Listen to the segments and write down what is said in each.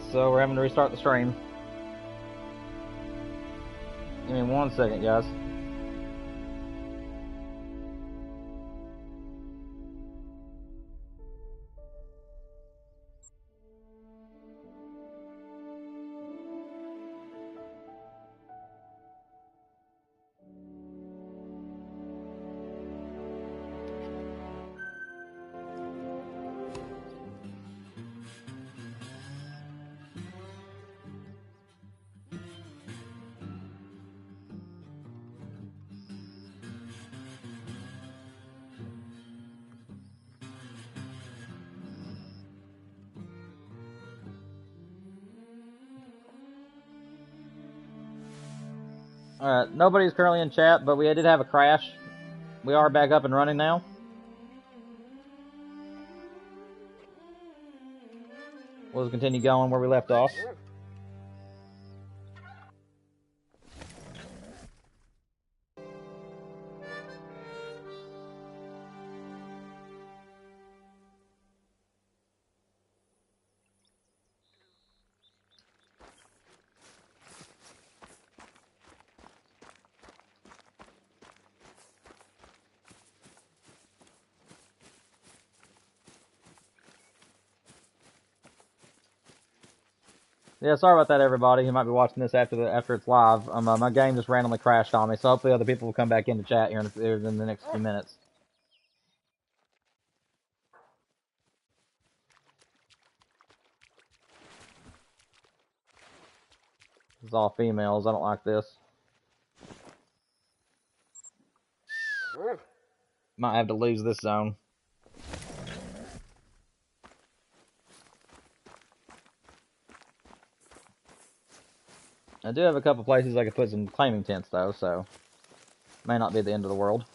So we're having to restart the stream. Give me 1 second, guys. Alright, nobody's currently in chat, but we did have a crash. We are back up and running now. We'll just continue going where we left off. Yeah, sorry about that, everybody. You might be watching this after it's live. My game just randomly crashed on me, so hopefully other people will come back into chat here in the next few minutes. It's all females. I don't like this. Might have to lose this zone. I do have a couple places I could put some claiming tents, though, so may not be the end of the world.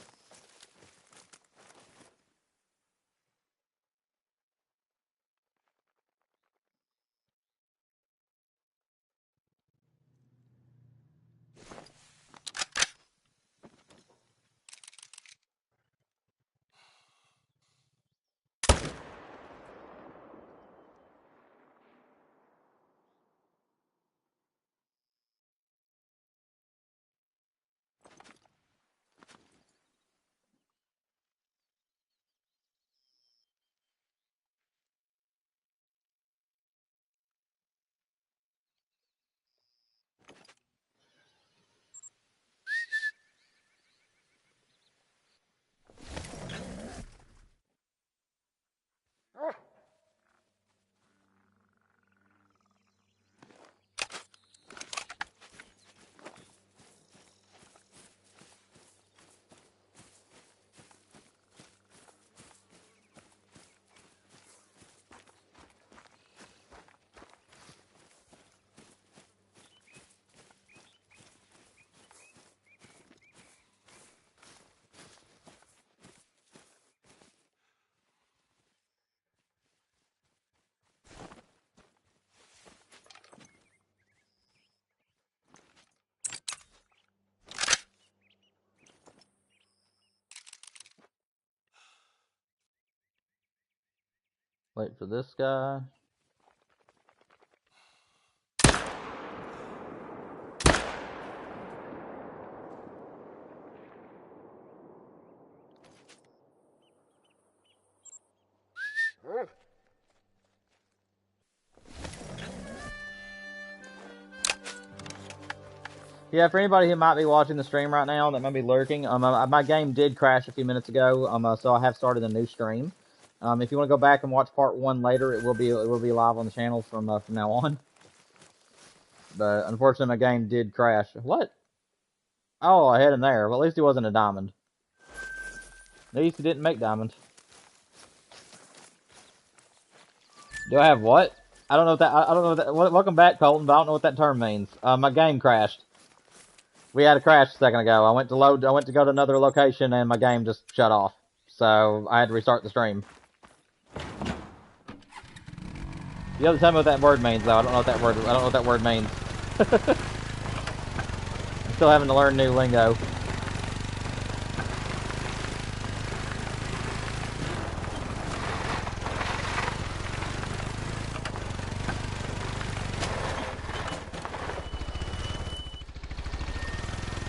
Wait for this guy. Yeah, for anybody who might be watching the stream right now that might be lurking, my game did crash a few minutes ago, so I have started a new stream. If you want to go back and watch part 1 later, it will be live on the channel from now on. But unfortunately, my game did crash. What? Oh, I had him there. Well, at least he wasn't a diamond. At least he didn't make diamond. Do I have what? I don't know what that. I don't know what that. Welcome back, Colton. But I don't know what that term means. My game crashed. We had a crash a second ago. I went to go to another location and my game just shut off. So I had to restart the stream. You have to tell me what that word means, though. I don't know what that word means. I'm still having to learn new lingo.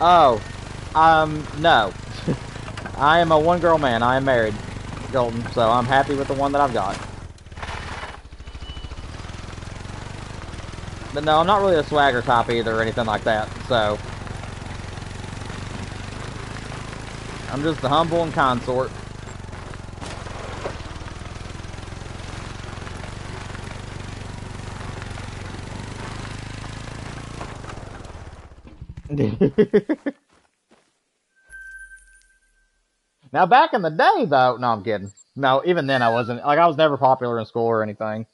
Oh, no. I am a one-girl man. I am married, Golden, so I'm happy with the one that I've got. But no, I'm not really a swagger type either or anything like that, so... I'm just the humble and kind sort. Now, back in the day, though... No, I'm kidding. No, even then I wasn't... Like, I was never popular in school or anything.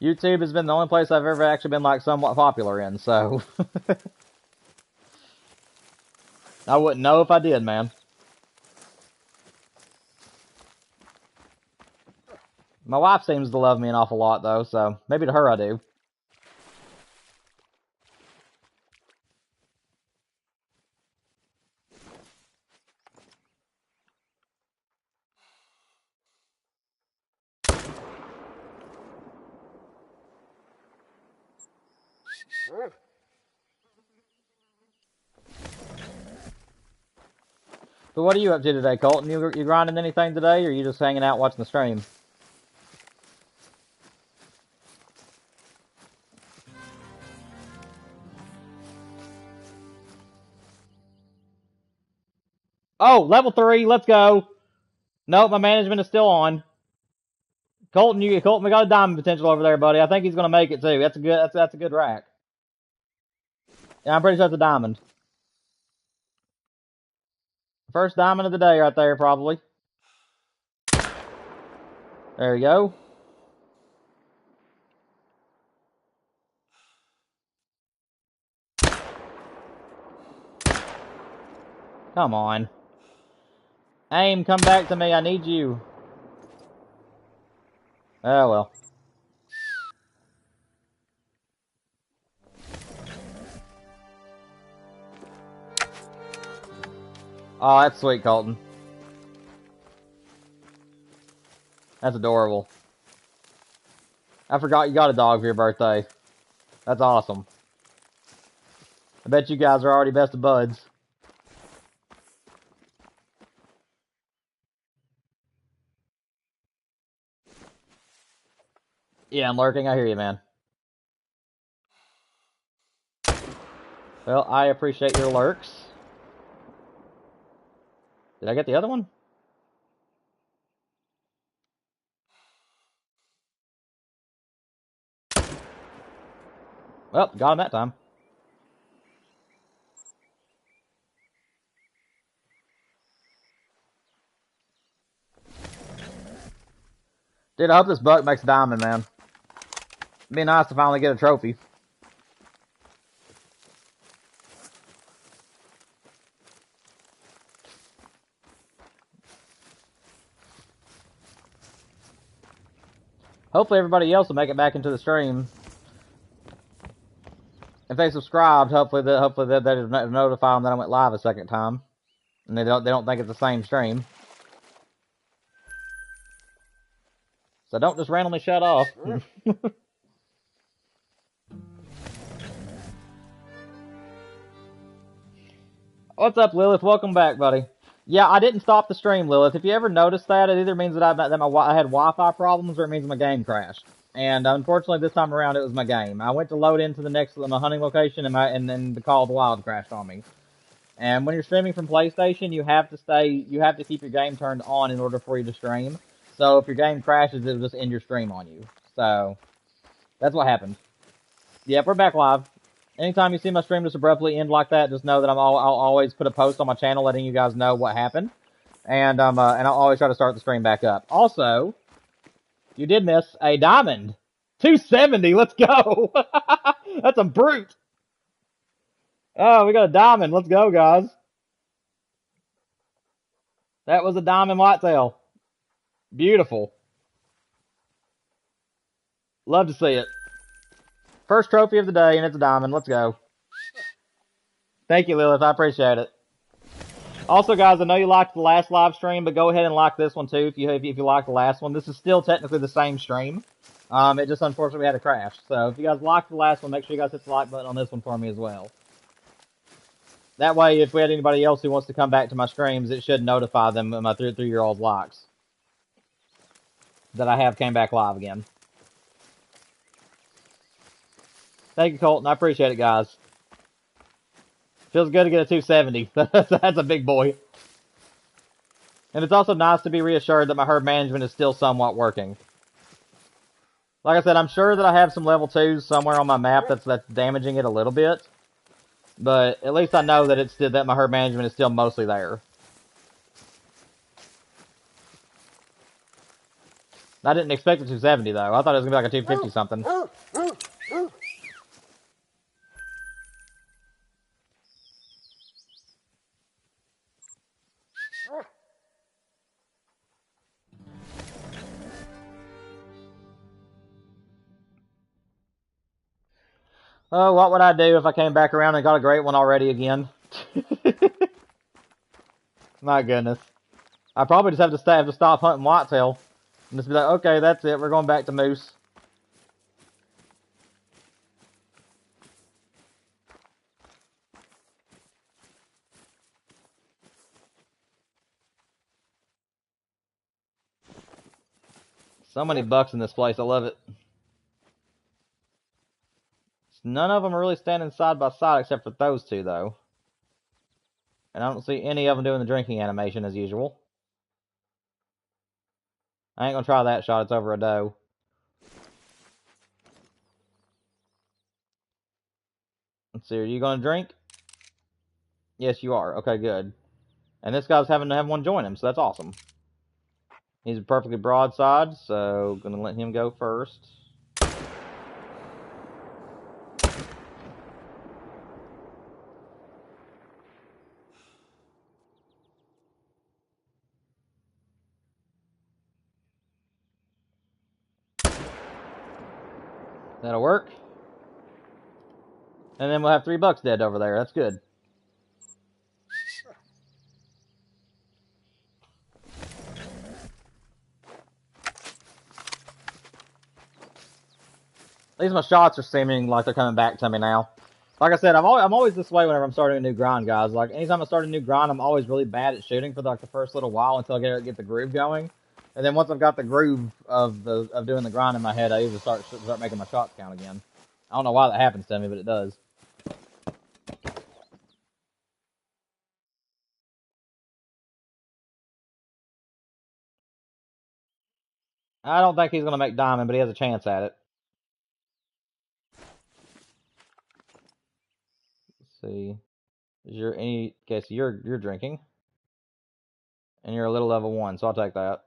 YouTube has been the only place I've ever actually been, like, somewhat popular in, so... I wouldn't know if I did, man. My wife seems to love me an awful lot, though, so maybe to her I do. So what are you up to today, Colton? You grinding anything today, or are you just hanging out watching the stream? Oh, level 3, let's go. Nope, my management is still on. Colton, we got a diamond potential over there, buddy. I think he's gonna make it too. That's a good rack. Yeah, I'm pretty sure it's a diamond. First diamond of the day right there, probably. There you go. Come on. Aim, come back to me. I need you. Oh, well. Oh, that's sweet, Colton. That's adorable. I forgot you got a dog for your birthday. That's awesome. I bet you guys are already best of buds. Yeah, I'm lurking. I hear you, man. Well, I appreciate your lurks. Did I get the other one? Well, got him that time. Dude, I hope this buck makes a diamond, man. It'd be nice to finally get a trophy. Hopefully everybody else will make it back into the stream. If they subscribed, hopefully they notify them that I went live a second time, and they don't think it's the same stream. So don't just randomly shut off. What's up, Lilith? Welcome back, buddy. Yeah, I didn't stop the stream, Lilith. If you ever noticed that, it either means that I had Wi-Fi problems or it means my game crashed. And unfortunately, this time around, it was my game. I went to load into my hunting location, and then the Call of the Wild crashed on me. And when you're streaming from PlayStation, you have to keep your game turned on in order for you to stream. So if your game crashes, it'll just end your stream on you. So that's what happened. Yep, we're back live. Anytime you see my stream just abruptly end like that, just know that I'll always put a post on my channel letting you guys know what happened, and I'll always try to start the stream back up. Also, you did miss a diamond, 270. Let's go. That's a brute. Oh, we got a diamond. Let's go, guys. That was a diamond whitetail. Beautiful. Love to see it. First trophy of the day, and it's a diamond. Let's go. Thank you, Lilith. I appreciate it. Also, guys, I know you liked the last live stream, but go ahead and like this one too if you liked the last one. This is still technically the same stream. It just unfortunately had a crash. So if you guys liked the last one, make sure you guys hit the like button on this one for me as well. That way, if we had anybody else who wants to come back to my streams, it should notify them of my 3-year-old likes that I have came back live again. Thank you, Colton. I appreciate it, guys. Feels good to get a 270. That's a big boy. And it's also nice to be reassured that my herd management is still somewhat working. Like I said, I'm sure that I have some level 2s somewhere on my map that's damaging it a little bit. But at least I know that that my herd management is still mostly there. I didn't expect a 270 though. I thought it was gonna be like a 250 something. Oh, what would I do if I came back around and got a great one already again? My goodness. I probably just have to stop hunting whitetail. And just be like, okay, that's it. We're going back to moose. So many bucks in this place. I love it. None of them are really standing side by side except for those two, though. And I don't see any of them doing the drinking animation as usual. I ain't gonna try that shot. It's over a doe. Let's see. Are you gonna drink? Yes, you are. Okay, good. And this guy's having to have one join him, so that's awesome. He's perfectly broadside, so gonna let him go first. That'll work. And then we'll have 3 bucks dead over there. That's good. At least my shots are seeming like they're coming back to me now. Like I said, I'm always this way whenever I'm starting a new grind, guys. Like, anytime I start a new grind, I'm always really bad at shooting for like the first little while until I get the groove going. And then once I've got the groove of doing the grind in my head, I usually start making my shots count again. I don't know why that happens to me, but it does. I don't think he's gonna make diamond, but he has a chance at it. Let's see. Okay, so you're drinking. And you're a little level 1, so I'll take that.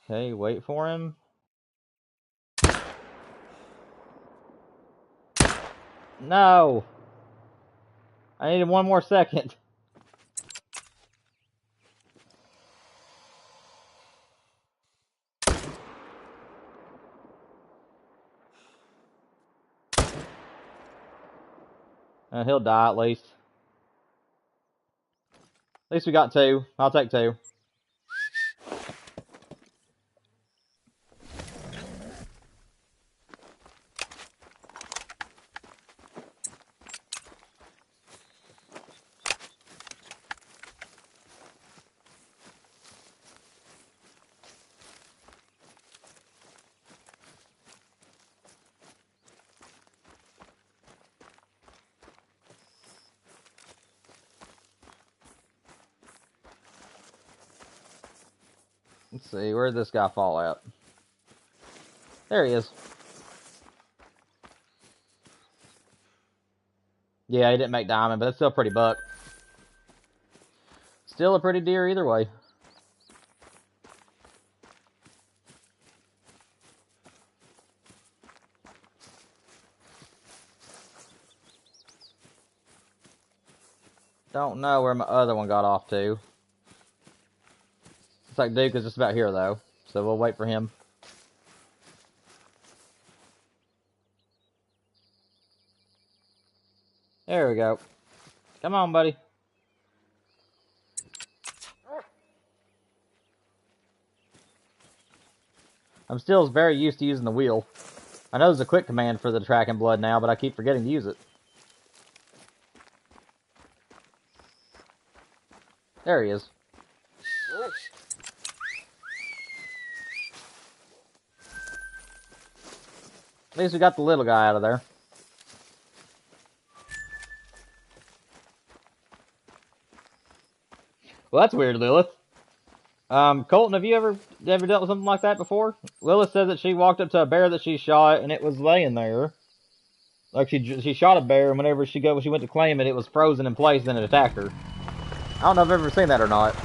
Okay, wait for him. No! I needed 1 more second. He'll die at least. At least we got 2. I'll take 2. Let's see, where did this guy fall at? There he is. Yeah, he didn't make diamond, but it's still a pretty buck. Still a pretty deer either way. Don't know where my other one got off to. It's like Duke is just about here, though. So we'll wait for him. There we go. Come on, buddy. I'm still very used to using the wheel. I know there's a quick command for the tracking blood now, but I keep forgetting to use it. There he is. At least we got the little guy out of there. Well, that's weird, Lilith. Colton, have you ever dealt with something like that before? Lilith said that she walked up to a bear that she shot, and it was laying there. Like, she shot a bear, and whenever she went to claim it, it was frozen in place, and it attacked her. I don't know if I've ever seen that or not.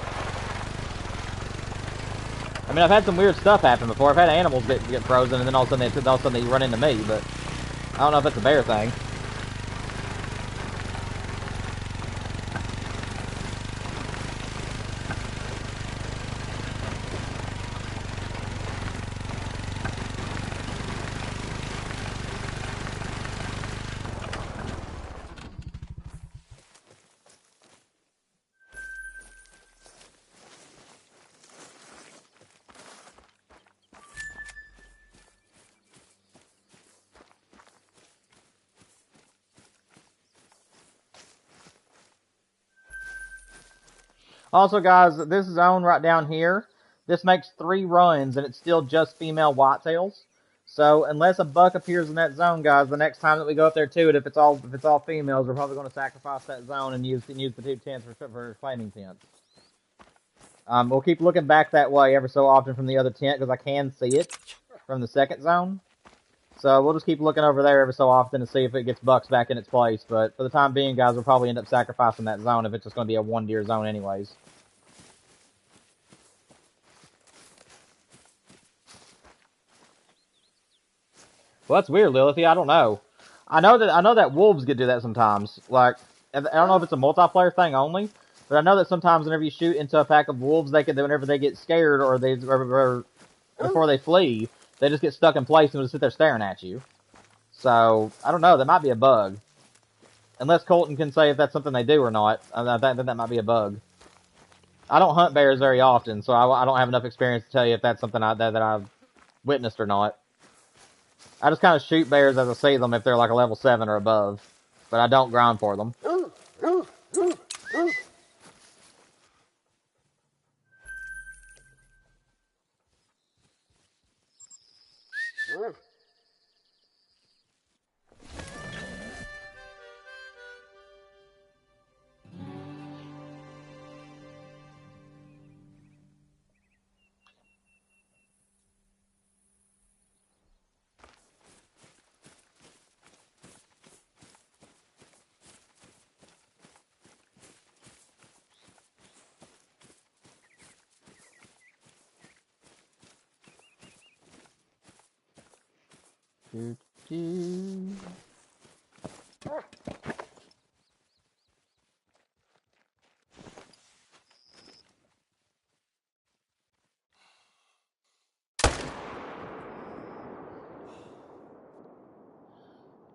I mean, I've had some weird stuff happen before. I've had animals get frozen, and then all of a sudden they run into me, but I don't know if it's a bear thing. Also, guys, this zone right down here, this makes 3 runs, and it's still just female whitetails. So, unless a buck appears in that zone, guys, the next time that we go up there to it, if it's all females, we're probably going to sacrifice that zone and use the 2 tents for claiming tents. We'll keep looking back that way ever so often from the other tent, because I can see it from the second zone. So, we'll just keep looking over there every so often to see if it gets bucks back in its place. But for the time being, guys, we'll probably end up sacrificing that zone if it's just going to be a 1 deer zone anyways. Well, that's weird, Lilith. I don't know. I know that wolves could do that sometimes. Like, I don't know if it's a multiplayer thing only, but I know that sometimes whenever you shoot into a pack of wolves, whenever they get scared or before they flee, they just get stuck in place and just sit there staring at you. So I don't know. That might be a bug. Unless Colton can say if that's something they do or not, I think that might be a bug. I don't hunt bears very often, so I don't have enough experience to tell you if that's something that I've witnessed or not. I just kind of shoot bears as I see them if they're like a level 7 or above. But I don't grind for them.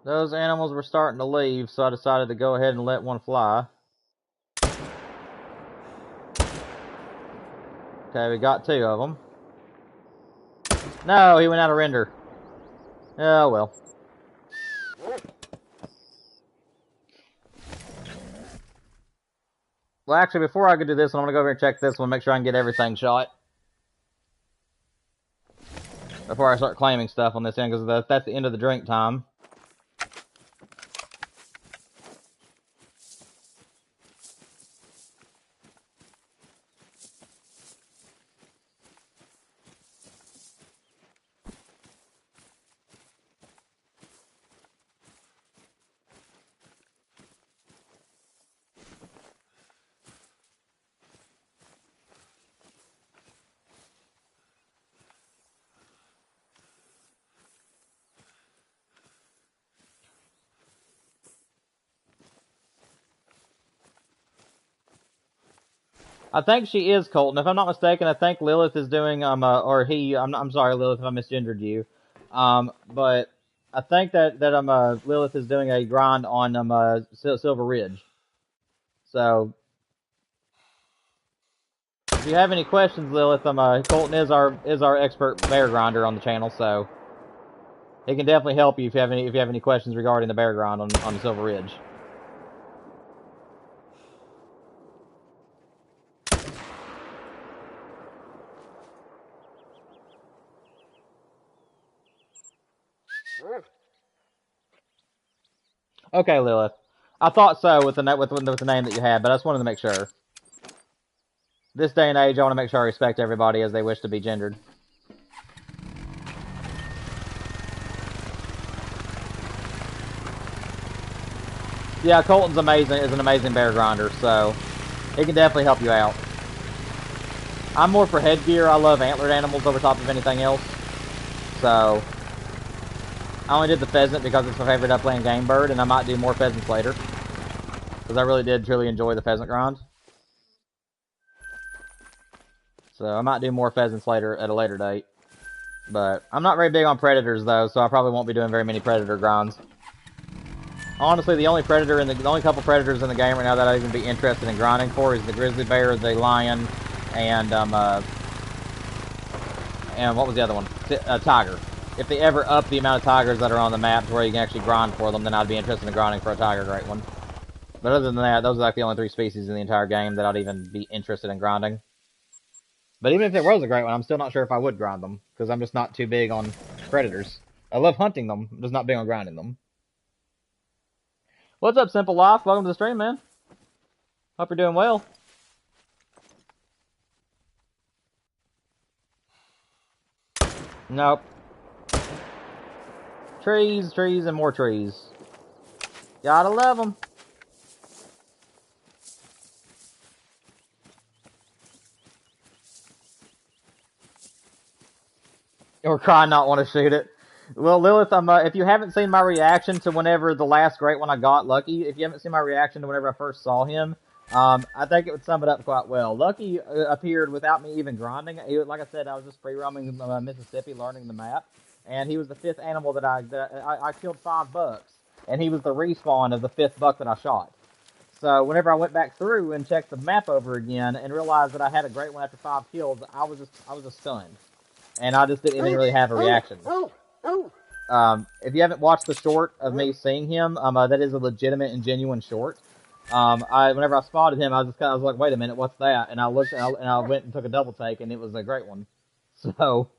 Those animals were starting to leave, so I decided to go ahead and let one fly. Okay, we got 2 of them. No, he went out of render. Oh, well. Well, actually, before I could do this one, I'm going to go over and check this one, make sure I can get everything shot. Before I start claiming stuff on this end, because that's the end of the drink time. I think she is Colton. If I'm not mistaken, I think Lilith is doing I'm sorry, Lilith, if I misgendered you. But I think that Lilith is doing a grind on Silver Ridge. So If you have any questions, Lilith, Colton is our expert bear grinder on the channel, so he can definitely help you if you have any questions regarding the bear grind on the Silver Ridge. Okay, Lilith. I thought so with the name that you had, but I just wanted to make sure. This day and age, I want to make sure I respect everybody as they wish to be gendered. Yeah, Colton's is an amazing bear grinder, so he can definitely help you out. I'm more for headgear. I love antlered animals over top of anything else. So I only did the pheasant because it's my favorite upland game bird, and I might do more pheasants later. Because I really did truly enjoy the pheasant grind. So I might do more pheasants later at a later date. But I'm not very big on predators though, so I probably won't be doing very many predator grinds. Honestly, the only couple predators in the game right now that I'd even be interested in grinding for is the grizzly bear, the lion, and what was the other one? A tiger. If they ever up the amount of tigers that are on the map to where you can actually grind for them, then I'd be interested in grinding for a tiger great one. But other than that, those are like the only 3 species in the entire game that I'd even be interested in grinding. But even if it was a great one, I'm still not sure if I would grind them, because I'm just not too big on predators. I love hunting them, I'm just not big on grinding them. What's up, Simple Life? Welcome to the stream, man. Hope you're doing well. Nope. Trees, trees, and more trees. Gotta love them. Or cry not want to shoot it. Well, Lilith, if you haven't seen my reaction to whenever the last great one I got, Lucky, if you haven't seen my reaction to whenever I first saw him, I think it would sum it up quite well. Lucky appeared without me even grinding. Like I said, I was just free roaming Mississippi, learning the map, and he was the 5th animal that I killed 5 bucks, and he was the respawn of the 5th buck that I shot. So whenever I went back through and checked the map over again and realized that I had a great one after 5 kills, I was just stunned. And I just didn't even really have a reaction. If you haven't watched the short of me seeing him, that is a legitimate and genuine short. Whenever I spotted him, I was like, wait a minute, what's that? And I looked and I went and took a double take, and it was a great one. So.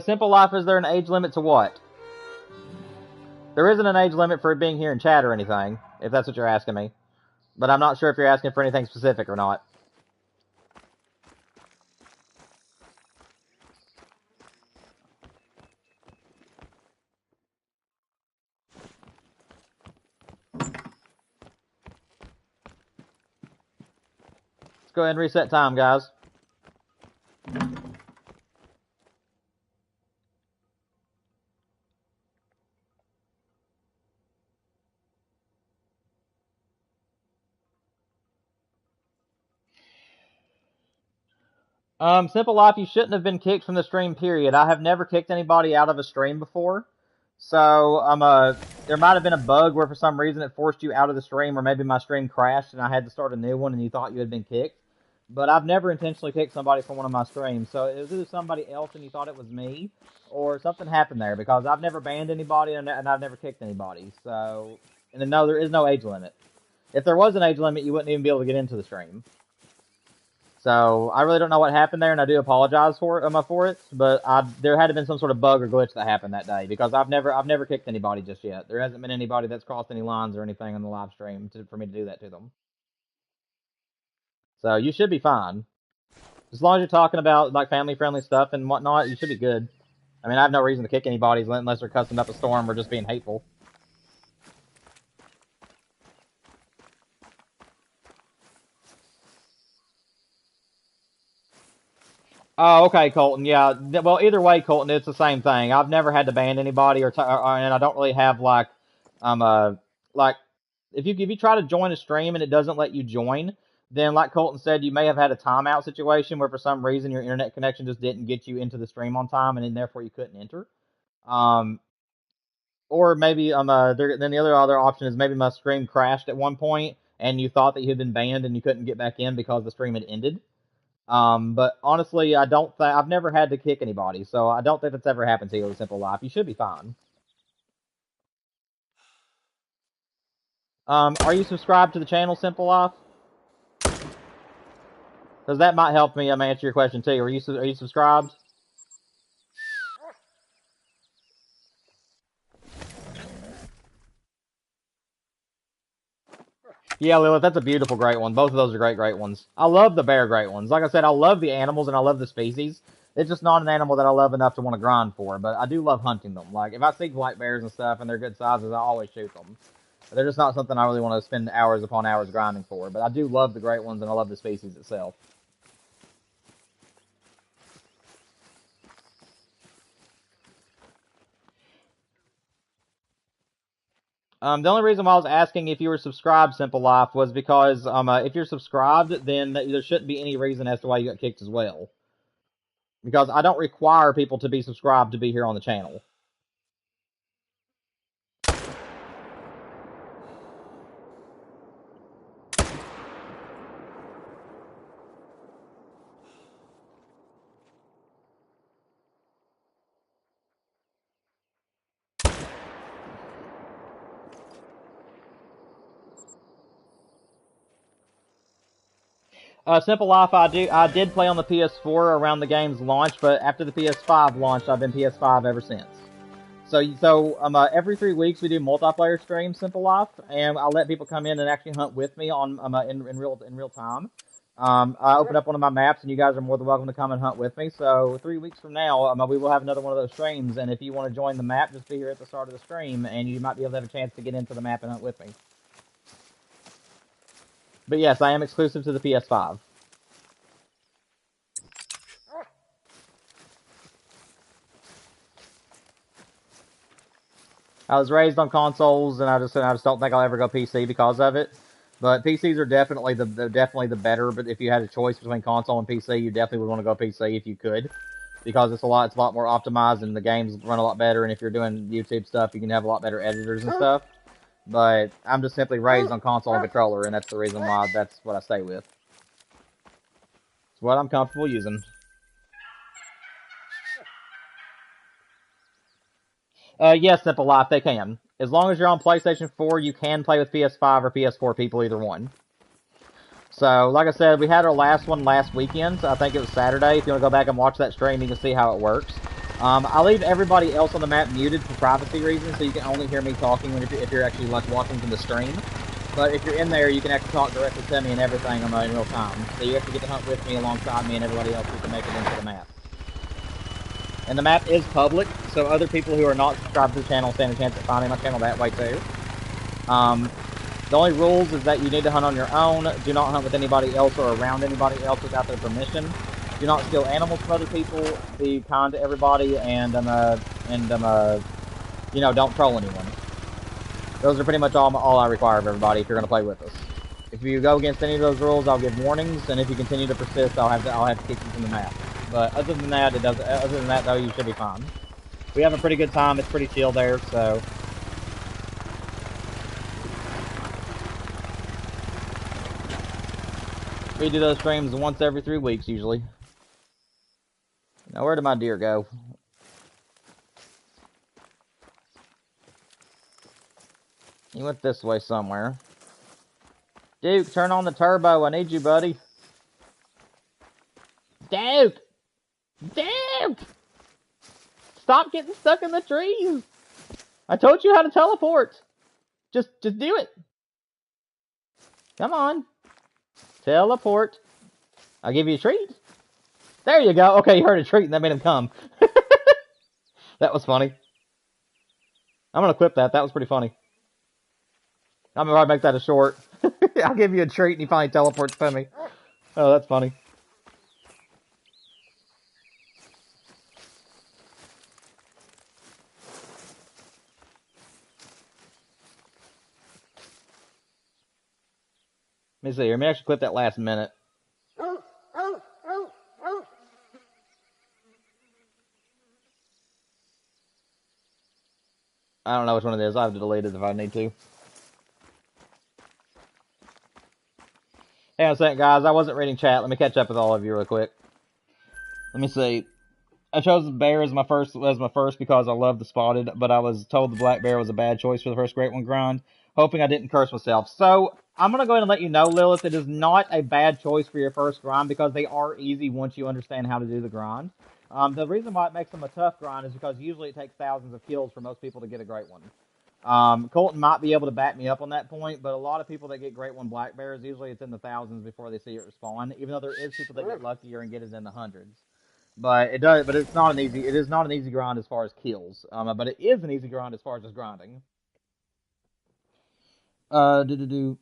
Simple Life, is there an age limit to what? There isn't an age limit for it being here in chat or anything, if that's what you're asking me. But I'm not sure if you're asking for anything specific or not. Let's go ahead and reset time, guys. Simple Life, you shouldn't have been kicked from the stream, period. I have never kicked anybody out of a stream before. So, there might have been a bug where for some reason it forced you out of the stream, or maybe my stream crashed and I had to start a new one and you thought you had been kicked. But I've never intentionally kicked somebody from one of my streams. So it was either somebody else and you thought it was me, or something happened there, because I've never banned anybody and I've never kicked anybody. So, and then no, there is no age limit. If there was an age limit, you wouldn't even be able to get into the stream. So I really don't know what happened there, and I do apologize for it. But there had to been some sort of bug or glitch that happened that day, because I've never kicked anybody just yet. There hasn't been anybody that's crossed any lines or anything on the live stream for me to do that to them. So you should be fine, as long as you're talking about like family friendly stuff and whatnot. You should be good. I mean, I have no reason to kick anybody unless they're cussing up a storm or just being hateful. Oh, okay, Colton. Yeah. Well, either way, Colton, it's the same thing. I've never had to ban anybody, and I don't really have like if you try to join a stream and it doesn't let you join, then like Colton said, you may have had a timeout situation where for some reason your internet connection just didn't get you into the stream on time, and then therefore you couldn't enter. Or maybe then the other option is maybe my stream crashed at one point and you thought that you had been banned and you couldn't get back in because the stream had ended. But honestly, I've never had to kick anybody, so I don't think that's ever happened to you with Simple Life. You should be fine. Are you subscribed to the channel Simple Life? Because that might help me answer your question too. Are you subscribed? Yeah, Lilith, that's a beautiful great one. Both of those are great ones. I love the bear great ones. Like I said, I love the animals and I love the species. It's just not an animal that I love enough to want to grind for, but I do love hunting them. Like, if I see black bears and stuff and they're good sizes, I always shoot them. But they're just not something I really want to spend hours upon hours grinding for. But I do love the great ones and I love the species itself. The only reason why I was asking if you were subscribed, Simple Life, was because if you're subscribed, then there shouldn't be any reason as to why you got kicked as well. Because I don't require people to be subscribed to be here on the channel. Simple Life, I did play on the PS4 around the game's launch, but after the PS5 launched, I've been PS5 ever since. So every 3 weeks we do multiplayer streams, Simple Life, and I'll let people come in and actually hunt with me on in real time. I open up one of my maps, and you guys are more than welcome to come and hunt with me. So 3 weeks from now, we will have another one of those streams, and if you want to join the map, just be here at the start of the stream, and you might be able to have a chance to get into the map and hunt with me. But yes, I am exclusive to the PS5. I was raised on consoles, and I just don't think I'll ever go PC because of it. But PCs are definitely the better. But if you had a choice between console and PC, you definitely would want to go PC if you could, because it's a lot more optimized and the games run a lot better. And if you're doing YouTube stuff, you can have a lot better editors and stuff. But I'm just simply raised on console and controller, and that's the reason why that's what I stay with. It's what I'm comfortable using. Yes, Simple Life, they can. As long as you're on PlayStation 4, you can play with PS5 or PS4 people, either one. So, like I said, we had our last one last weekend. So I think it was Saturday. If you want to go back and watch that stream, you can see how it works. I leave everybody else on the map muted for privacy reasons, so you can only hear me talking if you're actually like watching from the stream. But if you're in there, you can actually talk directly to me and everything in real time. So you have to get to hunt with me alongside me and everybody else who can make it into the map. And the map is public, so other people who are not subscribed to the channel stand a chance at finding my channel that way too. The only rules is that you need to hunt on your own. Do not hunt with anybody else or around anybody else without their permission. Do not steal animals from other people. Be kind to everybody, and don't troll anyone. Those are pretty much all I require of everybody if you're gonna play with us. If you go against any of those rules, I'll give warnings, and if you continue to persist, I'll have to kick you from the map. But other than that, though, you should be fine. We have a pretty good time. It's pretty chill there, so. We do those streams once every 3 weeks, usually. Now, where did my deer go? He went this way somewhere. Duke, turn on the turbo. I need you, buddy. Duke! Duke! Stop getting stuck in the trees! I told you how to teleport! Just do it! Come on. Teleport. I'll give you a treat. There you go. Okay, you heard a treat and that made him come. That was funny. I'm gonna clip that. That was pretty funny. I'm gonna make that a short. I'll give you a treat and he finally teleports to me. Oh, that's funny. Let me see here. Let me actually clip that last minute. I don't know which one it is. I have to delete it if I need to. Hang on a second, guys. I wasn't reading chat. Let me catch up with all of you real quick. Let me see. I chose the bear as my first because I love the spotted, but I was told the black bear was a bad choice for the first Great One grind, hoping I didn't curse myself. So I'm gonna go ahead and let you know, Lilith, it is not a bad choice for your first grind because they are easy once you understand how to do the grind. The reason why it makes them a tough grind is because usually it takes thousands of kills for most people to get a Great One. Colton might be able to back me up on that point, but a lot of people that get Great One black bears, usually it's in the thousands before they see it respawn, even though there is people that get luckier and get it in the hundreds. But it does. But it's not an easy. It is not an easy grind as far as kills. But it is an easy grind as far as just grinding. Do do do.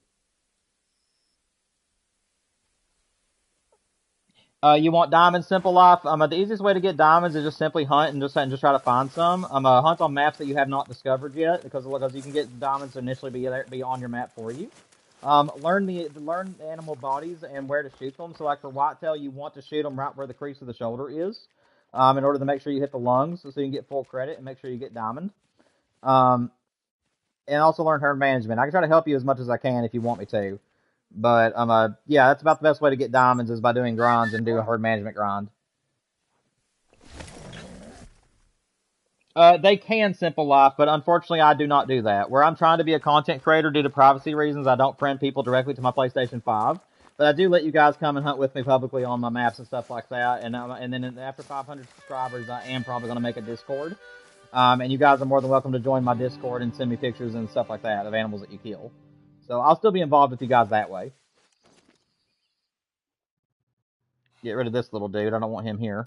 You want diamonds, simple life. The easiest way to get diamonds is just simply hunt and just try to find some. Hunt on maps that you have not discovered yet, because you can get diamonds initially be on your map for you. Learn the animal bodies and where to shoot them. So like for whitetail, you want to shoot them right where the crease of the shoulder is, in order to make sure you hit the lungs, so you can get full credit and make sure you get diamond. And also learn herd management. I can try to help you as much as I can if you want me to. But yeah, that's about the best way to get diamonds is by doing grinds and do a herd management grind. They can simple life, but unfortunately I do not do that. Where I'm trying to be a content creator due to privacy reasons, I don't friend people directly to my PlayStation 5. But I do let you guys come and hunt with me publicly on my maps and stuff like that. And then after 500 subscribers, I am probably going to make a Discord. And you guys are more than welcome to join my Discord and send me pictures and stuff like that of animals that you kill. So I'll still be involved with you guys that way. Get rid of this little dude. I don't want him here.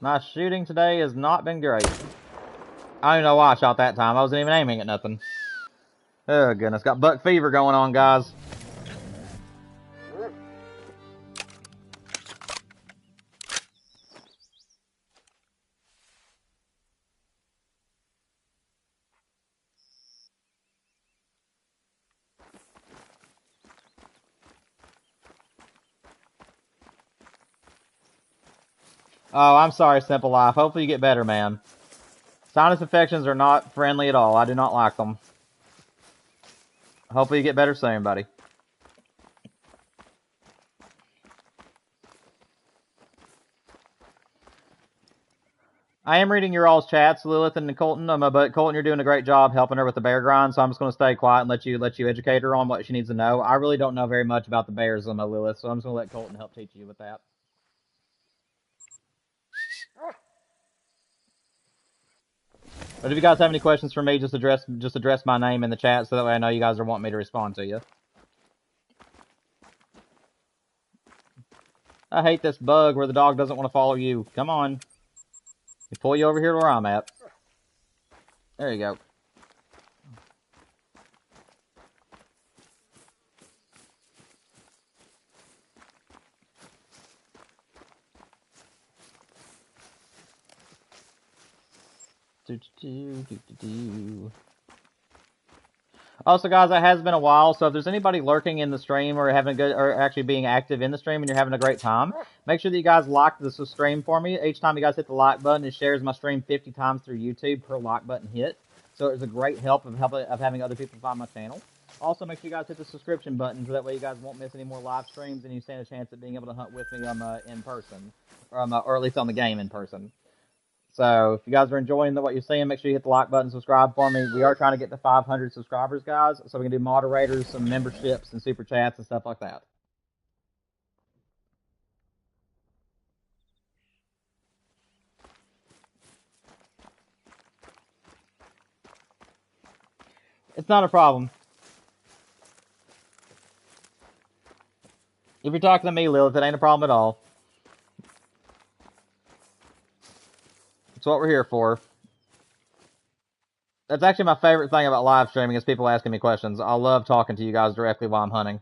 My shooting today has not been great. I don't know why I shot that time. I wasn't even aiming at nothing. Oh, goodness. Got buck fever going on, guys. Oh, I'm sorry, Simple Life. Hopefully you get better, man. Sinus infections are not friendly at all. I do not like them. Hopefully you get better soon, buddy. I am reading your all's chats, Lilith and Colton. But Colton, you're doing a great job helping her with the bear grind, so I'm just going to stay quiet and let you educate her on what she needs to know. I really don't know very much about the bears, Lilith, so I'm just going to let Colton help teach you with that. But if you guys have any questions for me, just address my name in the chat, so that way I know you guys are wanting me to respond to you. I hate this bug where the dog doesn't want to follow you. Come on. Let me pull you over here where I'm at. There you go. Also, guys, it has been a while, so if there's anybody lurking in the stream or actually being active in the stream and you're having a great time, make sure that you guys like this stream for me. Each time you guys hit the like button, it shares my stream 50 times through YouTube per like button hit. So it's a great help of having other people find my channel. Also, make sure you guys hit the subscription button so that way you guys won't miss any more live streams and you stand a chance at being able to hunt with me in person, or at least on the game in person. So if you guys are enjoying what you're seeing, make sure you hit the like button, subscribe for me. We are trying to get to 500 subscribers, guys, so we can do moderators, some memberships, and super chats and stuff like that. It's not a problem. If you're talking to me, Lilith, it ain't a problem at all. It's what we're here for. That's actually my favorite thing about live streaming is people asking me questions. I love talking to you guys directly while I'm hunting.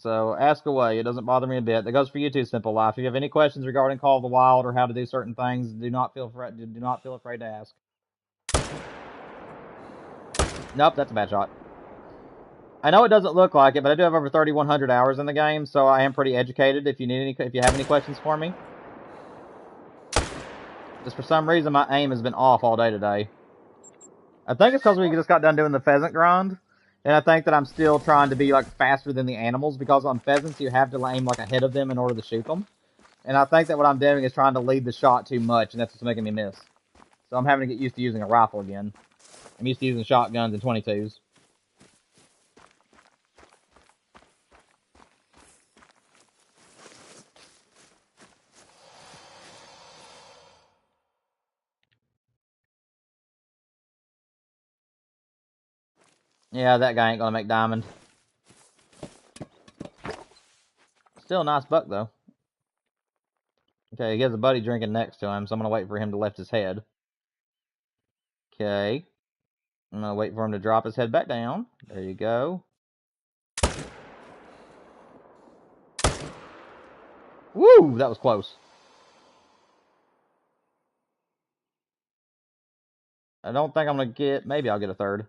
So ask away. It doesn't bother me a bit. That goes for you too, Simple Life. If you have any questions regarding Call of the Wild or how to do certain things, do not feel afraid to ask. Nope, that's a bad shot. I know it doesn't look like it, but I do have over 3,100 hours in the game, so I am pretty educated. If you have any questions for me, just for some reason my aim has been off all day today. I think it's because we just got done doing the pheasant grind, and I think that I'm still trying to be like faster than the animals, because on pheasants you have to aim like ahead of them in order to shoot them. And I think that what I'm doing is trying to lead the shot too much, and that's what's making me miss. So I'm having to get used to using a rifle again. I'm used to using shotguns and 22s. Yeah, that guy ain't gonna make diamond. Still a nice buck, though. Okay, he has a buddy drinking next to him, so I'm gonna wait for him to lift his head. Okay. I'm gonna wait for him to drop his head back down. There you go. Woo! That was close. I don't think I'm gonna get... Maybe I'll get a third.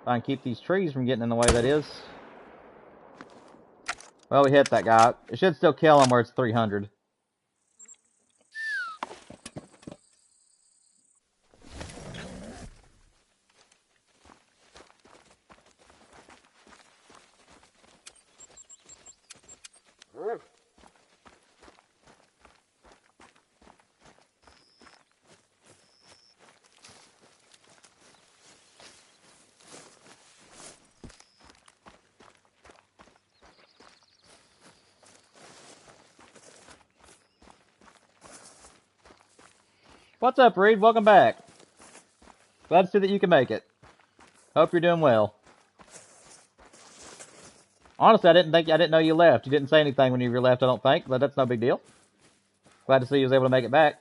If I can keep these trees from getting in the way, that is. Well, we hit that guy. It should still kill him where it's 300. What's up, Reed? Welcome back. Glad to see that you can make it. Hope you're doing well. Honestly, I didn't know you left. You didn't say anything when you were left, I don't think, but that's no big deal. Glad to see you was able to make it back.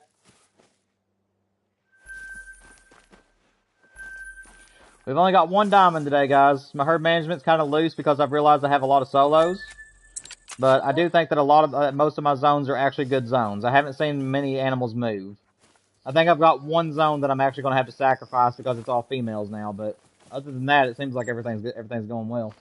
We've only got one diamond today, guys. My herd management's kind of loose because I've realized I have a lot of solos. But I do think that most of my zones are actually good zones. I haven't seen many animals move. I think I've got one zone that I'm actually going to have to sacrifice because it's all females now. But other than that, it seems like everything's going well.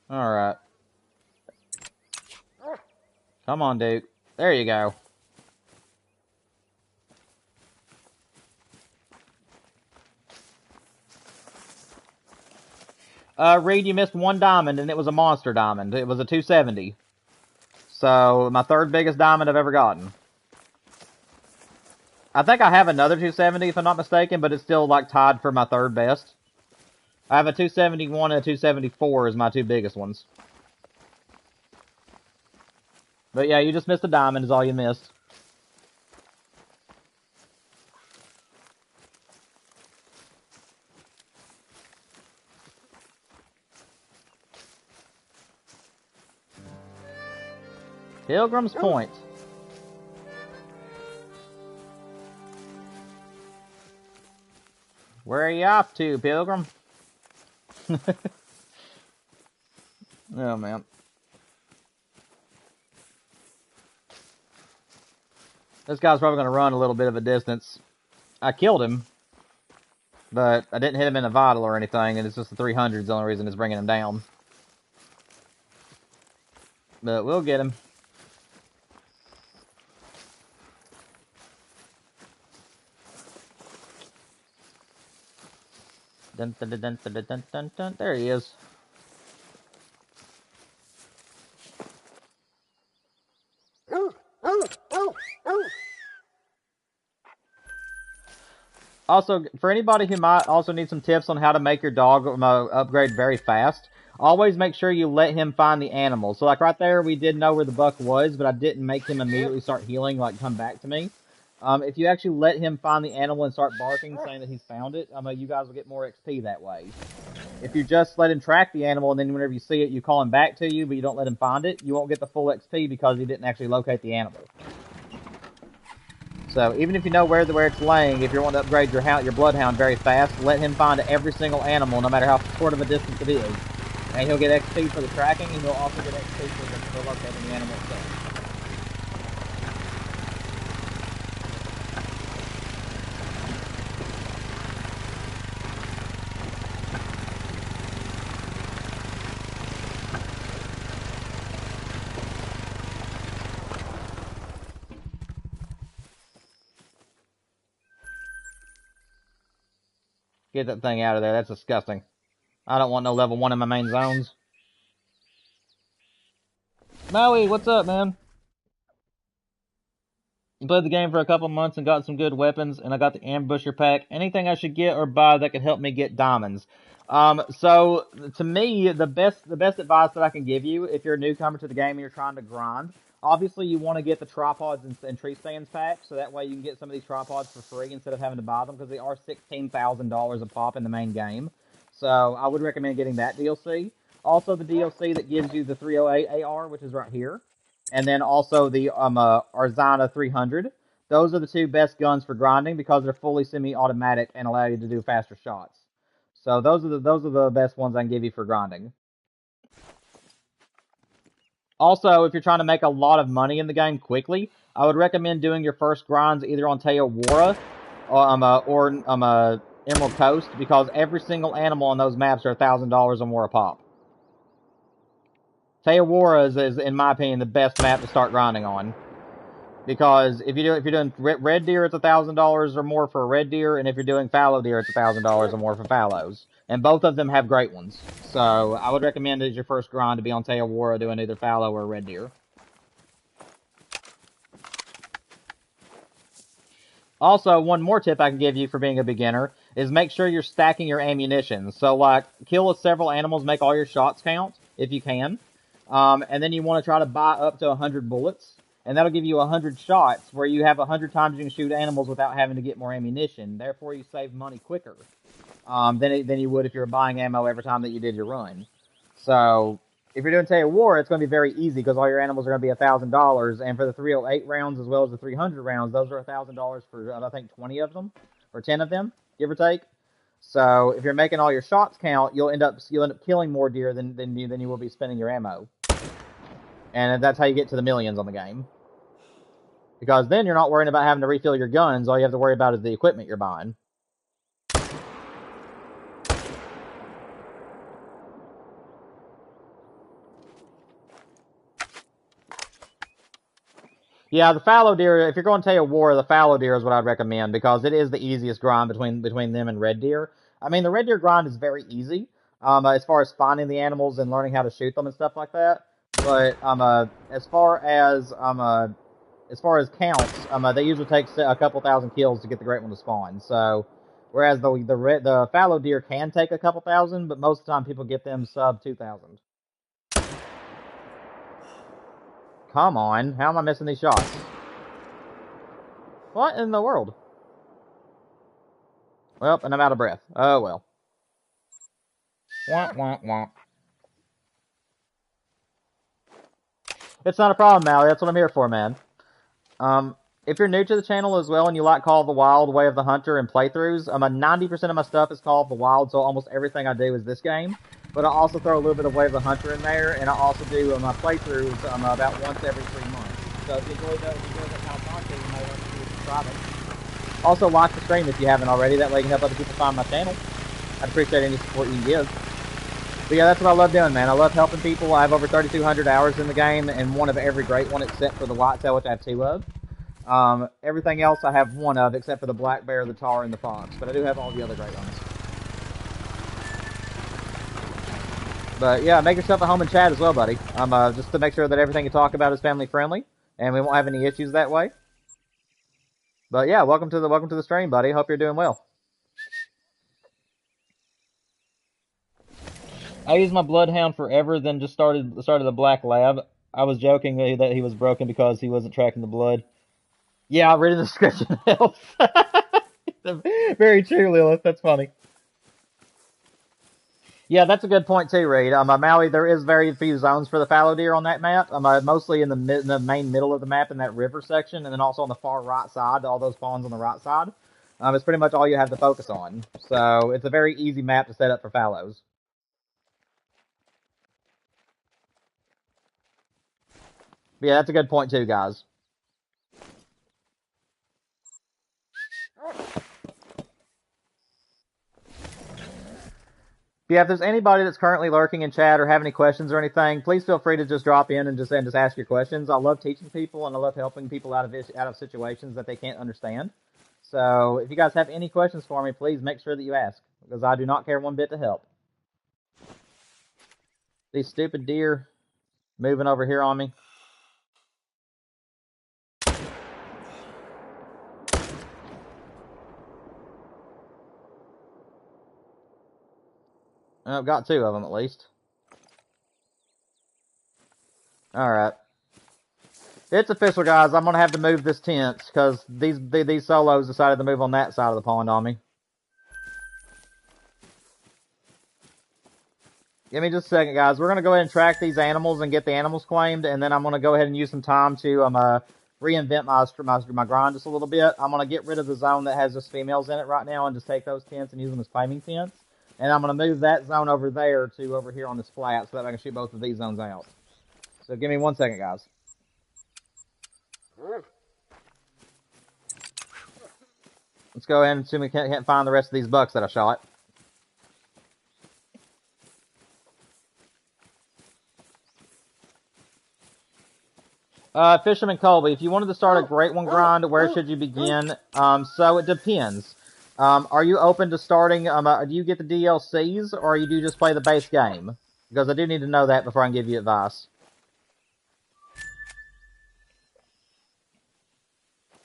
All right. Come on, Duke. There you go. Reed, you missed one diamond, and it was a monster diamond. It was a 270. So, my third biggest diamond I've ever gotten. I think I have another 270, if I'm not mistaken, but it's still, like, tied for my third best. I have a 271 and a 274 as my two biggest ones. But yeah, you just missed a diamond is all you missed. Pilgrim's Point. Where are you off to, Pilgrim? Oh, man. This guy's probably going to run a little bit of a distance. I killed him, but I didn't hit him in a vital or anything, and it's just the 300's the only reason it's bringing him down. But we'll get him. Dun, dun, dun, dun, dun, dun, dun, dun. There he is. Also, for anybody who might also need some tips on how to make your dog upgrade very fast, always make sure you let him find the animal. So, like right there, we did know where the buck was, but I didn't make him immediately start healing, like come back to me. If you actually let him find the animal and start barking, saying that he's found it, you guys will get more XP that way. If you just let him track the animal and then whenever you see it, you call him back to you, but you don't let him find it, you won't get the full XP because he didn't actually locate the animal. So even if you know where it's laying, if you're wanting to upgrade your bloodhound very fast, let him find every single animal, no matter how short of a distance it is. And he'll get XP for the tracking, and he'll also get XP for locating the animal itself. Get that thing out of there. That's disgusting. I don't want no level 1 in my main zones. Maui, what's up, man? You played the game for a couple months and got some good weapons, and I got the ambusher pack. Anything I should get or buy that could help me get diamonds? So to me, the best advice that I can give you, if you're a newcomer to the game and you're trying to grind, obviously you want to get the tripods and tree stands pack, so that way you can get some of these tripods for free instead of having to buy them, because they are $16,000 a pop in the main game. So I would recommend getting that DLC. Also, the DLC that gives you the 308 AR, which is right here, and then also the Arzana 300. Those are the two best guns for grinding because they're fully semi-automatic and allow you to do faster shots. So those are the best ones I can give you for grinding. Also, if you're trying to make a lot of money in the game quickly, I would recommend doing your first grinds either on Teowara or Emerald Coast, because every single animal on those maps are $1,000 or more a pop. Teowara is, in my opinion, the best map to start grinding on, because if you're doing red deer, it's $1,000 or more for a red deer, and if you're doing fallow deer, it's $1,000 or more for fallows, and both of them have great ones. So I would recommend as your first grind to be on Teowara doing either fallow or red deer. Also, one more tip I can give you for being a beginner is make sure you're stacking your ammunition. So, like, kill several animals, make all your shots count, if you can. And then you want to try to buy up to 100 bullets. And that'll give you 100 shots, where you have 100 times you can shoot animals without having to get more ammunition. Therefore, you save money quicker than you would if you were buying ammo every time that you did your run. So, if you're doing Teowara, it's going to be very easy because all your animals are going to be $1,000, and for the 308 rounds as well as the 300 rounds, those are $1,000 for I think 20 of them or 10 of them, give or take. So if you're making all your shots count, you'll end up killing more deer than you will be spending your ammo, and that's how you get to the millions on the game. Because then you're not worrying about having to refill your guns. All you have to worry about is the equipment you're buying. Yeah, the fallow deer, if you're going to Teowara, the fallow deer is what I'd recommend, because it is the easiest grind between them and red deer. I mean, the red deer grind is very easy, as far as finding the animals and learning how to shoot them and stuff like that. But as far as counts, they usually take a couple thousand kills to get the great one to spawn. So, whereas the fallow deer can take a couple thousand, but most of the time people get them sub 2,000. Come on, how am I missing these shots? What in the world? Well, and I'm out of breath. Oh, well. Womp, womp, womp. It's not a problem, Mally. That's what I'm here for, man. If you're new to the channel as well and you like Call of the Wild, Way of the Hunter, and playthroughs, 90% of my stuff is Call of the Wild, so almost everything I do is this game. But I also throw a little bit of Way of the Hunter in there, and I also do my playthroughs about once every 3 months. So if you enjoy that kind of content, you may want to subscribe it. Also, like the stream if you haven't already. That way you can help other people find my channel. I'd appreciate any support you can give. But yeah, that's what I love doing, man. I love helping people. I have over 3,200 hours in the game, and one of every great one except for the Whitetail, which I have 2 of. Everything else I have 1 of, except for the black bear, the tar, and the fox. But I do have all the other great ones. But yeah, make yourself at home and chat as well, buddy. Just to make sure that everything you talk about is family friendly, and we won't have any issues that way. But yeah, welcome to the stream, buddy. Hope you're doing well. I used my bloodhound forever, then just started the black lab. I was joking that he was broken because he wasn't tracking the blood. Yeah, reading the description helps. Very true, Lilith. That's funny. Yeah, that's a good point too, Reed. Maui, there is very few zones for the fallow deer on that map. Mostly in the main middle of the map in that river section, and then also on the far right side, all those ponds on the right side. It's pretty much all you have to focus on. So it's a very easy map to set up for fallows. But yeah, that's a good point too, guys. Yeah, if there's anybody that's currently lurking in chat or have any questions or anything, please feel free to just drop in and just ask your questions. I love teaching people and I love helping people out of situations that they can't understand. So if you guys have any questions for me, please make sure that you ask, because I do not care one bit to help. These stupid deer moving over here on me. I've got 2 of them at least. Alright. It's official, guys. I'm going to have to move this tent because these solos decided to move on that side of the pond on me. Give me just a second, guys. We're going to go ahead and track these animals and get the animals claimed, and then I'm going to go ahead and use some time to reinvent my grind just a little bit. I'm going to get rid of the zone that has just females in it right now and just take those tents and use them as claiming tents. And I'm going to move that zone over there to over here on this flat so that I can shoot both of these zones out. So give me 1 second, guys. Let's go ahead and assume we can't find the rest of these bucks that I shot. Fisherman Colby, if you wanted to start a Great One grind, where should you begin? So it depends. Are you open to starting, do you get the DLCs, or you do just play the base game? Because I do need to know that before I can give you advice.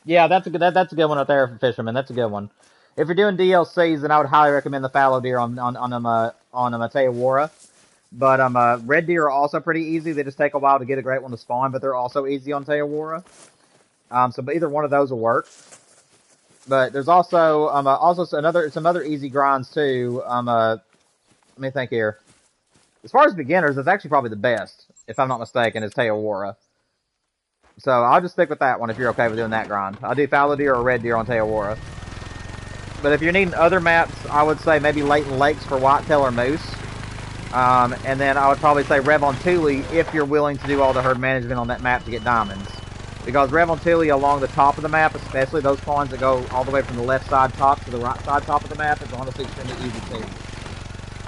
Yeah, that's a good one right there for Fisherman. That's a good one. If you're doing DLCs, then I would highly recommend the fallow deer on Teowara. But red deer are also pretty easy. They just take a while to get a great one to spawn, but they're also easy on Teowara. So either one of those will work. But there's also some other easy grinds too. Let me think here. As far as beginners, it's actually probably the best, if I'm not mistaken, is Teowara. So I'll just stick with that one if you're okay with doing that grind. I'll do fallow deer or red deer on Teowara. But if you're needing other maps, I would say maybe Leighton Lakes for whitetail or moose. And then I would probably say Rev on Thule if you're willing to do all the herd management on that map to get diamonds. Because Rev on Thule along the top of the map, especially those ponds that go all the way from the left side top to the right side top of the map, is honestly extremely easy too.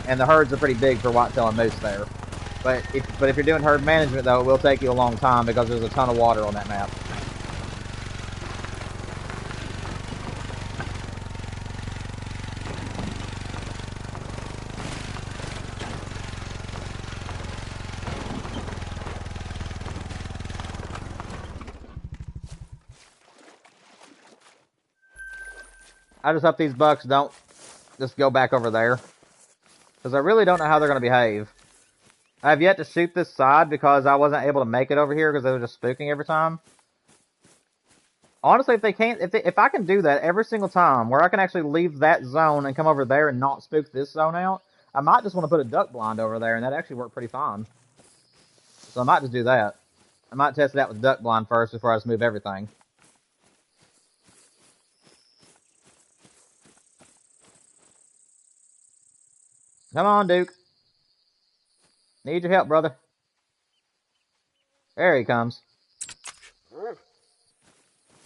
And the herds are pretty big for whitetail and moose there. But if you're doing herd management though, it will take you a long time because there's a ton of water on that map. I just hope these bucks don't just go back over there. Because I really don't know how they're going to behave. I have yet to shoot this side because I wasn't able to make it over here because they were just spooking every time. Honestly, if I can do that every single time, where I can actually leave that zone and come over there and not spook this zone out, I might just want to put a duck blind over there, and that actually worked pretty fine. So I might just do that. I might test it out with duck blind first before I just move everything. Come on, Duke. Need your help, brother. There he comes.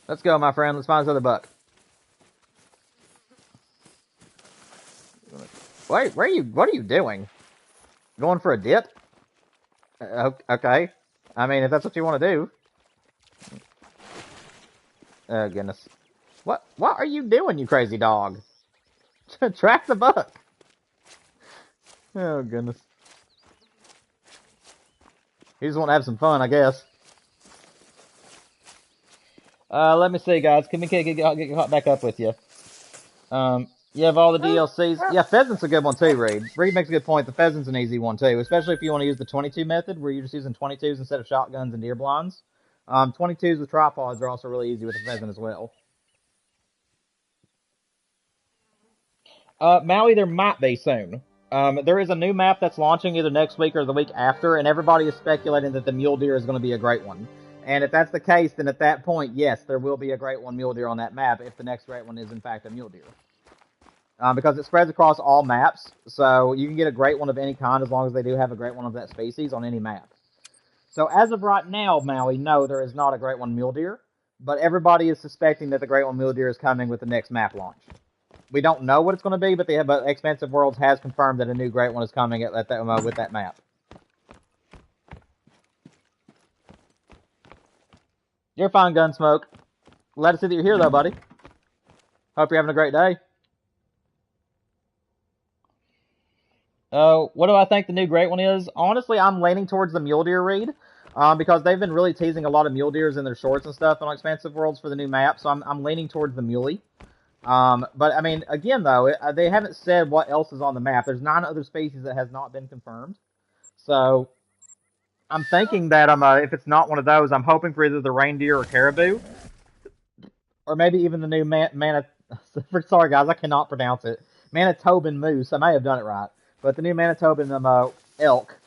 Let's go, my friend. Let's find this other buck. Wait, what are you doing? Going for a dip? Okay. I mean, if that's what you want to do. Oh, goodness. What are you doing, you crazy dog? Track the buck. Oh, goodness. He just want to have some fun, I guess. Let me see, guys. Can we get caught back up with you? You have all the DLCs. Yeah, pheasant's a good one too, Reed. Reed makes a good point. The pheasant's an easy one too, especially if you want to use the 22 method, where you're just using 22s instead of shotguns and deer blinds. 22s with tripods are also really easy with the pheasant as well. Maui, there might be soon. There is a new map that's launching either next week or the week after, and everybody is speculating that the mule deer is going to be a great one. And if that's the case, then at that point, yes, there will be a great one mule deer on that map if the next great one is in fact a mule deer. Because it spreads across all maps, so you can get a great one of any kind as long as they do have a great one of that species on any map. So as of right now, Maui, no, there is not a great one mule deer, but everybody is suspecting that the great one mule deer is coming with the next map launch. We don't know what it's going to be, but Expansive Worlds has confirmed that a new great one is coming with that map. You're fine, Gunsmoke. Glad to see that you're here, though, buddy. Hope you're having a great day. What do I think the new great one is? Honestly, I'm leaning towards the mule deer read, because they've been really teasing a lot of mule deers in their shorts and stuff on Expansive Worlds for the new map, so I'm leaning towards the muley. But I mean, again though, they haven't said what else is on the map. There's 9 other species that has not been confirmed. So I'm thinking that if it's not one of those, I'm hoping for either the reindeer or caribou, or maybe even the new sorry guys, I cannot pronounce it. Manitoban moose. I may have done it right, but the new Manitoban elk.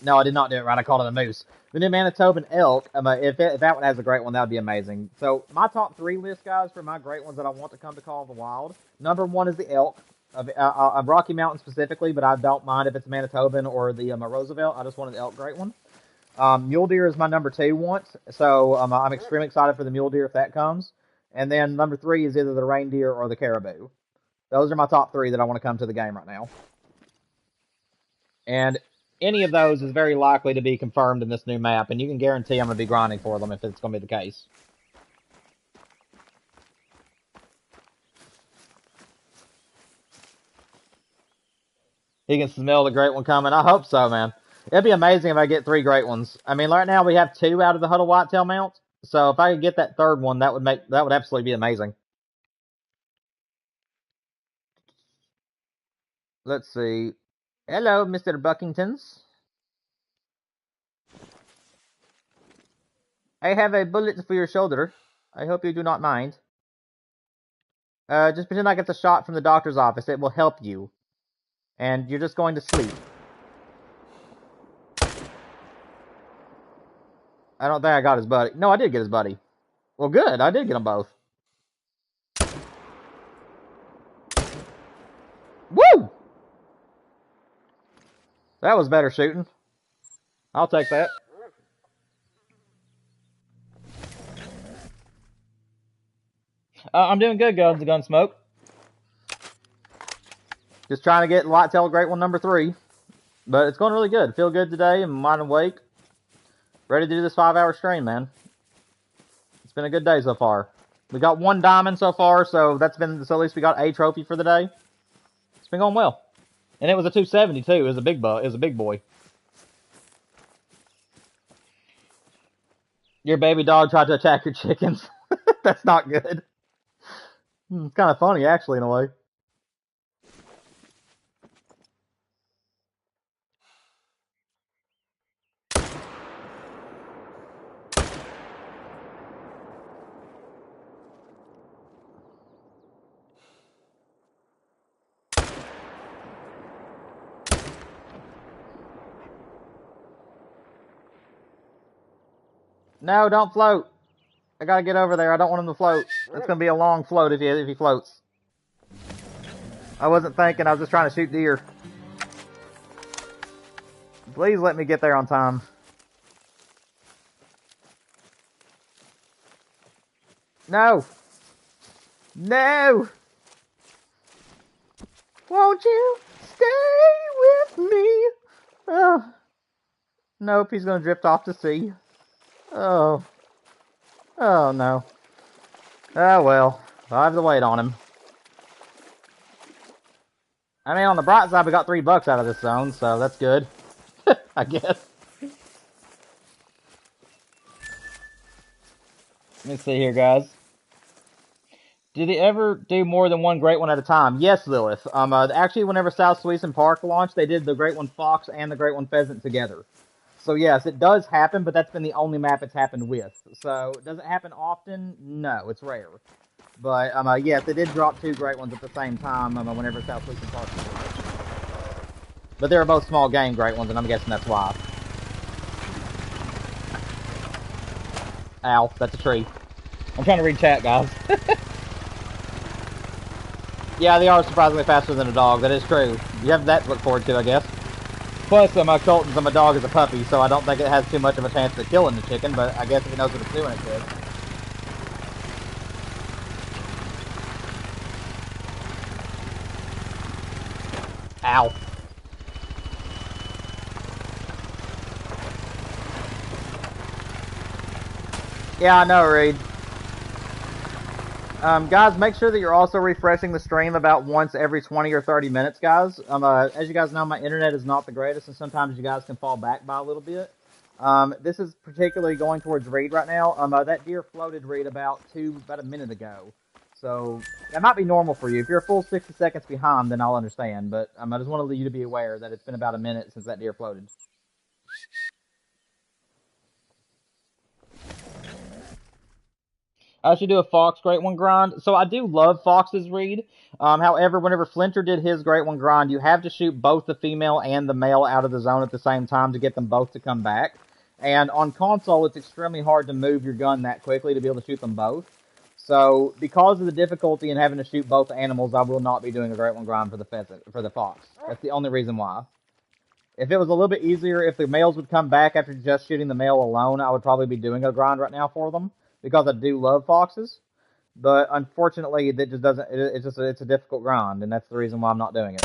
No, I did not do it right. I called it a moose. The new Manitoban elk, if that one has a great one, that would be amazing. So my top 3 list, guys, for my great ones that I want to come to Call of the Wild. Number 1 is the elk, of Rocky Mountain specifically, but I don't mind if it's Manitoban or the Roosevelt. I just want an elk great one. Mule deer is my number 2 want, so I'm extremely excited for the mule deer if that comes. And then number 3 is either the reindeer or the caribou. Those are my top 3 that I want to come to the game right now. And any of those is very likely to be confirmed in this new map, and you can guarantee I'm going to be grinding for them if it's going to be the case. He can smell the great one coming. I hope so, man. It'd be amazing if I get 3 great ones. I mean, right now we have 2 out of the Huddle Whitetail mount, so if I could get that 3rd one, that would absolutely be amazing. Let's see. Hello, Mr. Buckingtons. I have a bullet for your shoulder. I hope you do not mind. Just pretend like it's a shot from the doctor's office. It will help you. And you're just going to sleep. I don't think I got his buddy. No, I did get his buddy. Well, good. I did get them both. Woo! That was better shooting. I'll take that. I'm doing good, Gunsmoke. Just trying to get Whitetail Great One number 3. But it's going really good. Feel good today. I'm wide awake. Ready to do this 5-hour stream, man. It's been a good day so far. We got 1 diamond so far, so at least we got a trophy for the day. It's been going well. And it was a 270 too. It was a big boy. Your baby dog tried to attack your chickens. That's not good. It's kind of funny, actually, in a way. No, don't float. I gotta get over there. I don't want him to float. It's gonna be a long float if he floats. I wasn't thinking. I was just trying to shoot deer. Please let me get there on time. No. No. Won't you stay with me? Oh. Nope, he's gonna drift off to sea. Oh. Oh, no. Oh, well. I have to wait on him. I mean, on the bright side, we got $3 out of this zone, so that's good. I guess. Let me see here, guys. Did they ever do more than 1 great one at a time? Yes, Lilith. Actually, whenever South Sweeson Park launched, they did the great one fox and the great one pheasant together. So yes, it does happen, but that's been the only map it's happened with. So, does it happen often? No, it's rare. But, yes, they did drop 2 great ones at the same time whenever South Sweeson Park was. But they were both small game great ones, and I'm guessing that's why. Ow, that's a tree. I'm trying to read chat, guys. Yeah, they are surprisingly faster than a dog. That is true. You have that to look forward to, I guess. Plus, my Colton's my dog is a puppy, so I don't think it has too much of a chance of killing the chicken, but I guess if it knows what it's doing, it could. Ow. Yeah, I know, Reed. Guys, make sure that you're also refreshing the stream about once every 20 or 30 minutes, guys. As you guys know, my internet is not the greatest, and sometimes you guys can fall back by a little bit. This is particularly going towards Reed right now. That deer floated Reed about a minute ago. So, that might be normal for you. If you're a full 60 seconds behind, then I'll understand. But I just wanted you to be aware that it's been about a minute since that deer floated. I should do a Fox Great One grind. So I do love Fox's Reed. However, whenever Flinter did his Great One grind, you have to shoot both the female and the male out of the zone at the same time to get them both to come back. And on console, it's extremely hard to move your gun that quickly to be able to shoot them both. So because of the difficulty in having to shoot both animals, I will not be doing a Great One grind for the fox. That's the only reason why. If it was a little bit easier, if the males would come back after just shooting the male alone, I would probably be doing a grind right now for them. Because I do love foxes, but unfortunately, it just doesn't. It's a difficult grind, and that's the reason why I'm not doing it.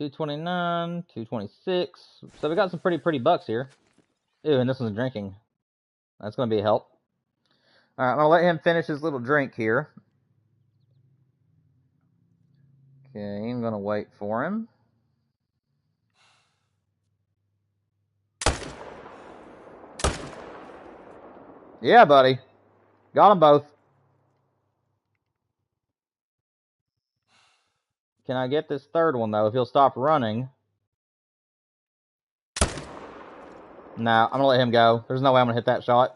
$229, $226. So we got some pretty bucks here. Ooh, and this one's drinking. That's gonna be a help. All right, I'm gonna let him finish his little drink here. Okay, I'm gonna wait for him. Yeah, buddy. Got them both. Can I get this third one, though, if he'll stop running? No, I'm gonna let him go. There's no way I'm gonna hit that shot.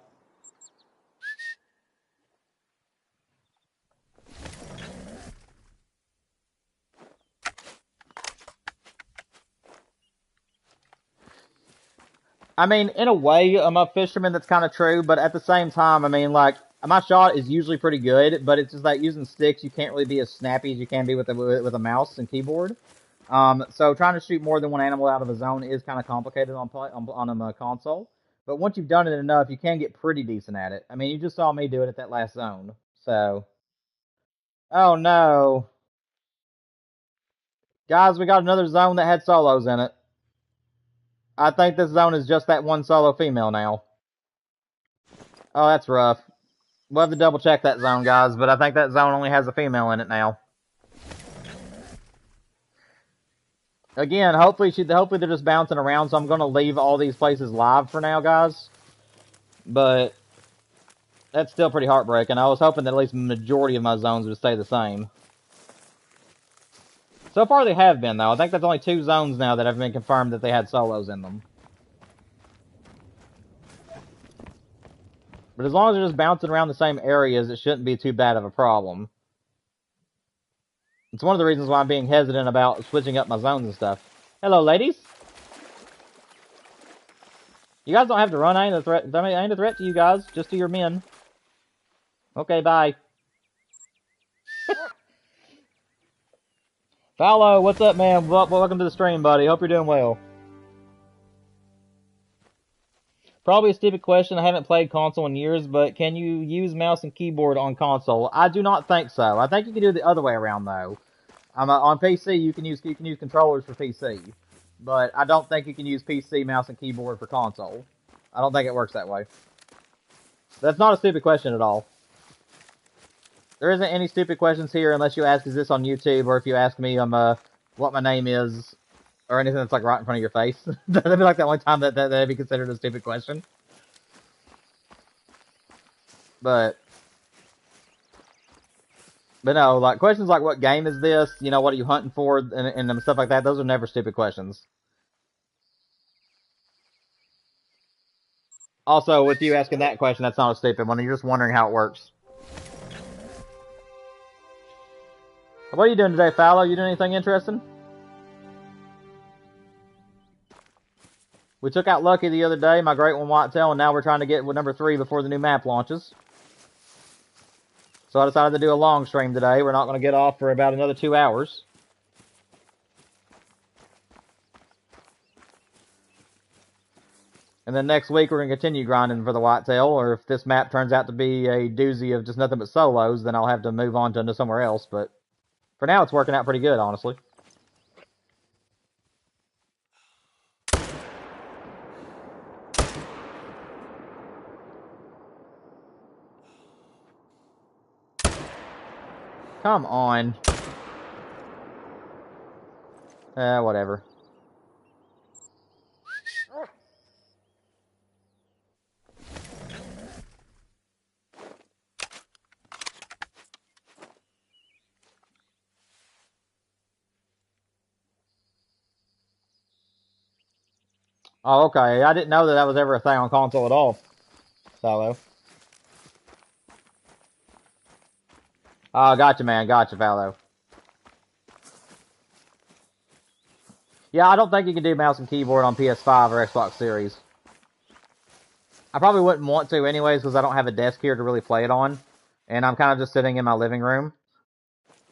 I mean, in a way, I'm a fisherman. That's kind of true, but at the same time, I mean, like, my shot is usually pretty good, but it's just like using sticks, you can't really be as snappy as you can be with a mouse and keyboard. So trying to shoot more than one animal out of a zone is kind of complicated on a console. But once you've done it enough, you can get pretty decent at it. I mean, you just saw me do it at that last zone. So, oh no, guys, we got another zone that had solos in it. I think this zone is just that one solo female now. Oh, that's rough. We'll have to double check that zone, guys, but I think that zone only has a female in it now. Again, hopefully they're just bouncing around, so I'm going to leave all these places live for now, guys. But that's still pretty heartbreaking. I was hoping that at least the majority of my zones would stay the same. So far they have been, though. I think that's only 2 zones now that have been confirmed that they had solos in them. But as long as they're just bouncing around the same areas, it shouldn't be too bad of a problem. It's one of the reasons why I'm being hesitant about switching up my zones and stuff. Hello, ladies. You guys don't have to run. I ain't a threat. I ain't a threat to you guys. Just to your men. Okay, bye. Fallow, what's up, man? Welcome to the stream, buddy. Hope you're doing well. Probably a stupid question. I haven't played console in years, but can you use mouse and keyboard on console? I do not think so. I think you can do it the other way around, though. On PC, you can use controllers for PC, but I don't think you can use PC mouse and keyboard for console. I don't think it works that way. That's not a stupid question at all. There isn't any stupid questions here unless you ask, is this on YouTube, or if you ask me what my name is, or anything that's like right in front of your face. That'd be like the only time that'd be considered a stupid question. But no, like questions like what game is this? You know, what are you hunting for, and stuff like that. Those are never stupid questions. Also, with you asking that question, that's not a stupid one. You're just wondering how it works. What are you doing today, Fallow? You doing anything interesting? We took out Lucky the other day, my great one Whitetail, and now we're trying to get with number 3 before the new map launches. So I decided to do a long stream today. We're not going to get off for about another 2 hours. And then next week we're going to continue grinding for the Whitetail, or if this map turns out to be a doozy of just nothing but solos, then I'll have to move on to somewhere else. But for now, it's working out pretty good, honestly. Come on. Whatever. Oh, okay. I didn't know that was ever a thing on console at all. Fallow. Oh, gotcha, man. Gotcha, Fallow. Yeah, I don't think you can do mouse and keyboard on PS5 or Xbox Series. I probably wouldn't want to anyways because I don't have a desk here to really play it on. And I'm kind of just sitting in my living room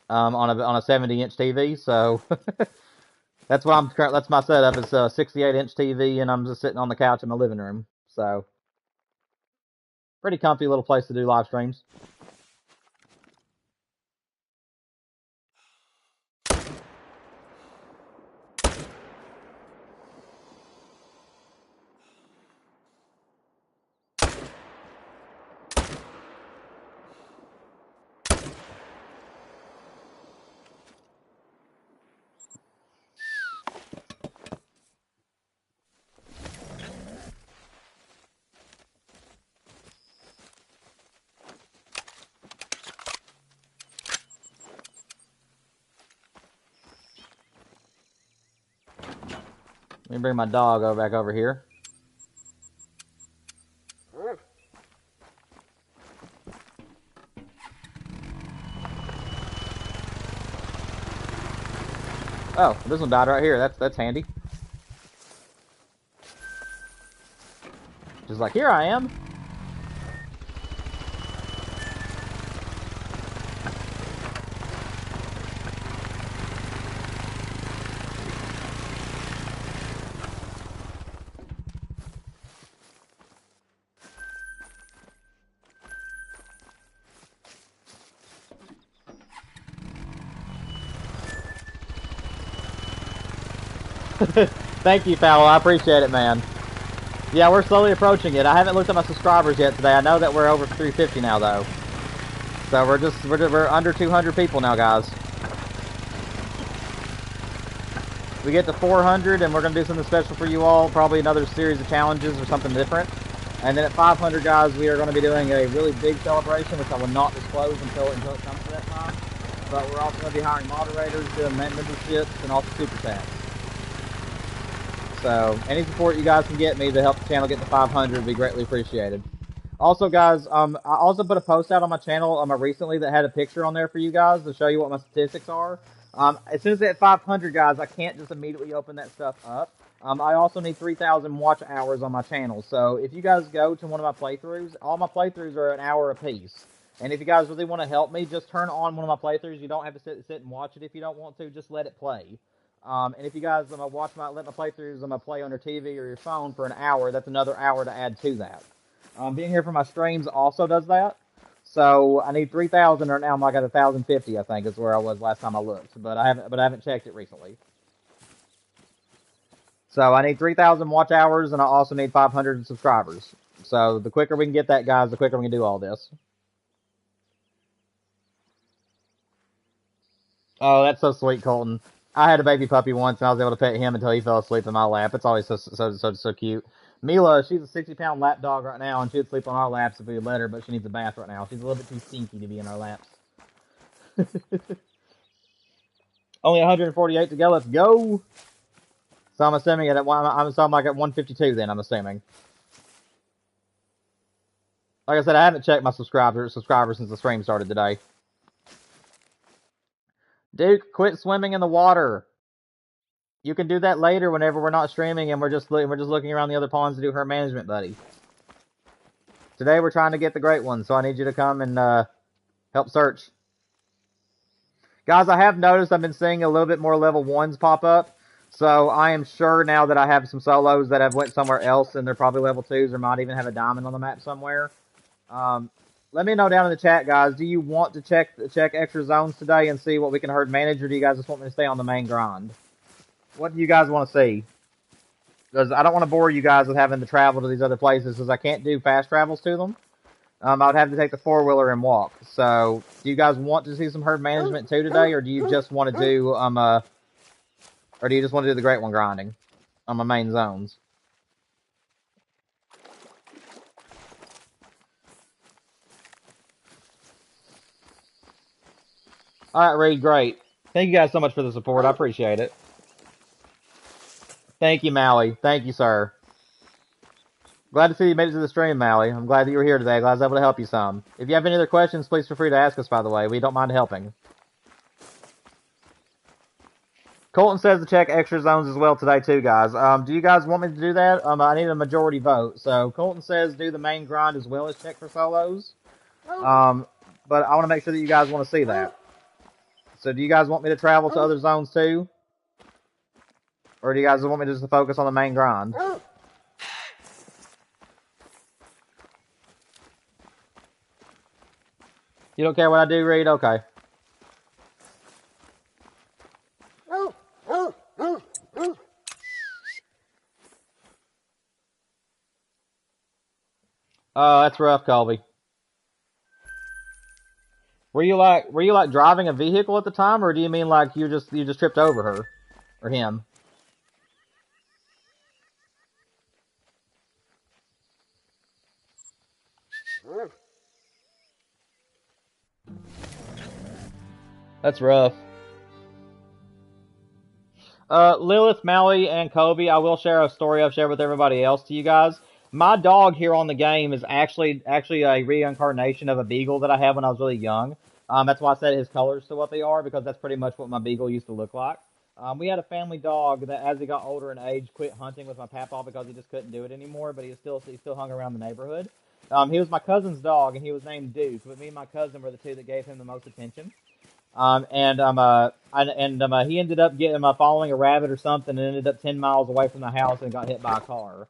on a 70-inch TV, so that's what that's my setup. It's a 68-inch TV, and I'm just sitting on the couch in my living room. So pretty comfy little place to do live streams. Let me bring my dog back over here. Oh, this one died right here. That's handy. Just like, here I am. Thank you, Fowl. I appreciate it, man. Yeah, we're slowly approaching it. I haven't looked at my subscribers yet today. I know that we're over 350 now, though. So we're under 200 people now, guys. We get to 400, and we're gonna do something special for you all. Probably another series of challenges or something different. And then at 500, guys, we are going to be doing a really big celebration, which I will not disclose until it comes to that time. But we're also going to be hiring moderators, doing memberships, and also super chats. So any support you guys can get me to help the channel get to 500 would be greatly appreciated. Also, guys, I also put a post out on my channel recently that had a picture on there for you guys to show you what my statistics are. As soon as it's at 500, guys, I can't just immediately open that stuff up. I also need 3,000 watch hours on my channel. So if you guys go to one of my playthroughs, all my playthroughs are an hour apiece. And if you guys really want to help me, just turn on one of my playthroughs. You don't have to sit and watch it if you don't want to. Just let it play. And if you guys let my playthroughs, play on your TV or your phone for an hour, that's another hour to add to that. Being here for my streams also does that. So I need 3,000 right now. I'm like at 1,050, I think, is where I was last time I looked. But I haven't checked it recently. So I need 3,000 watch hours, and I also need 500 subscribers. So the quicker we can get that, guys, the quicker we can do all this. Oh, that's so sweet, Colton. I had a baby puppy once, and I was able to pet him until he fell asleep in my lap. It's always so cute. Mila, she's a 60-pound lap dog right now, and she'd sleep on our laps if we would let her, but she needs a bath right now. She's a little bit too stinky to be in our laps. Only 148 to go. Let's go. So I'm assuming at I'm like at 152 then, I'm assuming. Like I said, I haven't checked my subscribers since the stream started today. Duke, quit swimming in the water. You can do that later whenever we're not streaming and we're just looking around the other ponds to do her management, buddy. Today we're trying to get the great one, so I need you to come and help search. Guys, I have noticed I've been seeing a little bit more level 1s pop up, so I am sure now that I have some solos that have went somewhere else and they're probably level 2s or might even have a diamond on the map somewhere. Let me know down in the chat, guys. Do you want to check extra zones today and see what we can herd manage, or do you guys just want me to stay on the main grind? What do you guys want to see? Because I don't want to bore you guys with having to travel to these other places, because I can't do fast travels to them. I would have to take the 4-wheeler and walk. So, do you guys want to see some herd management too today, or do you just want to do the great one grinding on my main zones? All right, Reed, great. Thank you guys so much for the support. I appreciate it. Thank you, Maui. Thank you, sir. Glad to see you made it to the stream, Maui. I'm glad that you were here today. Glad I was able to help you some. If you have any other questions, please feel free to ask us, by the way. We don't mind helping. Colton says to check extra zones as well today, too, guys. Do you guys want me to do that? I need a majority vote. So, Colton says do the main grind as well as check for solos. But I want to make sure that you guys want to see that. So, do you guys want me to travel to other zones, too? Or do you guys want me just to focus on the main grind? You don't care what I do, Reed? Okay. Oh, that's rough, Colby. Were you like driving a vehicle at the time, or do you mean like you just tripped over her or him? That's rough. Lilith, Maui, and Kobe, I will share a story I've shared with everybody else to you guys. My dog here on the game is actually a reincarnation of a beagle that I had when I was really young. That's why I said his colors to what they are, because that's pretty much what my beagle used to look like. We had a family dog that, as he got older in age, quit hunting with my papaw because he just couldn't do it anymore. But he still hung around the neighborhood. He was my cousin's dog, and he was named Duke. But me and my cousin were the two that gave him the most attention. He ended up getting following a rabbit or something, and ended up 10 miles away from the house and got hit by a car.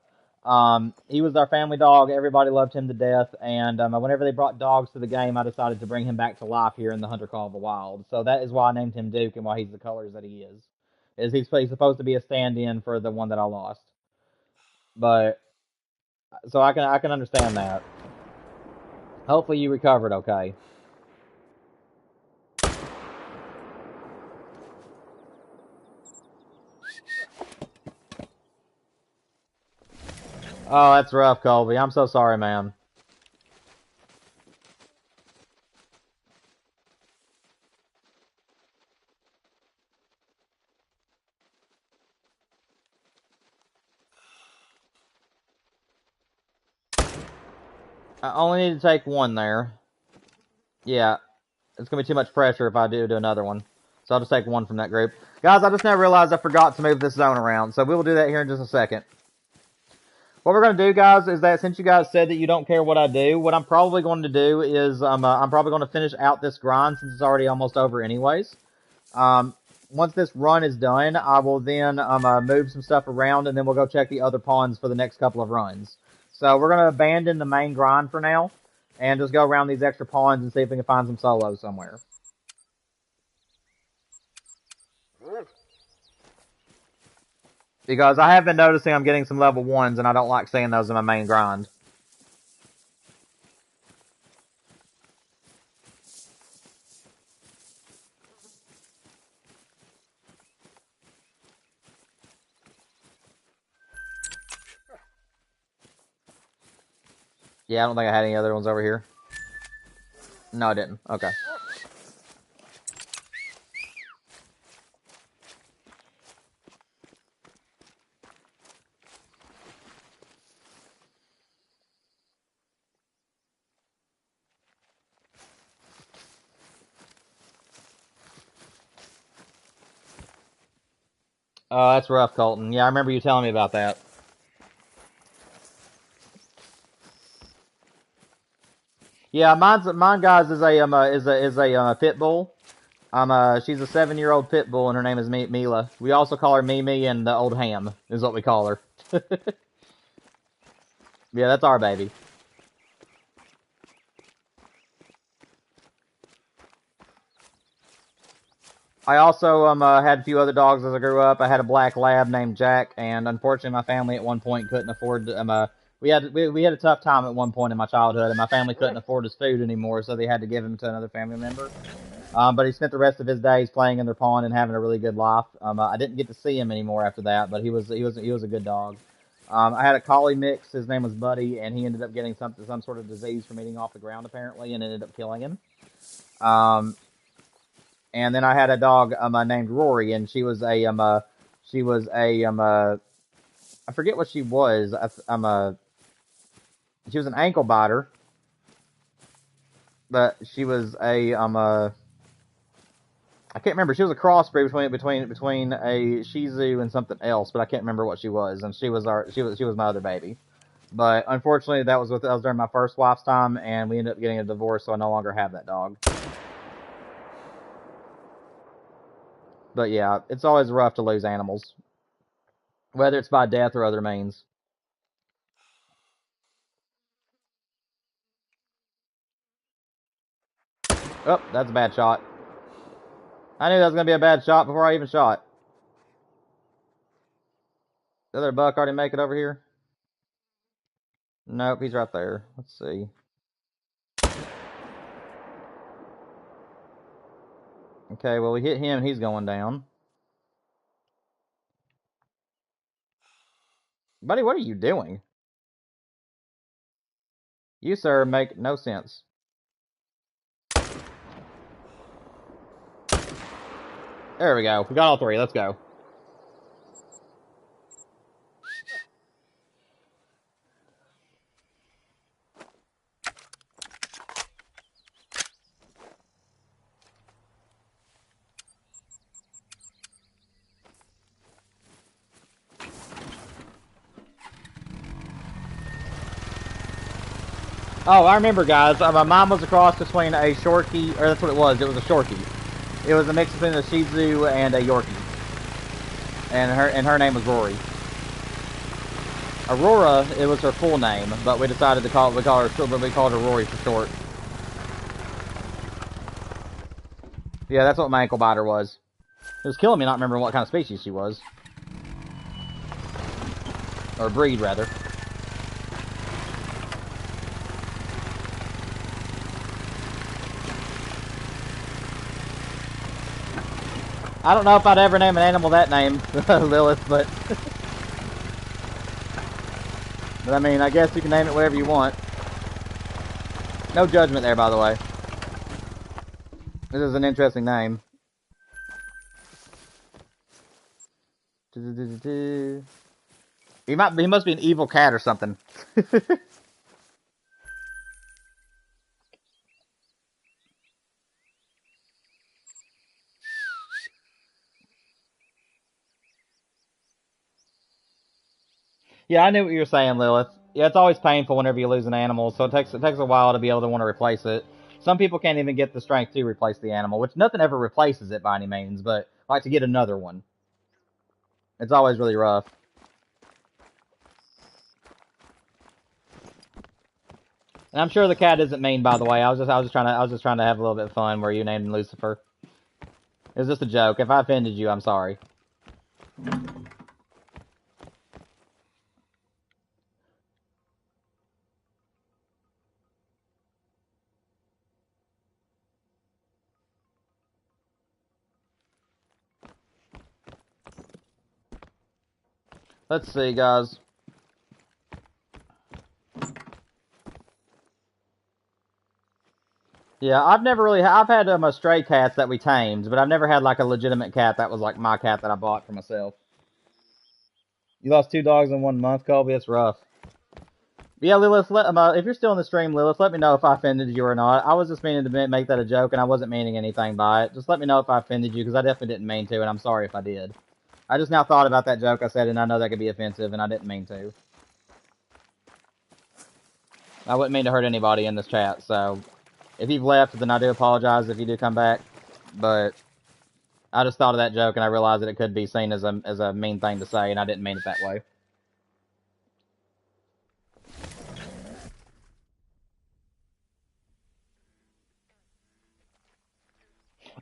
He was our family dog. Everybody loved him to death. And whenever they brought dogs to the game, I decided to bring him back to life here in the Hunter Call of the Wild. So that is why I named him Duke and why he's the colors that he is. He's supposed to be a stand-in for the one that I lost. But so I can understand that. Hopefully you recovered okay. Oh, that's rough, Colby. I'm so sorry, man. I only need to take one there. Yeah, it's going to be too much pressure if I do another one. So I'll just take one from that group. Guys, I just now realized I forgot to move this zone around, so we will do that here in just a second. What we're going to do, guys, is that since you guys said that you don't care what I do, what I'm probably going to do is I'm probably going to finish out this grind since it's already almost over anyways. Once this run is done, I will then move some stuff around, and then we'll go check the other ponds for the next couple of runs. So we're going to abandon the main grind for now, and just go around these extra ponds and see if we can find some solos somewhere. Because I have been noticing I'm getting some level 1s, and I don't like seeing those in my main grind. Yeah, I don't think I had any other ones over here. No, I didn't. Okay. Oh, that's rough, Colton. Yeah, I remember you telling me about that. Yeah, mine guys is a pit bull. She's a 7-year-old pit bull, and her name is Mila. We also call her Mimi, and the old ham is what we call her. Yeah, that's our baby. I also had a few other dogs as I grew up. I had a black lab named Jack, and unfortunately, my family at one point couldn't afford. We had a tough time at one point in my childhood, and my family couldn't afford his food anymore, so they had to give him to another family member. But he spent the rest of his days playing in their pond and having a really good life. I didn't get to see him anymore after that, but he was a good dog. I had a collie mix. His name was Buddy, and he ended up getting some sort of disease from eating off the ground apparently, and ended up killing him. Um, and then I had a dog named Rory, and she was a I forget what she was. She was an ankle biter, but she was a I can't remember. She was a crossbreed between a Shih Tzu and something else, but I can't remember what she was. And she was my other baby. But unfortunately, that was during my first wife's time, and we ended up getting a divorce, so I no longer have that dog. But yeah, it's always rough to lose animals, whether it's by death or other means. Oh, that's a bad shot. I knew that was gonna be a bad shot before I even shot. The other buck already make it over here? Nope, he's right there. Let's see. Okay, well we hit him. He's going down. Buddy, what are you doing? You, sir, make no sense. There we go. We got all three. Let's go. Oh, I remember, guys. My mom was a cross between a Shorkie, or that's what it was. It was a Shorkie. It was a mix between a Shih Tzu and a Yorkie. And her name was Rory. Aurora, it was her full name, but we decided to call we called her Rory for short. Yeah, that's what my ankle biter was. It was killing me not remembering what kind of species she was. Or breed, rather. I don't know if I'd ever name an animal that name, Lilith, but... but I mean, I guess you can name it whatever you want. No judgment there, by the way. This is an interesting name. He must be an evil cat or something. Yeah, I knew what you were saying, Lilith. Yeah, it's always painful whenever you lose an animal, so it takes a while to be able to want to replace it. Some people can't even get the strength to replace the animal, which nothing ever replaces it by any means, but like to get another one. It's always really rough. And I'm sure the cat isn't mean, by the way. I was just trying to have a little bit of fun where you named him Lucifer. It was just a joke. If I offended you, I'm sorry. Let's see, guys. Yeah, I've never really. I've had stray cats that we tamed, but I've never had like a legitimate cat that was like my cat that I bought for myself. You lost 2 dogs in 1 month, Colby. It's rough. Yeah, Lilith, if you're still in the stream, Lilith, let me know if I offended you or not. I was just meaning to make that a joke, and I wasn't meaning anything by it. Just let me know if I offended you, because I definitely didn't mean to, and I'm sorry if I did. I just now thought about that joke I said, and I know that could be offensive, and I didn't mean to. I wouldn't mean to hurt anybody in this chat, so if you've left, then I do apologize if you do come back, but I just thought of that joke, and I realized that it could be seen as a mean thing to say, and I didn't mean it that way.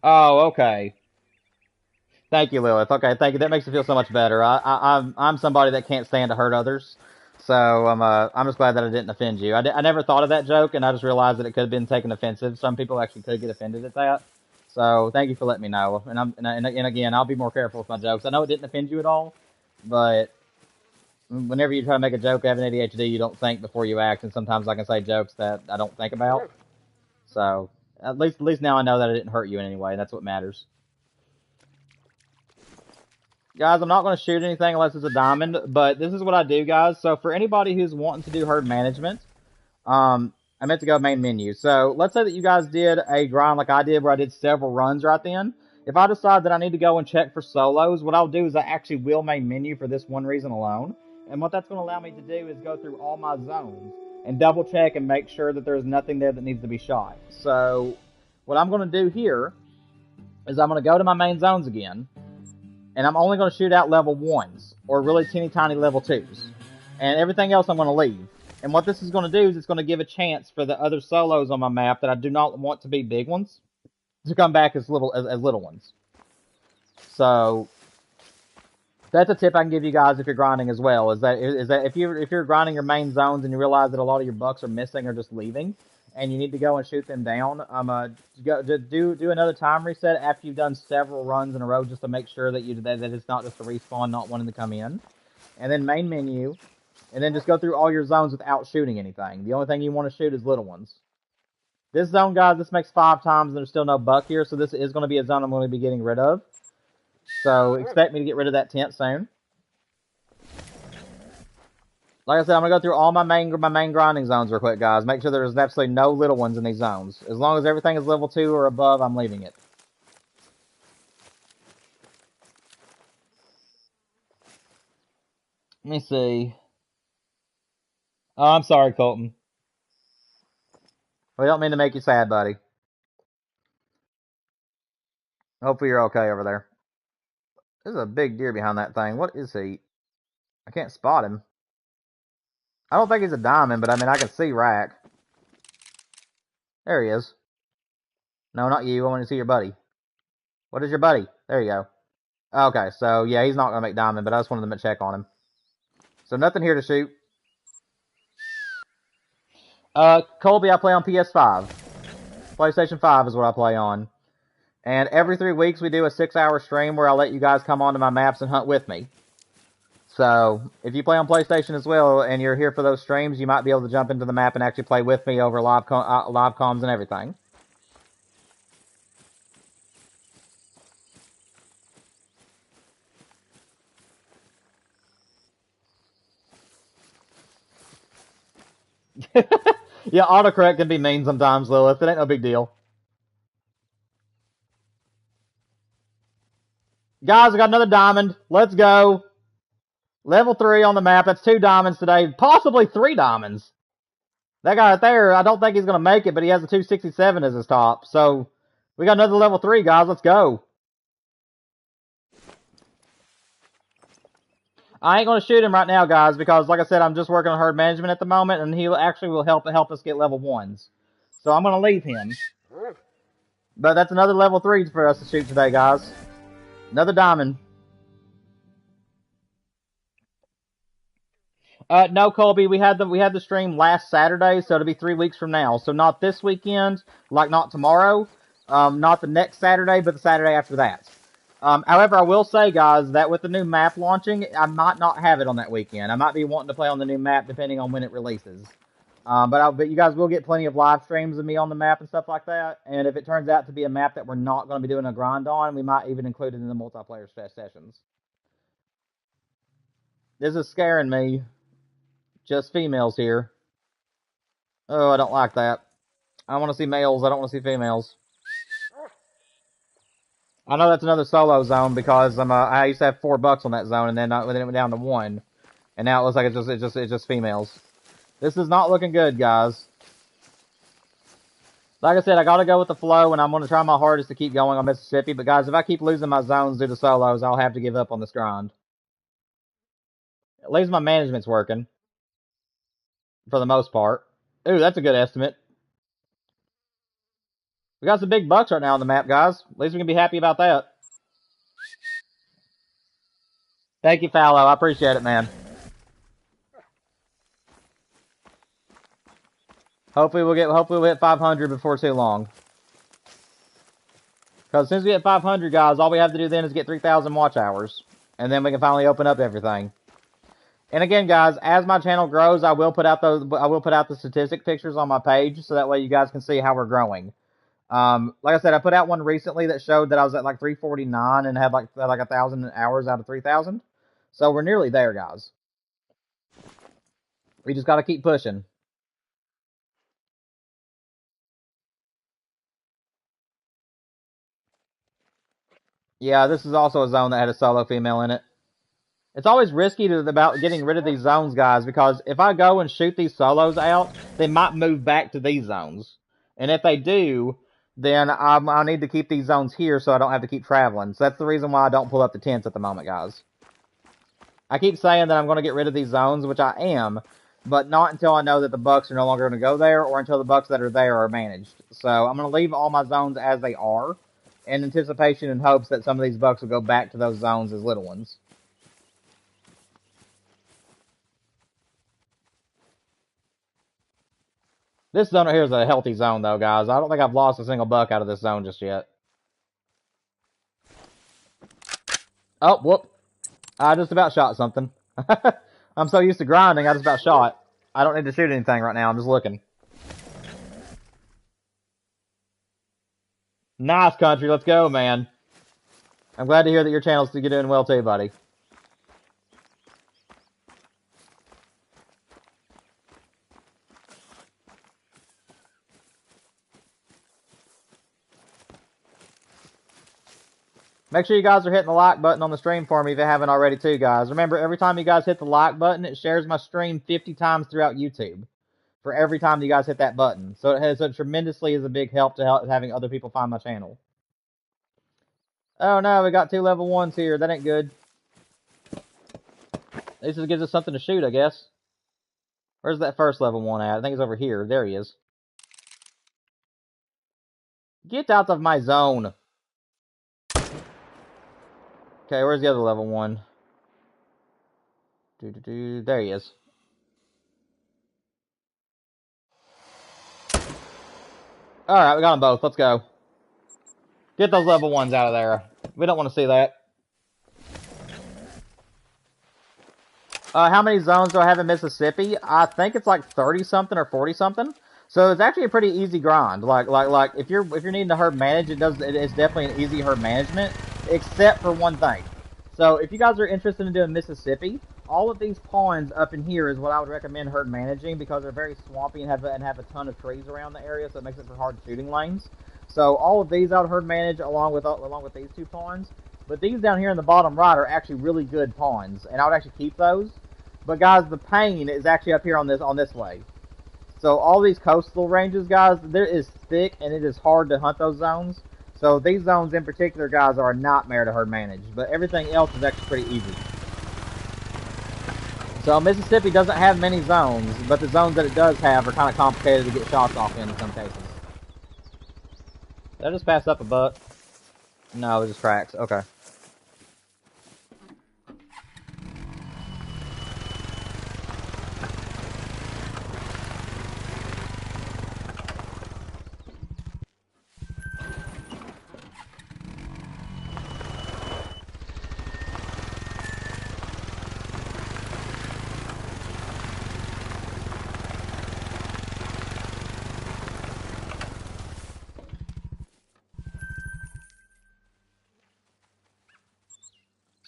Oh, okay. Thank you, Lilith. Okay, thank you. That makes me feel so much better. I'm somebody that can't stand to hurt others, so I'm just glad that I didn't offend you. I never thought of that joke, and I just realized that it could have been taken offensive. Some people actually could get offended at that. So thank you for letting me know. And again, I'll be more careful with my jokes. I know it didn't offend you at all, but whenever you try to make a joke, having ADHD, you don't think before you act, and sometimes I can say jokes that I don't think about. So at least now I know that it didn't hurt you in any way. That's what matters. Guys, I'm not going to shoot anything unless it's a diamond, but this is what I do, guys. So for anybody who's wanting to do herd management, I meant to go main menu. So let's say that you guys did a grind like I did, where I did several runs right then. If I decide that I need to go and check for solos, what I'll do is I actually will main menu for this one reason alone. And what that's going to allow me to do is go through all my zones and double check and make sure that there's nothing there that needs to be shot. So what I'm going to do here is I'm going to go to my main zones again. And I'm only going to shoot out level 1s, or really teeny tiny level 2s. And everything else I'm going to leave. And what this is going to do is it's going to give a chance for the other solos on my map that I do not want to be big ones to come back as little ones. So that's a tip I can give you guys if you're grinding as well. Is that if you're grinding your main zones and you realize that a lot of your bucks are missing or just leaving, and you need to go and shoot them down, do another time reset after you've done several runs in a row, just to make sure that that it's not just a respawn, not wanting to come in. And then main menu, and then just go through all your zones without shooting anything. The only thing you want to shoot is little ones. This zone, guys, this makes 5 times, and there's still no buck here, so this is going to be a zone I'm going to be getting rid of. So expect me to get rid of that tent soon. Like I said, I'm going to go through all my main grinding zones real quick, guys. Make sure there's absolutely no little ones in these zones. As long as everything is level 2 or above, I'm leaving it. Let me see. Oh, I'm sorry, Colton. We don't mean to make you sad, buddy. Hopefully you're okay over there. There's a big deer behind that thing. What is he? I can't spot him. I don't think he's a diamond, but I mean, I can see Rack. There he is. No, not you. I want to see your buddy. What is your buddy? There you go. Okay, so yeah, he's not going to make diamond, but I just wanted to check on him. So nothing here to shoot. Colby, I play on PS5. PlayStation 5 is what I play on. And every 3 weeks we do a 6-hour stream where I'll let you guys come onto my maps and hunt with me. So, if you play on PlayStation as well, and you're here for those streams, you might be able to jump into the map and actually play with me over live comms and everything. Yeah, autocorrect can be mean sometimes, Lilith. It ain't no big deal. Guys, I got another diamond. Let's go. Level 3 on the map. That's 2 diamonds today. Possibly 3 diamonds. That guy right there, I don't think he's going to make it, but he has a 267 as his top. So, we got another level 3, guys. Let's go. I ain't going to shoot him right now, guys, because, like I said, I'm just working on herd management at the moment, and he actually will help us get level 1s. So, I'm going to leave him. But that's another level 3 for us to shoot today, guys. Another diamond. No, Colby, we had the stream last Saturday, so it'll be 3 weeks from now. So not this weekend, like not tomorrow, not the next Saturday, but the Saturday after that. However, I will say, guys, that with the new map launching, I might not have it on that weekend. I might be wanting to play on the new map depending on when it releases. But you guys will get plenty of live streams of me on the map and stuff like that. And if it turns out to be a map that we're not going to be doing a grind on, we might even include it in the multiplayer sessions. This is scaring me. Just females here. Oh, I don't like that. I want to see males. I don't want to see females. I know that's another solo zone because I used to have 4 bucks on that zone, and then it went down to 1, and now it looks like it's just females. This is not looking good, guys. Like I said, I gotta go with the flow, and I'm gonna try my hardest to keep going on Mississippi. But guys, if I keep losing my zones due to solos, I'll have to give up on this grind. At least my management's working for the most part. Ooh, that's a good estimate. We got some big bucks right now on the map, guys. At least we can be happy about that. Thank you, Fallow. I appreciate it, man. Hopefully we'll hit 500 before too long. Because since we hit 500, guys, all we have to do then is get 3,000 watch hours, and then we can finally open up everything. And again, guys, as my channel grows, I will put out the statistic pictures on my page, so that way you guys can see how we're growing. Like I said, I put out one recently that showed that I was at like 349 and had like 1,000 hours out of 3,000. So we're nearly there, guys. We just got to keep pushing. Yeah, this is also a zone that had a solo female in it. It's always risky about getting rid of these zones, guys, because if I go and shoot these solos out, they might move back to these zones. And if they do, then I need to keep these zones here so I don't have to keep traveling. So that's the reason why I don't pull up the tents at the moment, guys. I keep saying that I'm going to get rid of these zones, which I am, but not until I know that the bucks are no longer going to go there, or until the bucks that are there are managed. So I'm going to leave all my zones as they are, in anticipation and hopes that some of these bucks will go back to those zones as little ones. This zone here is a healthy zone, though, guys. I don't think I've lost a single buck out of this zone just yet. Oh, whoop. I just about shot something. I'm so used to grinding, I just about shot. I don't need to shoot anything right now. I'm just looking. Nice, Country. Let's go, man. I'm glad to hear that your channel's doing well, too, buddy. Make sure you guys are hitting the like button on the stream for me if you haven't already too, guys. Remember, every time you guys hit the like button, it shares my stream 50 times throughout YouTube. For every time you guys hit that button. So it tremendously is a big help to having other people find my channel. Oh no, we got 2 level 1s here. That ain't good. This just gives us something to shoot, I guess. Where's that first level 1 at? I think it's over here. There he is. Get out of my zone. Okay, where's the other level 1? There he is. Alright, we got them both. Let's go. Get those level 1s out of there. We don't want to see that. How many zones do I have in Mississippi? I think it's like 30-something or 40-something. So it's actually a pretty easy grind. Like if you're needing to herd manage, it's definitely an easy herd management, except for one thing. So if you guys are interested in doing Mississippi, all of these ponds up in here is what I would recommend herd managing, because they're very swampy and have a ton of trees around the area, so it makes it for hard shooting lanes. So all of these I would herd manage along with these 2 ponds. But these down here in the bottom right are actually really good ponds, and I would actually keep those. But guys, the pain is actually up here on this way. So all these coastal ranges, guys, there is thick, and it is hard to hunt those zones. So these zones in particular, guys, are a nightmare to herd manage. But everything else is actually pretty easy. So Mississippi doesn't have many zones, but the zones that it does have are kind of complicated to get shots off in some cases. Did I just pass up a buck? No, it just cracks. Okay.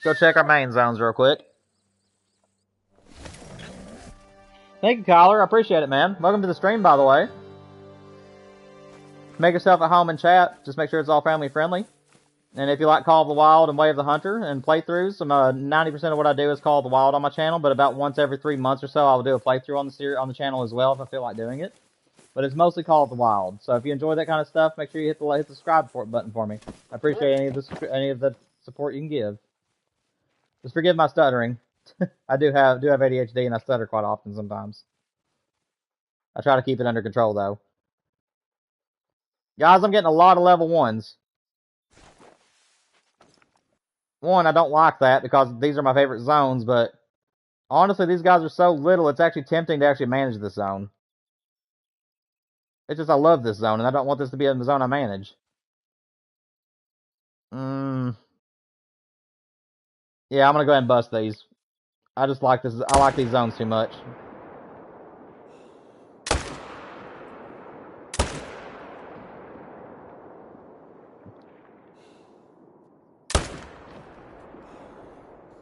Let's go check our main zones real quick. Thank you, Kyler. I appreciate it, man. Welcome to the stream, by the way. Make yourself at home and chat. Just make sure it's all family friendly. And if you like Call of the Wild and Way of the Hunter and playthroughs, 90% of what I do is Call of the Wild on my channel, but about once every 3 months or so, I'll do a playthrough on the channel as well if I feel like doing it. But it's mostly Call of the Wild. So if you enjoy that kind of stuff, make sure you hit the subscribe button for me. I appreciate any of the support you can give. Just forgive my stuttering. I do have ADHD and I stutter quite often sometimes. I try to keep it under control though. Guys, I'm getting a lot of level 1s. One, I don't like that because these are my favorite zones, but honestly, these guys are so little, it's actually tempting to actually manage this zone. It's just I love this zone, and I don't want this to be a zone I manage. Yeah, I'm gonna go ahead and bust these. I just like this. I like these zones too much.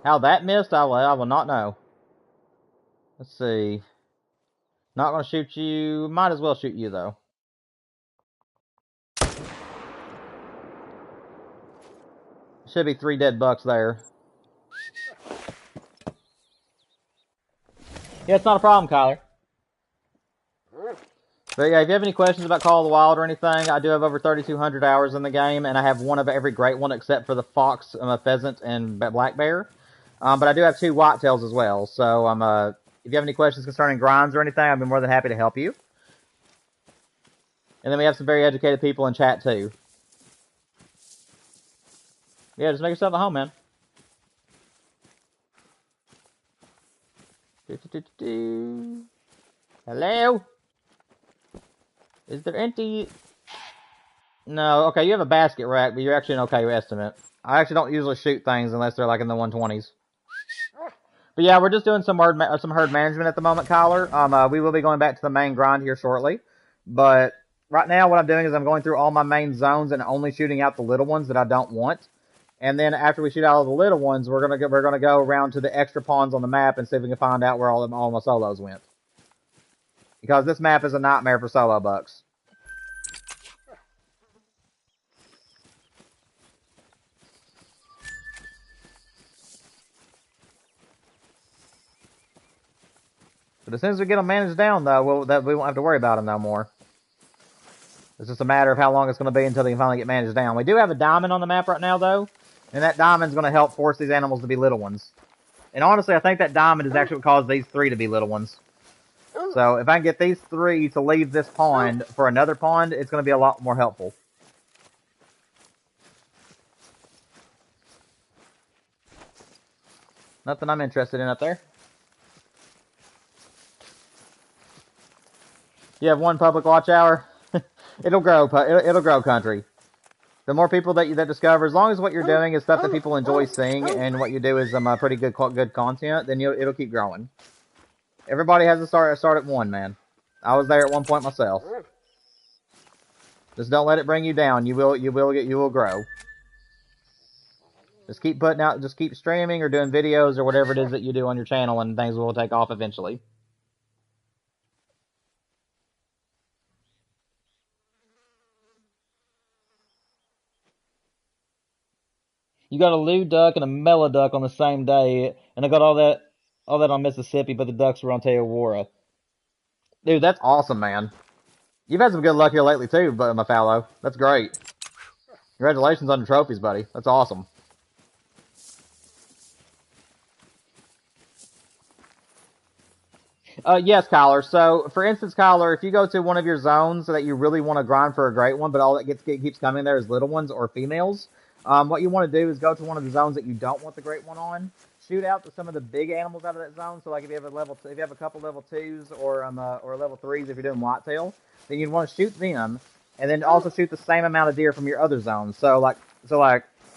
How that missed, I will not know. Let's see. Not gonna shoot you. Might as well shoot you though. Should be 3 dead bucks there. Yeah, it's not a problem, Kyler. But yeah, if you have any questions about Call of the Wild or anything, I do have over 3,200 hours in the game, and I have one of every great one except for the fox, pheasant, and black bear. But I do have 2 whitetails as well. So if you have any questions concerning grinds or anything, I'd be more than happy to help you. And then we have some very educated people in chat too. Yeah, just make yourself at home, man. Hello? Is there empty? No, okay, you have a basket rack, but you're actually an okay estimate. I actually don't usually shoot things unless they're like in the 120s. But yeah, we're just doing some herd management at the moment, Kyler. We will be going back to the main grind here shortly. But right now what I'm doing is I'm going through all my main zones and only shooting out the little ones that I don't want. And then after we shoot out all the little ones, we're gonna go around to the extra pawns on the map and see if we can find out where all my solos went. Because this map is a nightmare for solo bucks. But as soon as we get them managed down, though, we won't have to worry about them no more. It's just a matter of how long it's going to be until they can finally get managed down. We do have a diamond on the map right now, though, and that diamond's going to help force these animals to be little ones. And honestly, I think that diamond is actually what caused these 3 to be little ones. So if I can get these 3 to leave this pond for another pond, it's going to be a lot more helpful. Nothing I'm interested in up there. You have 1 public watch hour. It'll grow. It'll grow, country. The more people that discover, as long as what you're doing is stuff that people enjoy seeing, and what you do is pretty good content, then it'll keep growing. Everybody has to start at 1, man. I was there at one point myself. Just don't let it bring you down. You will grow. Just keep putting out. Just keep streaming or doing videos or whatever it is that you do on your channel, and things will take off eventually. You got a Lou duck and a Mela duck on the same day, and I got all that on Mississippi, but the ducks were on Teowara. Dude, that's awesome, man. You've had some good luck here lately too, but my fallow. That's great. Congratulations on the trophies, buddy. That's awesome. Yes, Kyler. So, for instance, Kyler, if you go to one of your zones that you really want to grind for a great one, but all that keeps coming there is little ones or females, what you want to do is go to one of the zones that you don't want the great one on. Shoot out to some of the big animals out of that zone. So, like if you have a couple level 2s or level 3s, if you're doing whitetail, then you'd want to shoot them, and then also shoot the same amount of deer from your other zones. So like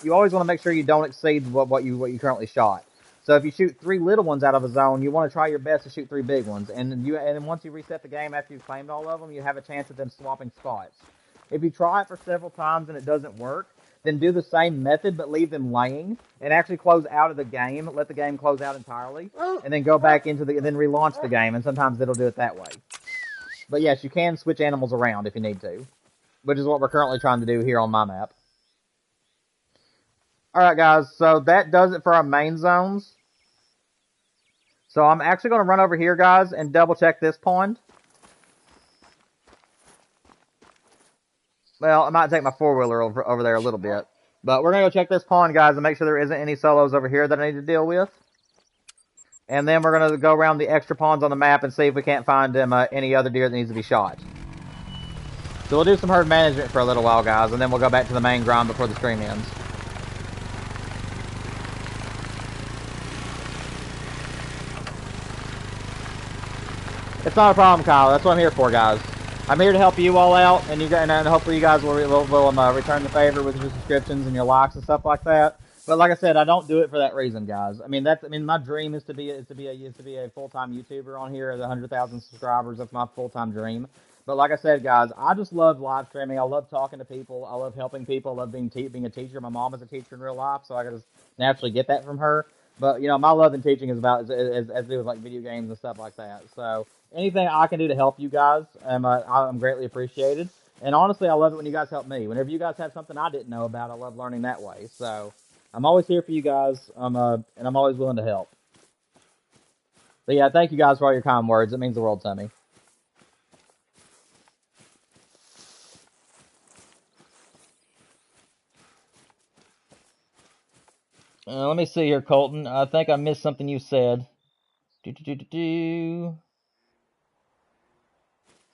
you always want to make sure you don't exceed what you currently shot. So if you shoot 3 little ones out of a zone, you want to try your best to shoot 3 big ones. And then once you reset the game after you've claimed all of them, you have a chance of them swapping spots. If you try it for several times and it doesn't work, then do the same method but leave them laying and actually close out of the game. Let the game close out entirely, and then go back into the, and then relaunch the game. And sometimes it'll do it that way. But yes, you can switch animals around if you need to, which is what we're currently trying to do here on my map. Alright guys, so that does it for our main zones. So I'm actually going to run over here, guys, and double check this pond. Well, I might take my four-wheeler over there a little bit. But we're going to go check this pond, guys, and make sure there isn't any solos over here that I need to deal with. And then we're going to go around the extra ponds on the map and see if we can't find any other deer that needs to be shot. So we'll do some herd management for a little while, guys, and then we'll go back to the main grind before the stream ends. It's not a problem, Kyle. That's what I'm here for, guys. I'm here to help you all out, and hopefully you guys will return the favor with your subscriptions and your likes and stuff like that. But like I said, I don't do it for that reason, guys. I mean, my dream is to be a full-time YouTuber on here at 100,000 subscribers. That's my full-time dream. But like I said, guys, I just love live streaming. I love talking to people. I love helping people. I love being a teacher. My mom is a teacher in real life, so I can just naturally get that from her. But you know, my love in teaching is about as to do with like video games and stuff like that. So anything I can do to help you guys, I'm greatly appreciated. And honestly, I love it when you guys help me. Whenever you guys have something I didn't know about, I love learning that way. So I'm always here for you guys, and I'm always willing to help. But yeah, thank you guys for all your kind words. It means the world to me. Let me see here, Colton. I think I missed something you said.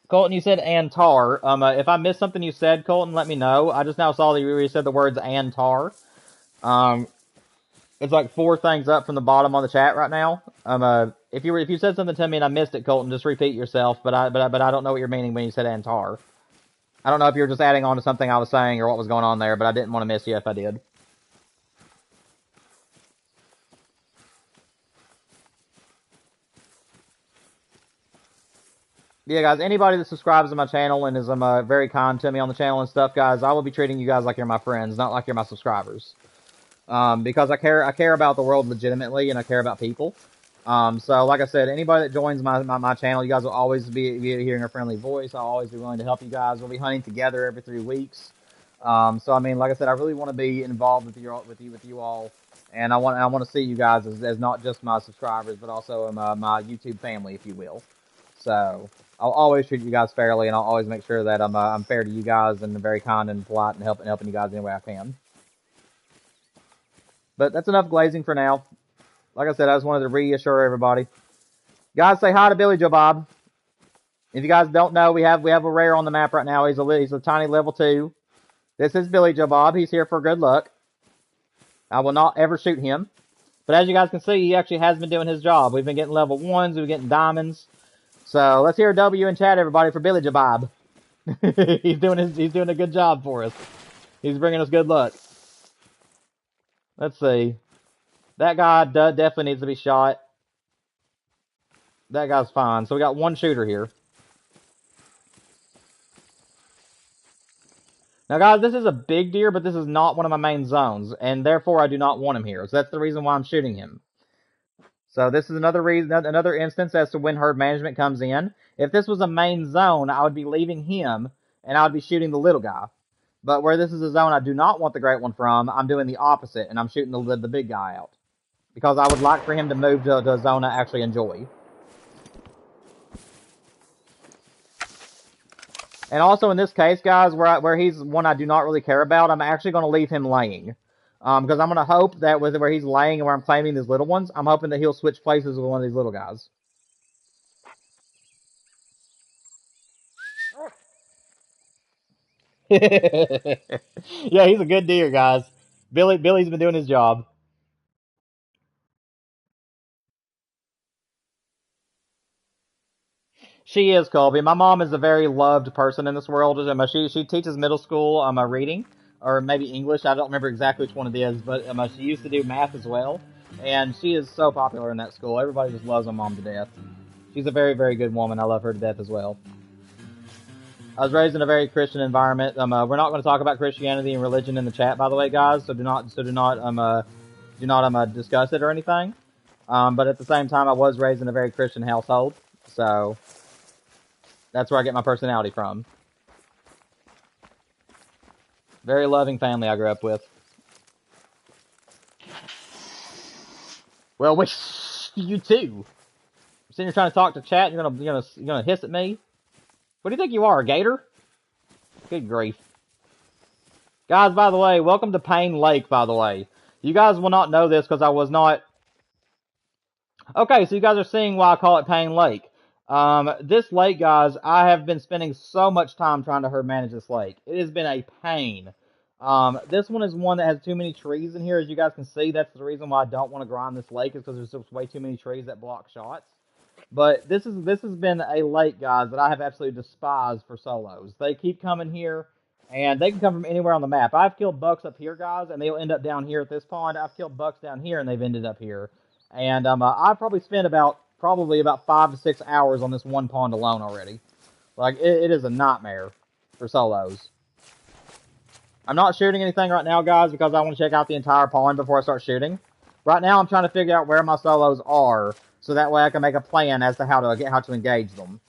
Colton, you said Antar. If I missed something you said, Colton, let me know. I just now saw that you said the words Antar. It's like 4 things up from the bottom on the chat right now. If you said something to me and I missed it, Colton, just repeat yourself. But I don't know what you're meaning when you said Antar. I don't know if you were just adding on to something I was saying or what was going on there, but I didn't want to miss you if I did. Yeah, guys, anybody that subscribes to my channel and is very kind to me on the channel and stuff, guys, I will be treating you guys like you're my friends, not like you're my subscribers. Because I care about the world legitimately, and I care about people. So, like I said, anybody that joins my channel, you guys will always be hearing a friendly voice. I'll always be willing to help you guys. We'll be hunting together every 3 weeks. So, I mean, like I said, I really want to be involved with you all, and I want to see you guys as not just my subscribers, but also my YouTube family, if you will. So I'll always treat you guys fairly, and I'll always make sure that I'm fair to you guys and very kind and polite and helping you guys any way I can. But that's enough glazing for now. Like I said, I just wanted to reassure everybody. Guys, say hi to Billy Joe Bob. If you guys don't know, we have a rare on the map right now. He's a tiny level 2. This is Billy Joe Bob. He's here for good luck. I will not ever shoot him. But as you guys can see, he actually has been doing his job. We've been getting level 1s. We've been getting diamonds. So let's hear a W in chat, everybody, for Billy Joe Bob. He's doing a good job for us. He's bringing us good luck. Let's see. That guy definitely needs to be shot. That guy's fine. So we got 1 shooter here. Now, guys, this is a big deer, but this is not one of my main zones, and therefore I do not want him here. So that's the reason why I'm shooting him. So this is another instance as to when herd management comes in. If this was a main zone, I would be leaving him, and I would be shooting the little guy. But where this is a zone I do not want the great one from, I'm doing the opposite, and I'm shooting the big guy out. Because I would like for him to move to a zone I actually enjoy. And also in this case, guys, where he's one I do not really care about, I'm actually going to leave him laying. Because I'm going to hope that where he's laying and where I'm claiming these little ones, I'm hoping that he'll switch places with one of these little guys. Yeah, he's a good deer, guys. Billy's been doing his job. She is, Colby. My mom is a very loved person in this world. She teaches middle school reading, or maybe English. I don't remember exactly which one it is, but she used to do math as well. And she is so popular in that school. Everybody just loves my mom to death. She's a very, very good woman. I love her to death as well. I was raised in a very Christian environment. We're not going to talk about Christianity and religion in the chat, by the way, guys. So do not discuss it or anything. But at the same time, I was raised in a very Christian household, so that's where I get my personality from. Very loving family I grew up with. Well, wish you too. Sitting here trying to talk to chat, you're gonna hiss at me. What do you think you are, a gator? Good grief. Guys, by the way, welcome to Payne Lake, by the way. You guys will not know this because I was not... Okay, so you guys are seeing why I call it Payne Lake. This lake, guys, I have been spending so much time trying to herd manage this lake. It has been a pain. This one is one that has too many trees in here. As you guys can see, that's the reason why I don't want to grind this lake, is because there's just way too many trees that block shots. But this has been a lake, guys, that I have absolutely despised for solos. They keep coming here, and they can come from anywhere on the map. I've killed bucks up here, guys, and they'll end up down here at this pond. I've killed bucks down here, and they've ended up here. And I've probably spent about 5 to 6 hours on this one pond alone already. Like, it is a nightmare for solos. I'm not shooting anything right now, guys, because I want to check out the entire pond before I start shooting. Right now, I'm trying to figure out where my solos are, so that way I can make a plan as to how to engage them.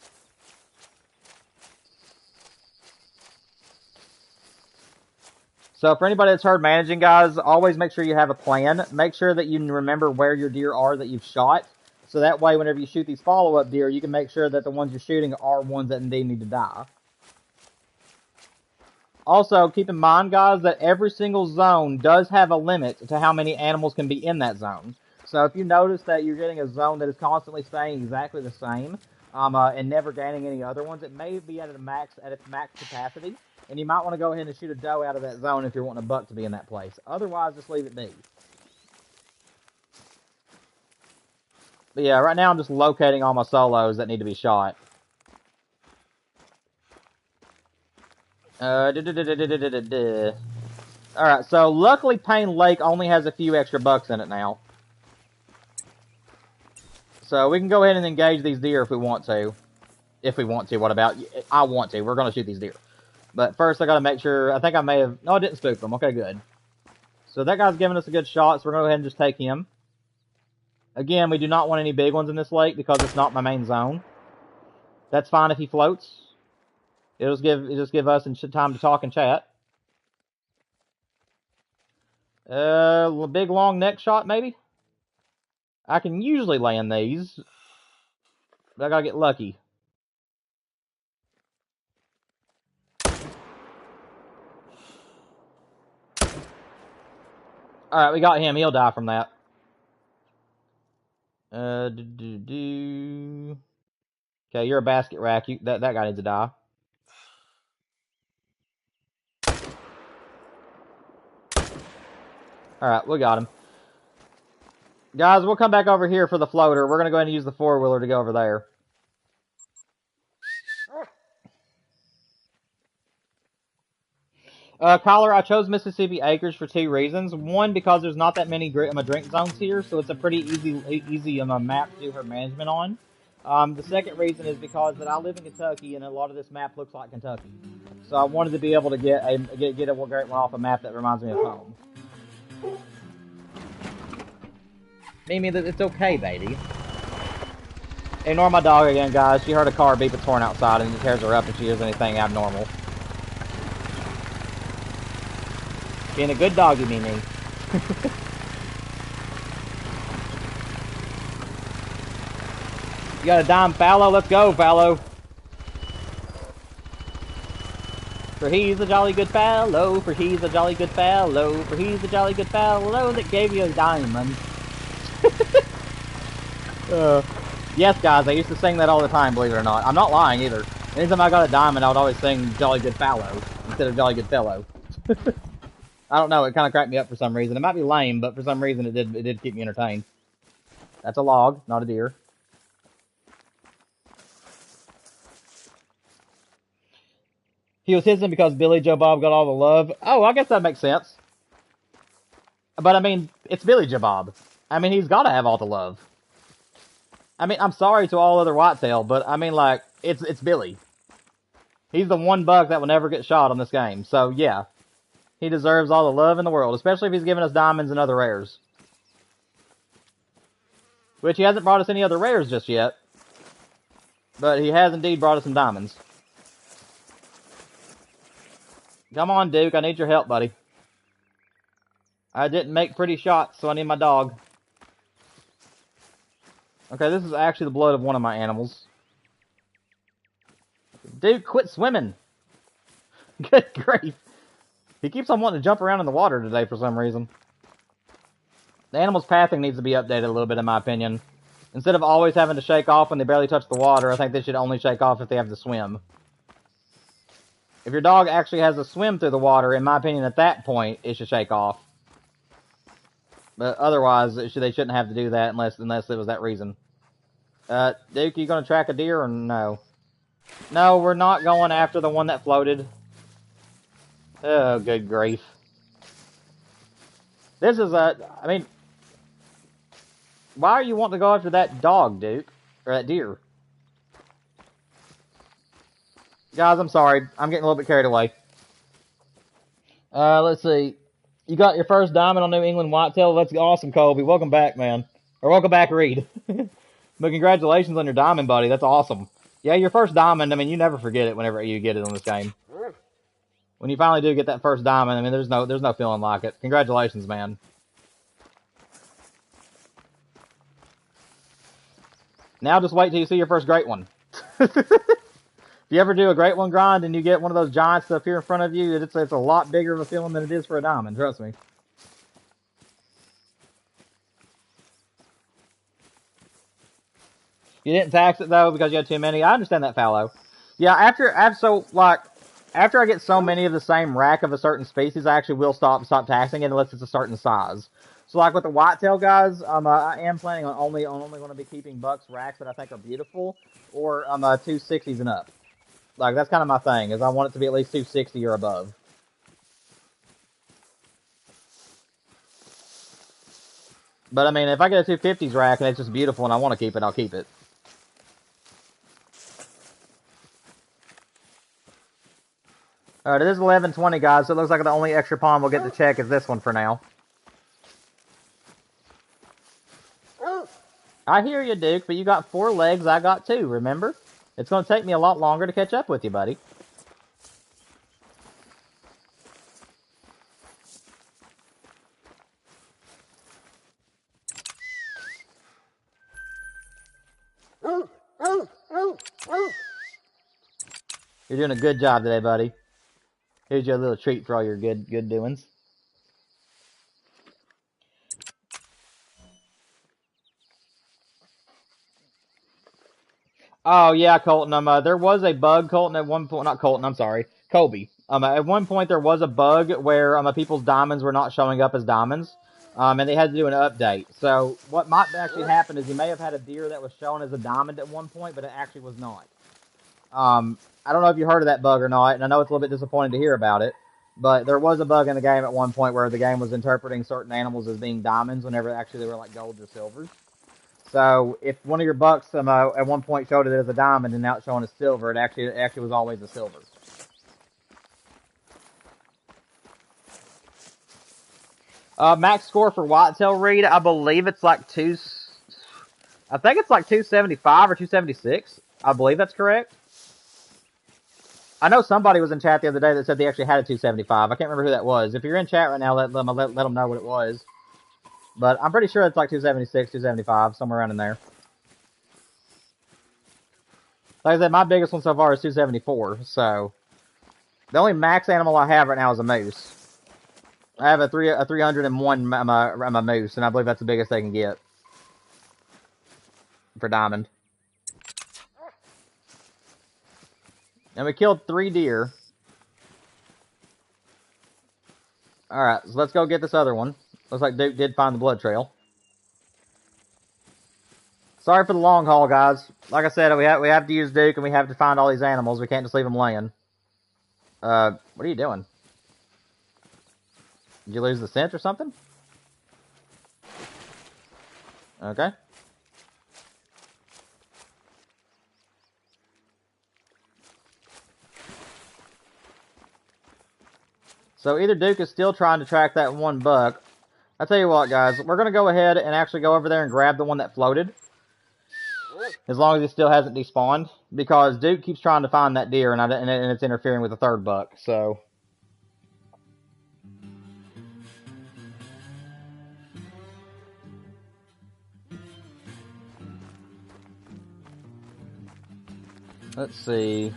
So for anybody that's herd managing, guys, always make sure you have a plan. Make sure that you remember where your deer are that you've shot. So that way, whenever you shoot these follow-up deer, you can make sure that the ones you're shooting are ones that indeed need to die. Also, keep in mind, guys, that every single zone does have a limit to how many animals can be in that zone. So if you notice that you're getting a zone that is constantly staying exactly the same, and never gaining any other ones, it may be at its max capacity, and you might want to go ahead and shoot a doe out of that zone if you're wanting a buck to be in that place. Otherwise, just leave it be. But yeah, right now I'm just locating all my solos that need to be shot. Alright, so luckily Payne Lake only has a few extra bucks in it now. So we can go ahead and engage these deer if we want to. If we want to, what about? I want to. We're going to shoot these deer. But first I got to make sure, I think I may have, no, I didn't spook them. Okay, good. So that guy's giving us a good shot, so we're going to go ahead and just take him. Again, we do not want any big ones in this lake because it's not my main zone. That's fine if he floats. It'll just give us time to talk and chat. Big long neck shot, maybe? I can usually land these, but I gotta get lucky. Alright, we got him. He'll die from that. Okay, you're a basket rack. That guy needs to die. Alright, we got him. Guys, we'll come back over here for the floater. We're going to go ahead and use the four-wheeler to go over there. Collar, I chose Mississippi Acres for 2 reasons. One, because there's not that many drink zones here, so it's a pretty easy map to do her management on. The second reason is because that I live in Kentucky, and a lot of this map looks like Kentucky. So I wanted to be able to get a great one off a map that reminds me of home. Mimi, it's okay, baby. Ignore my dog again, guys. She heard a car beep its horn outside, and it tears her up if she hears anything abnormal. Being a good doggy, Mimi. You got a dime fallow? Let's go, fallow. For he's a jolly good fallow, for he's a jolly good fallow, for he's a jolly good fallow that gave you a diamond. Yes, guys, I used to sing that all the time, believe it or not. I'm not lying either. Anytime I got a diamond, I would always sing Jolly Good Fallow instead of Jolly Good Fellow. I don't know, it kind of cracked me up for some reason. It might be lame, but for some reason it did keep me entertained. That's a log, not a deer. He was hissing because Billy Joe Bob got all the love. Oh, I guess that makes sense. But I mean, it's Billy Joe Bob. I mean, he's got to have all the love. I mean, I'm sorry to all other whitetail, but I mean, like, it's Billy. He's the one buck that will never get shot on this game. So, yeah. He deserves all the love in the world, especially if he's giving us diamonds and other rares. Which he hasn't brought us any other rares just yet. But he has indeed brought us some diamonds. Come on, Duke. I need your help, buddy. I didn't make pretty shots, so I need my dog. Okay, this is actually the blood of one of my animals. Dude, quit swimming. Good grief. He keeps on wanting to jump around in the water today for some reason. The animal's pathing needs to be updated a little bit, in my opinion. Instead of always having to shake off when they barely touch the water, I think they should only shake off if they have to swim. If your dog actually has to swim through the water, in my opinion, at that point, it should shake off. But otherwise, they shouldn't have to do that unless it was that reason. Duke, you gonna track a deer or no? No, we're not going after the one that floated. Oh, good grief. This is I mean, why are you wanting to go after that dog, Duke? Or that deer? Guys, I'm sorry. I'm getting a little bit carried away. Let's see. You got your first diamond on New England Whitetail. That's awesome, Colby. Welcome back, man. Or welcome back, Reed. But congratulations on your diamond, buddy. That's awesome. Yeah, your first diamond, I mean, you never forget it whenever you get it on this game. When you finally do get that first diamond, I mean, there's no feeling like it. Congratulations, man. Now just wait till you see your first great one. If you ever do a great one grind and you get one of those giants to appear in front of you, it's a lot bigger of a feeling than it is for a diamond, trust me. You didn't tax it, though, because you had too many. I understand that, Fallow. Yeah, after I get so many of the same rack of a certain species, I actually will stop taxing it unless it's a certain size. So, like with the whitetail guys, I am planning on only going to be keeping bucks racks that I think are beautiful, or 260s and up. Like, that's kind of my thing, is I want it to be at least 260 or above. But, I mean, if I get a 250s rack and it's just beautiful and I want to keep it, I'll keep it. Alright, it is 11:20, guys, so it looks like the only extra pond we'll get to check is this one for now. I hear you, Duke, but you got 4 legs, I got 2, remember? It's going to take me a lot longer to catch up with you, buddy. You're doing a good job today, buddy. Here's your little treat for all your good doings. Oh, yeah, Colton. There was a bug, Colton, at one point. Not Colton, I'm sorry. Kobe. At one point, there was a bug where people's diamonds were not showing up as diamonds. And they had to do an update. So, what might actually happen is you may have had a deer that was shown as a diamond at one point, but it actually was not. I don't know if you heard of that bug or not, and I know it's a little bit disappointing to hear about it. But there was a bug in the game at one point where the game was interpreting certain animals as being diamonds whenever actually they were like golds or silvers. So if one of your bucks at one point showed it as a diamond and now it's showing as silver, it actually was always a silver. Max score for Whitetail, Reed, I believe it's like I think it's like 275 or 276. I believe that's correct. I know somebody was in chat the other day that said they actually had a 275. I can't remember who that was. If you're in chat right now, let them know what it was. But I'm pretty sure it's like 276, 275, somewhere around in there. Like I said, my biggest one so far is 274, so... The only max animal I have right now is a moose. I have a 301 moose, and I believe that's the biggest they can get. For diamond. And we killed 3 deer. Alright, so let's go get this other one. Looks like Duke did find the blood trail. Sorry for the long haul, guys. Like I said, we have to use Duke and we have to find all these animals. We can't just leave them laying. What are you doing? Did you lose the scent or something? Okay. So either Duke is still trying to track that one buck. I tell you what, guys, we're going to go ahead and actually go over there and grab the one that floated. As long as he still hasn't despawned. Because Duke keeps trying to find that deer, and it's interfering with the third buck, so... Let's see.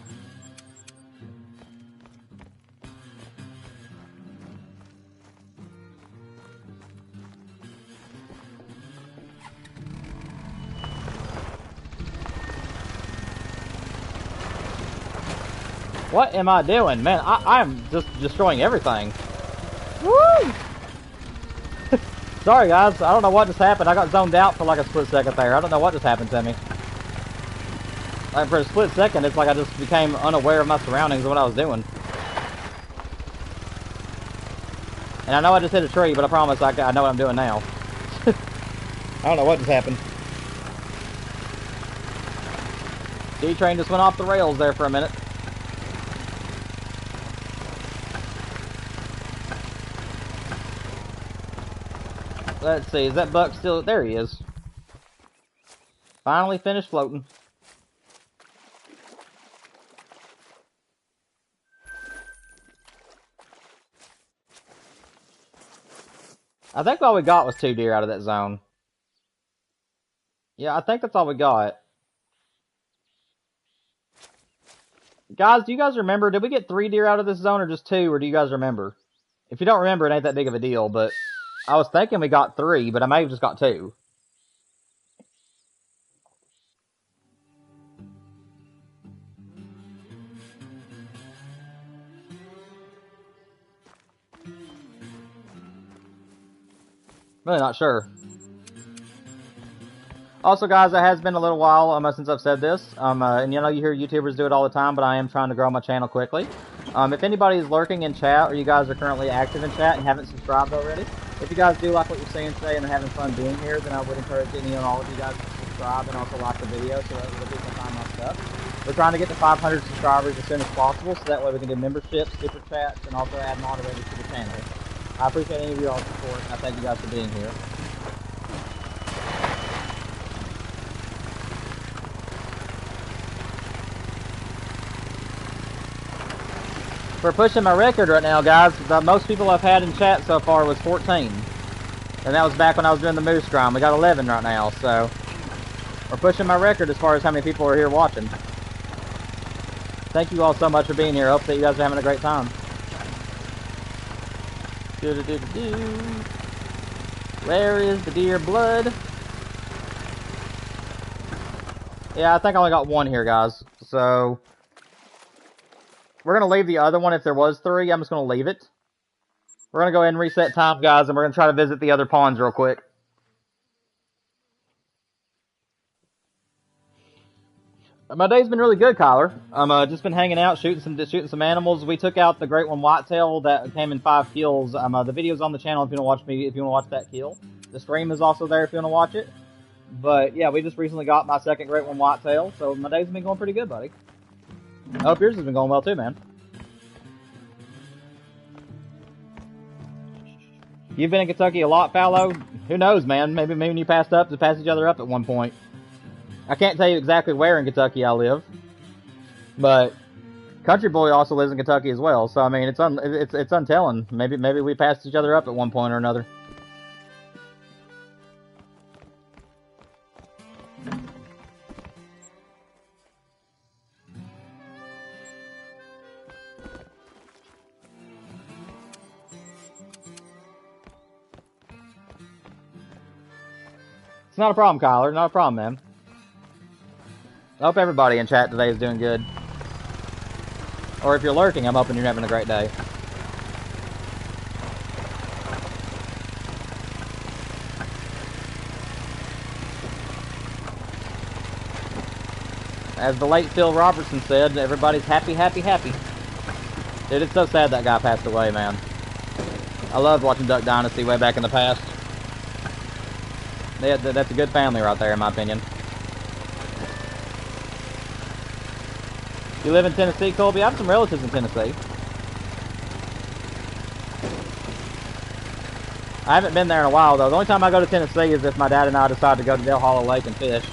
What am I doing? Man, I'm just destroying everything. Woo! Sorry, guys. I don't know what just happened. I got zoned out for like a split second there. I don't know what just happened to me. Like, for a split second, it's like I just became unaware of my surroundings and what I was doing. And I know I just hit a tree, but I promise I know what I'm doing now. I don't know what just happened. D-Train just went off the rails there for a minute. Let's see, is that buck still... There he is. Finally finished floating. I think all we got was 2 deer out of that zone. Yeah, I think that's all we got. Guys, do you guys remember? Did we get 3 deer out of this zone or just 2, or do you guys remember? If you don't remember, it ain't that big of a deal, but... I was thinking we got 3, but I may have just got 2. Really not sure. Also, guys, it has been a little while since I've said this. And you know, you hear YouTubers do it all the time, but I am trying to grow my channel quickly. If anybody is lurking in chat, or you guys are currently active in chat and haven't subscribed already, if you guys do like what you're seeing today and are having fun being here, then I would encourage any and all of you guys to subscribe and also like the video so that other people can find my stuff. We're trying to get to 500 subscribers as soon as possible, so that way we can do memberships, super chats, and also add moderators to the channel. I appreciate any of y'all's support, and I thank you guys for being here. We're pushing my record right now, guys. The most people I've had in chat so far was 14. And that was back when I was doing the moose grind. We got 11 right now, so... We're pushing my record as far as how many people are here watching. Thank you all so much for being here. I hope that you guys are having a great time. Where is the deer blood? Yeah, I think I only got 1 here, guys. So... We're going to leave the other one. If there was 3, I'm just going to leave it. We're going to go ahead and reset time, guys, and we're going to try to visit the other ponds real quick. My day's been really good, Kyler. I'm just been hanging out, shooting some animals. We took out the great one whitetail that came in 5 kills. The video's on the channel if you want to watch that kill. The stream is also there if you want to watch it. But yeah, we just recently got my second great one whitetail, so my day's been going pretty good, buddy. I hope yours has been going well too, man. You've been in Kentucky a lot, Fallow? Who knows, man? Maybe when you passed each other up at one point. I can't tell you exactly where in Kentucky I live, but Country Boy also lives in Kentucky as well. So I mean, it's untelling. Maybe we passed each other up at one point or another. It's not a problem, Kyler. Not a problem, man. I hope everybody in chat today is doing good. Or if you're lurking, I'm hoping you're having a great day. As the late Phil Robertson said, everybody's happy, happy, happy. Dude, it's so sad that guy passed away, man. I loved watching Duck Dynasty way back in the past. That's a good family right there, in my opinion. You live in Tennessee, Colby? I have some relatives in Tennessee. I haven't been there in a while, though. The only time I go to Tennessee is if my dad and I decide to go to Dale Hollow Lake and fish.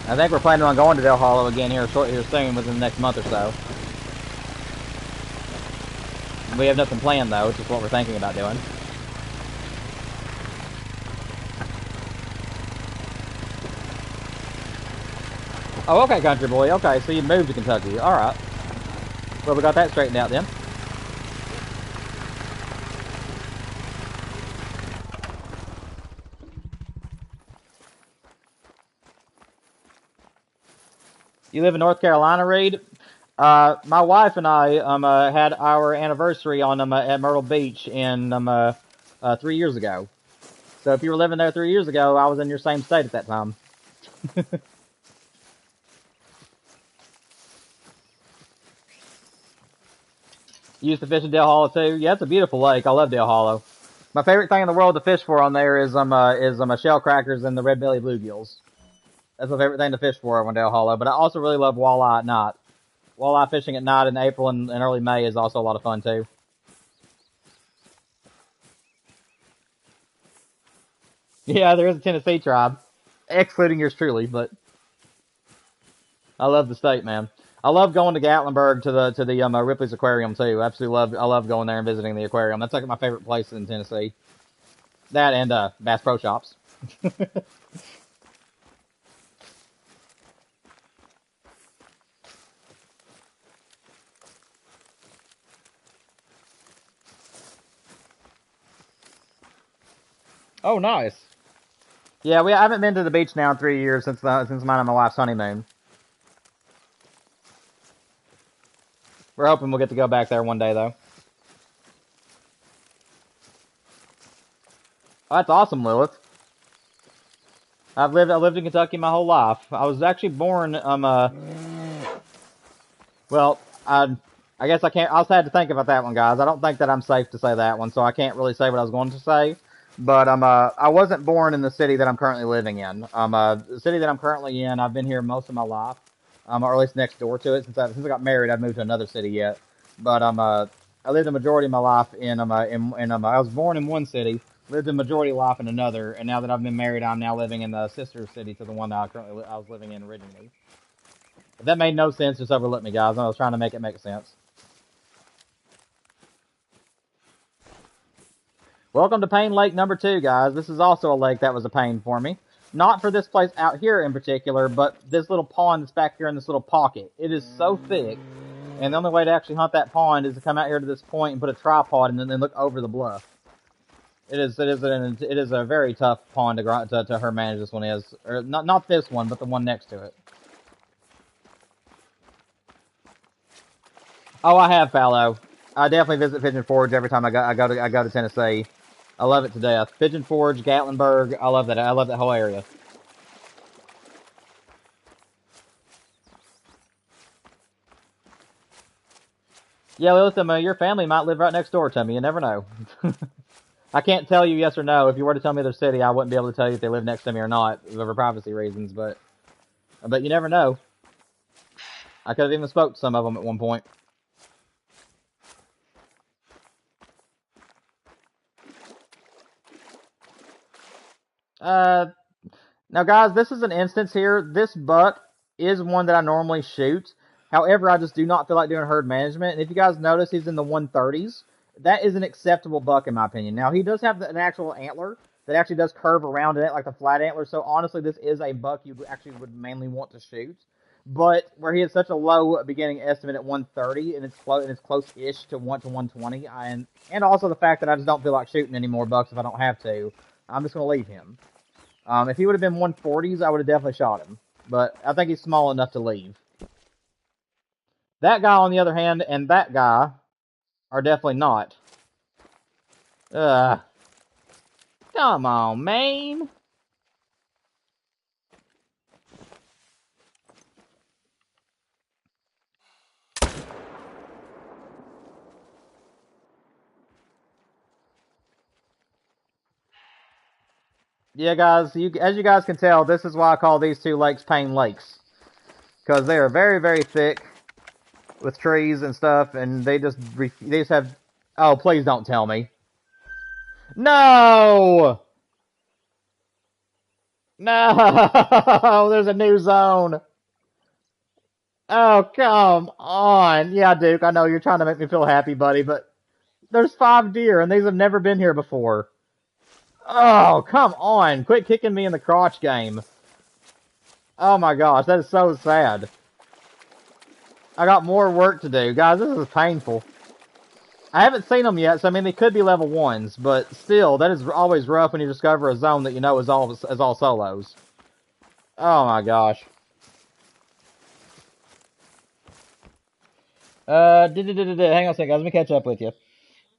I think we're planning on going to Dale Hollow again here soon, within the next month or so. We have nothing planned, though, which is what we're thinking about doing. Oh, okay, country boy. Okay, so you moved to Kentucky. All right. Well, we got that straightened out then. You live in North Carolina, Reed? My wife and I had our anniversary on at Myrtle Beach in 3 years ago. So if you were living there 3 years ago, I was in your same state at that time. You used to fish in Dale Hollow too? Yeah, it's a beautiful lake. I love Dale Hollow. My favorite thing in the world to fish for on there is shell crackers and the red belly bluegills. That's my favorite thing to fish for on Dale Hollow. But I also really love walleye at night. Walleye fishing at night in April and early May is also a lot of fun too. Yeah, there is a Tennessee tribe, excluding yours truly, but I love the state, man. I love going to Gatlinburg to the Ripley's Aquarium too. Absolutely I love going there and visiting the aquarium. That's like my favorite place in Tennessee. That and Bass Pro Shops. Oh, nice. Yeah, I haven't been to the beach now in 3 years since mine and my wife's honeymoon. We're hoping we'll get to go back there one day though. Oh, that's awesome, Lilith. I lived in Kentucky my whole life. I was actually born well, I guess I can't. I also had to think about that one, guys. I don't think that I'm safe to say that one, so I can't really say what I was going to say. But I wasn't born in the city that I'm currently living in. The city that I'm currently in, I've been here most of my life, or at least next door to it. Since I got married, I've moved to another city yet. But I lived a majority of my life I was born in one city, lived a majority of life in another, and now that I've been married, I'm now living in the sister city to the one that I was living in originally. If that made no sense, just overlook me, guys. I was trying to make it make sense. Welcome to Pain Lake number 2, guys. This is also a lake that was a pain for me. Not for this place out here in particular, but this little pond that's back here in this little pocket. It is so thick, and the only way to actually hunt that pond is to come out here to this point and put a tripod and then look over the bluff. It is a very tough pond to her manage. This one is, or not this one, but the one next to it. Oh, I have fallow. I definitely visit Pigeon Forge every time I go to Tennessee. I love it to death. Pigeon Forge, Gatlinburg. I love that. I love that whole area. Yeah, Lilith, your family might live right next door to me. You never know. I can't tell you yes or no. If you were to tell me their city, I wouldn't be able to tell you if they live next to me or not, for privacy reasons. But you never know. I could have even spoke to some of them at one point. Now, guys, this is an instance here. This buck is one that I normally shoot. However, I just do not feel like doing herd management. And if you guys notice, he's in the 130s. That is an acceptable buck, in my opinion. Now, he does have an actual antler that actually does curve around in it, like the flat antler. So, honestly, this is a buck you actually would mainly want to shoot. But where he has such a low beginning estimate at 130, and it's close-ish to 120, and also the fact that I just don't feel like shooting any more bucks if I don't have to, I'm just going to leave him. If he would have been 140s, I would have definitely shot him. But I think he's small enough to leave. That guy, on the other hand, and that guy are definitely not. Come on, man. Yeah, guys, as you guys can tell, this is why I call these two lakes Pain Lakes. Because they are very, very thick. with trees and stuff, and they just have. Oh, please don't tell me. No, no, there's a new zone. Oh, come on. Yeah, Duke, I know you're trying to make me feel happy, buddy, but there's 5 deer, and these have never been here before. Oh, come on. Quit kicking me in the crotch game. Oh my gosh, that is so sad. I got more work to do. Guys, this is painful. I haven't seen them yet, so I mean, they could be level 1s, but still, that is always rough when you discover a zone that you know is all solos. Oh my gosh. Hang on a second, guys. Let me catch up with you.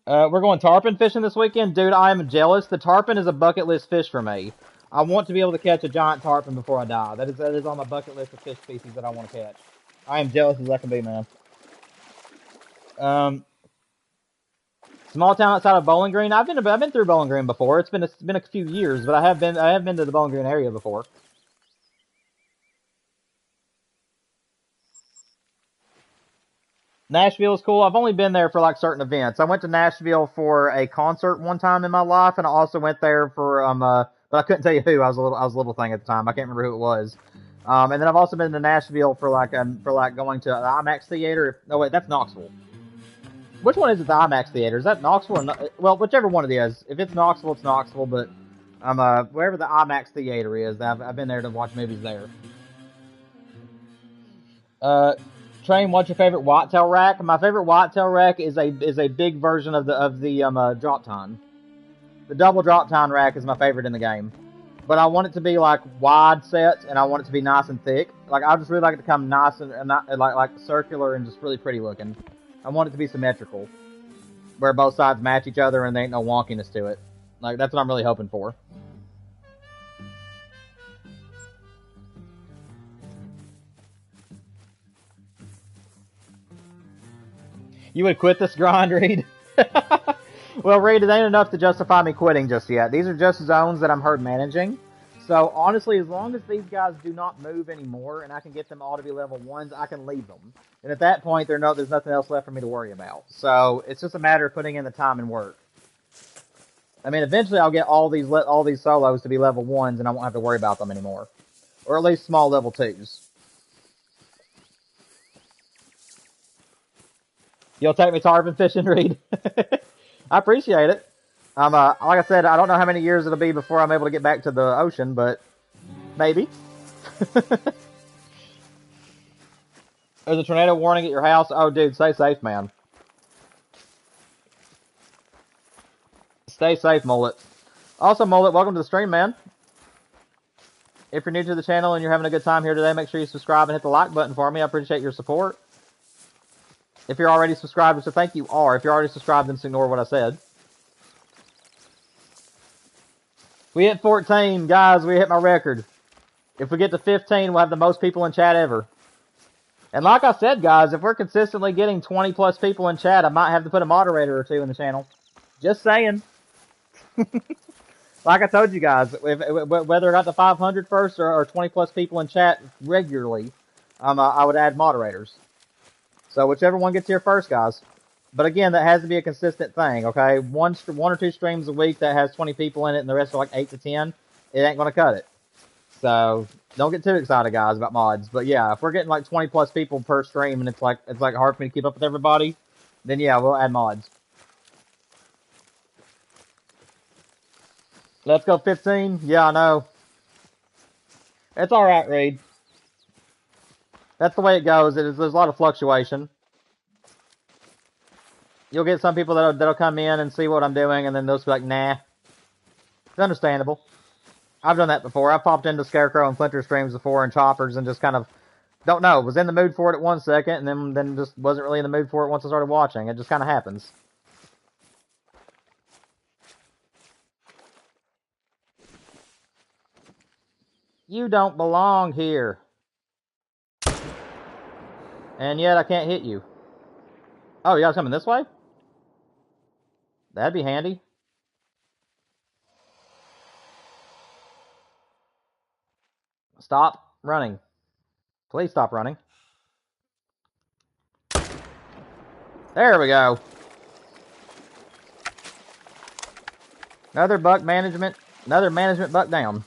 We're going tarpon fishing this weekend. Dude, I am jealous. The tarpon is a bucket list fish for me. I want to be able to catch a giant tarpon before I die. That is on my bucket list of fish species that I want to catch. I am jealous as I can be, man. Small town outside of Bowling Green. I've been through Bowling Green before. It's been a few years, but I have been to the Bowling Green area before. Nashville is cool. I've only been there for like certain events. I went to Nashville for a concert one time in my life, and I also went there for but I couldn't tell you who. I was a little thing at the time. I can't remember who it was. And then I've also been to Nashville for like going to the IMAX theater. No wait, that's Knoxville. Which one is it? The IMAX theater? Is that Knoxville? Or well, whichever one it is. If it's Knoxville, it's Knoxville. But wherever the IMAX theater is, I've been there to watch movies there. Train, what's your favorite whitetail rack? My favorite whitetail rack is a big version of the drop tine. The double drop tine rack is my favorite in the game. But I want it to be like wide sets, and I want it to be nice and thick. Like I just really like it to come nice and not like circular and just really pretty looking. I want it to be symmetrical, where both sides match each other and there ain't no wonkiness to it. Like that's what I'm really hoping for. You would quit this grind, Reed? Well, Reed, it ain't enough to justify me quitting just yet. These are just zones that I'm herd managing. So, honestly, as long as these guys do not move anymore and I can get them all to be level 1s, I can leave them. And at that point, there's nothing else left for me to worry about. So, it's just a matter of putting in the time and work. I mean, eventually I'll get all these solos to be level 1s and I won't have to worry about them anymore. Or at least small level 2s. You'll take me tarpon fishing, Reed? I appreciate it. Like I said, I don't know how many years it'll be before I'm able to get back to the ocean, but maybe. There's a tornado warning at your house. Oh, dude, stay safe, man. Stay safe, Mullet. Also, Mullet, welcome to the stream, man. If you're new to the channel and you're having a good time here today, make sure you subscribe and hit the like button for me. I appreciate your support. If you're already subscribed, which I think you are, if you're already subscribed, then just ignore what I said. We hit 14, guys. We hit my record. If we get to 15, we'll have the most people in chat ever. And like I said, guys, if we're consistently getting 20 plus people in chat, I might have to put a moderator or two in the channel. Just saying. Like I told you guys, whether I got to 500 first or 20 plus people in chat regularly, I would add moderators. So whichever one gets here first, guys. But again, that has to be a consistent thing, okay? One or two streams a week that has 20 people in it and the rest are like 8 to 10, it ain't going to cut it. So don't get too excited, guys, about mods. But yeah, if we're getting like 20 plus people per stream and it's like hard for me to keep up with everybody, then yeah, we'll add mods. Let's go 15. Yeah, I know. It's all right, Reed. That's the way it goes. There's a lot of fluctuation. You'll get some people that'll come in and see what I'm doing, and then they'll be like, nah. It's understandable. I've done that before. I've popped into Scarecrow and Flinter streams before and Choppers and just kind of, don't know, was in the mood for it at 1 second, and then just wasn't really in the mood for it once I started watching. It just kind of happens. You don't belong here. And yet I can't hit you. Oh, you guys coming this way? That'd be handy. Stop running. Please stop running. There we go. Another buck management. Another management buck down.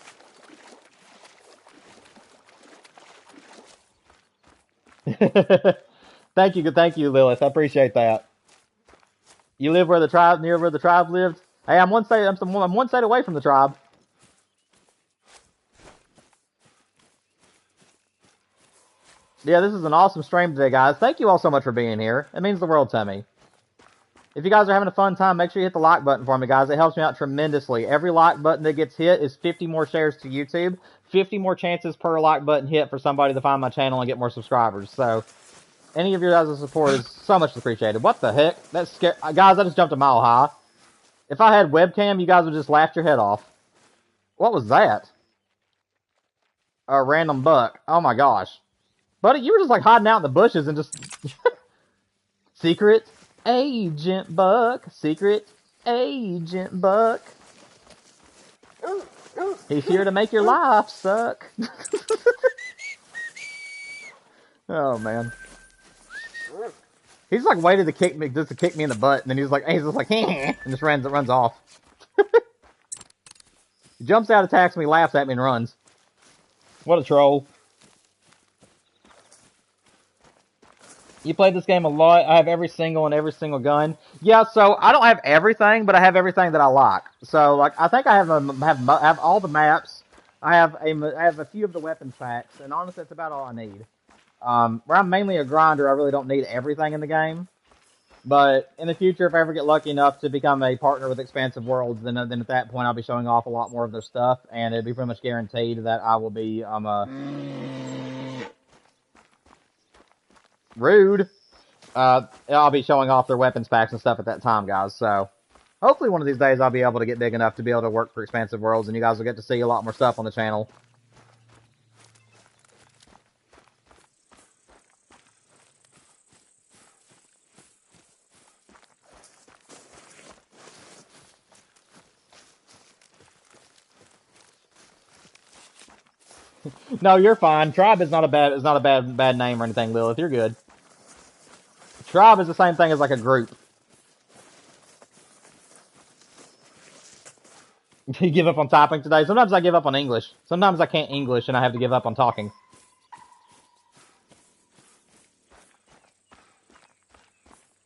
Thank you, Lilith. I appreciate that. You live where the tribe, near where the tribe lived. Hey, I'm one state. I'm one state away from the tribe. Yeah, this is an awesome stream today, guys. Thank you all so much for being here. It means the world to me. If you guys are having a fun time, make sure you hit the like button for me, guys. It helps me out tremendously. Every like button that gets hit is 50 more shares to YouTube, 50 more chances per like button hit for somebody to find my channel and get more subscribers. So, any of your guys' support is so much appreciated. What the heck? That's scary. Guys, I just jumped a mile high. If I had webcam, you guys would just laugh your head off. What was that? A random buck. Oh my gosh. Buddy, you were just like hiding out in the bushes and just... Secret Agent Buck. Secret Agent Buck. He's here to make your life suck. Oh, man. He's like waited to kick me, just to kick me in the butt, and then he's just like, and just runs off. He jumps out, attacks me, laughs at me, and runs. What a troll. You played this game a lot. I have every single gun. Yeah, so I don't have everything, but I have everything that I like. So, like, I think I have all the maps. I have a few of the weapons packs, and honestly, that's about all I need. Where I'm mainly a grinder, I really don't need everything in the game. But in the future, if I ever get lucky enough to become a partner with Expansive Worlds, then at that point I'll be showing off a lot more of their stuff, and it'll be pretty much guaranteed that I will be rude. I'll be showing off their weapons packs and stuff at that time, guys. So hopefully one of these days I'll be able to get big enough to be able to work for Expansive Worlds, and you guys will get to see a lot more stuff on the channel. No, you're fine. Tribe is not a bad name or anything, Lilith. You're good. Tribe is the same thing as like a group. You give up on typing today? Sometimes I give up on English. Sometimes I can't English and I have to give up on talking.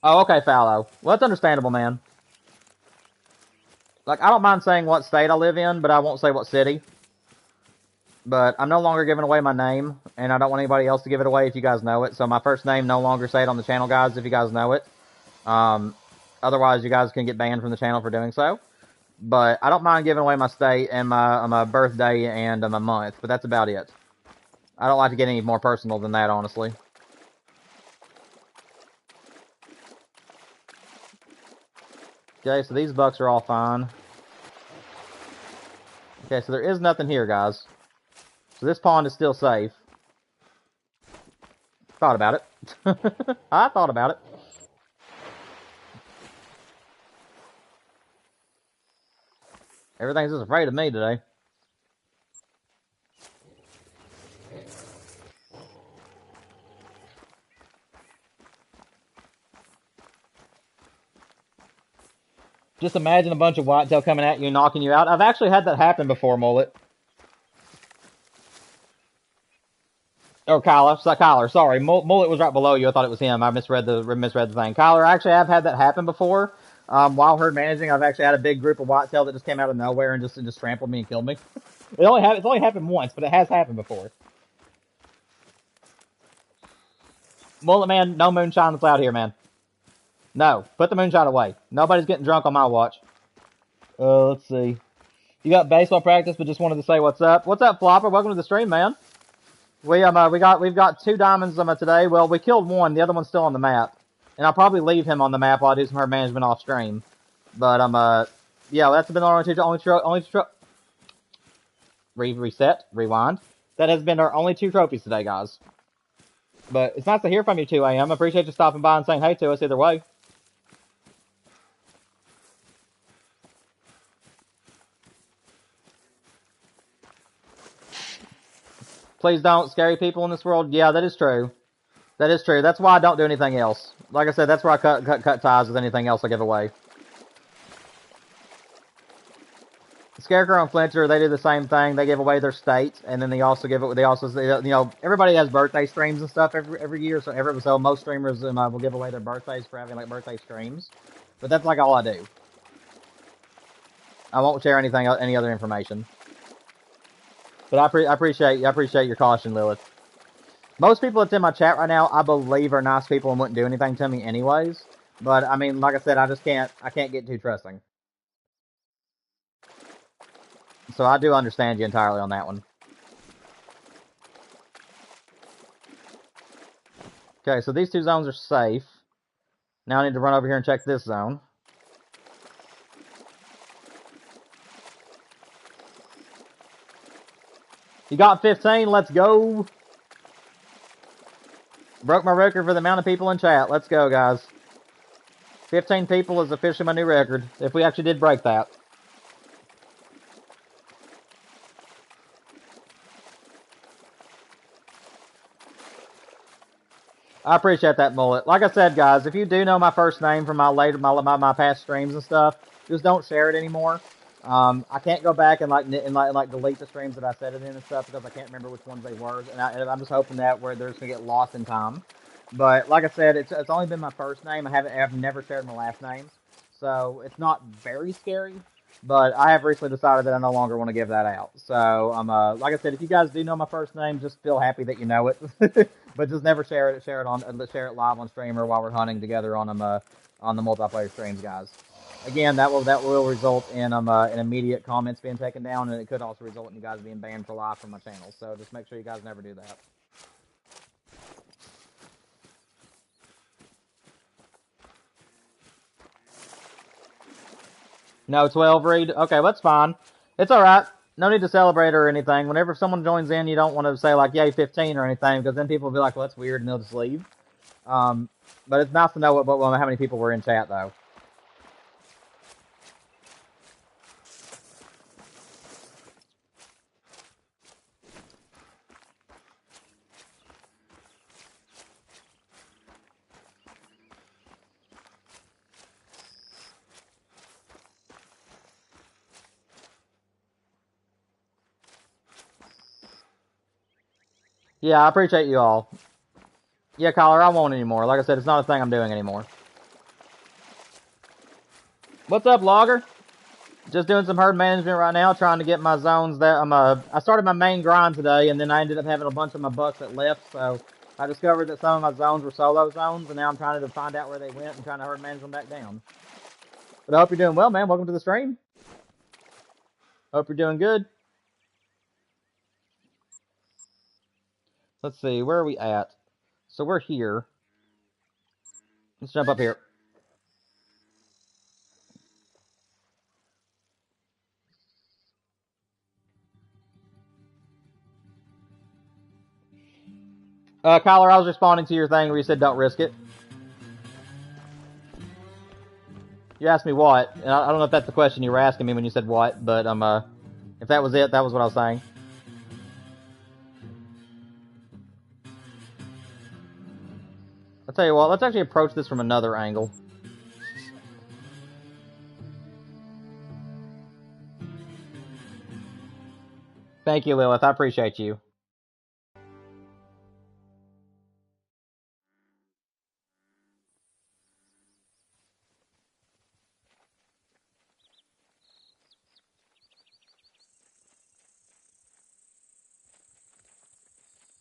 Oh, okay, Fallow. Well, that's understandable, man. Like, I don't mind saying what state I live in, but I won't say what city. But I'm no longer giving away my name, and I don't want anybody else to give it away if you guys know it. So my first name, no longer say it on the channel, guys, if you guys know it. Otherwise, you guys can get banned from the channel for doing so. But I don't mind giving away my state and my birthday and my month, but that's about it. I don't like to get any more personal than that, honestly. Okay, so these bucks are all fine. Okay, so there is nothing here, guys. So this pond is still safe. Thought about it. I thought about it. Everything's just afraid of me today. Just imagine a bunch of whitetail coming at you and knocking you out. I've actually had that happen before, Mullet. Oh, Kyler, sorry. Mullet was right below you. I thought it was him. I misread the thing. Kyler, actually, I've had that happen before. While herd managing, I've actually had a big group of whitetail that just came out of nowhere and just trampled me and killed me. It's only happened once, but it has happened before. Mullet man, no moonshine that's allowed here, man. No, put the moonshine away. Nobody's getting drunk on my watch. Let's see. You got baseball practice, but just wanted to say what's up. What's up, Flopper? Welcome to the stream, man. We've got 2 diamonds today. Well, we killed one. The other one's still on the map, and I'll probably leave him on the map while I do some herd management off stream. But yeah, that's been our rewind. That has been our only 2 trophies today, guys. But it's nice to hear from you 2 a.m. I appreciate you stopping by and saying hey to us either way. Please don't scary people in this world. Yeah, that is true. That is true. That's why I don't do anything else. Like I said, that's where I cut ties with anything else I give away. Scarecrow and Flincher, they do the same thing. They give away their state, and then they also give it. They also, you know, everybody has birthday streams and stuff every year. So most streamers will give away their birthdays for having like birthday streams. But that's like all I do. I won't share any other information. But I appreciate your caution, Lilith. Most people that's in my chat right now, I believe, are nice people and wouldn't do anything to me anyways. But I mean, like I said, I can't get too trusting. So I do understand you entirely on that one. Okay, so these two zones are safe. Now I need to run over here and check this zone. You got 15, let's go. Broke my record for the amount of people in chat. Let's go, guys. 15 people is officially my new record, if we actually did break that. I appreciate that, Mullet. Like I said, guys, if you do know my first name from my past streams and stuff, just don't share it anymore. I can't go back and delete the streams that I said it in and stuff because I can't remember which ones they were, and I'm just hoping that where they're just gonna get lost in time. But like I said, it's only been my first name. I've never shared my last name, so it's not very scary. But I have recently decided that I no longer want to give that out. So like I said, if you guys do know my first name, just feel happy that you know it. But just never share it live on stream or while we're hunting together on the multiplayer streams, guys. Again, that will result in immediate comments being taken down, and it could also result in you guys being banned for life from my channel. So just make sure you guys never do that. No 12 read? Okay, that's fine. It's alright. No need to celebrate or anything. Whenever someone joins in, you don't want to say like, yay, 15 or anything, because then people will be like, well, that's weird, and they'll just leave. But it's nice to know how many people were in chat, though. Yeah, I appreciate you all. Yeah, Collar, I won't anymore. Like I said, it's not a thing I'm doing anymore. What's up, Logger? Just doing some herd management right now, trying to get my zones that I started my main grind today, and then I ended up having a bunch of my bucks that left, so I discovered that some of my zones were solo zones, and now I'm trying to find out where they went and trying to herd manage them back down. But I hope you're doing well, man. Welcome to the stream. Hope you're doing good. Let's see, where are we at? So we're here. Let's jump up here. Kyler, I was responding to your thing where you said don't risk it. You asked me what, and I don't know if that's the question you were asking me when you said what, but if that was it, that was what I was saying. I'll tell you what, let's actually approach this from another angle. Thank you, Lilith. I appreciate you.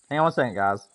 Hang on one second, guys.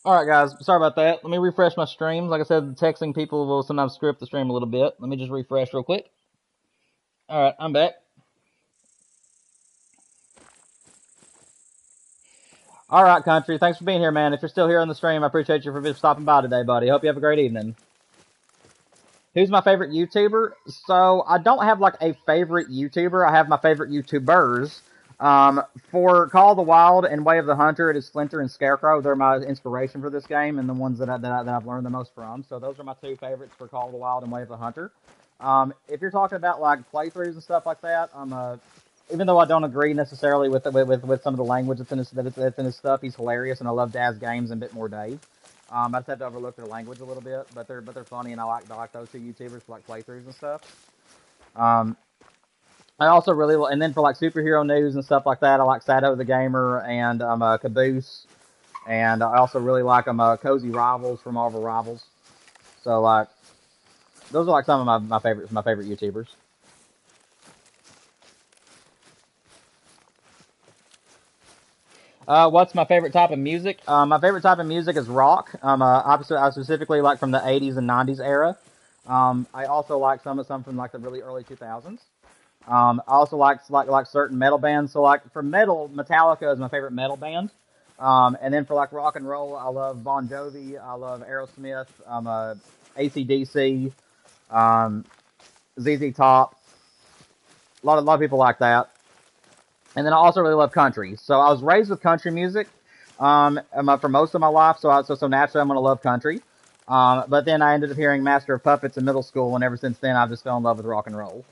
Alright, guys, sorry about that. Let me refresh my stream. Like I said, the texting people will sometimes script the stream a little bit. Let me just refresh real quick. Alright, I'm back. Alright, country, thanks for being here, man. If you're still here on the stream, I appreciate you for stopping by today, buddy. Hope you have a great evening. Who's my favorite YouTuber? So, I don't have, like, a favorite YouTuber. I have my favorite YouTubers. For Call of the Wild and Way of the Hunter, it is Splinter and Scarecrow. They're my inspiration for this game and the ones that I've learned the most from. So those are my two favorites for Call of the Wild and Way of the Hunter. If you're talking about like playthroughs and stuff like that, even though I don't agree necessarily with some of the language that's in his stuff, he's hilarious, and I love Daz Games and Bit More Dave. I just have to overlook their language a little bit, but they're funny, and I like those two YouTubers for like playthroughs and stuff. Um, I also really, and then for like superhero news and stuff like that, I like Sado the Gamer and Caboose, and I also really like Cozy Rivals from Marvel Rivals. So like, those are like some of my favorite YouTubers. What's my favorite type of music? My favorite type of music is rock. I specifically like from the 80s and 90s era. I also like some from like the really early 2000s. I also like certain metal bands. So like for metal, Metallica is my favorite metal band. And then for like rock and roll, I love Bon Jovi. I love Aerosmith. AC/DC, ZZ Top. A lot of people like that. And then I also really love country. So I was raised with country music for most of my life. So naturally I'm going to love country. But then I ended up hearing Master of Puppets in middle school, and ever since then I've just fell in love with rock and roll.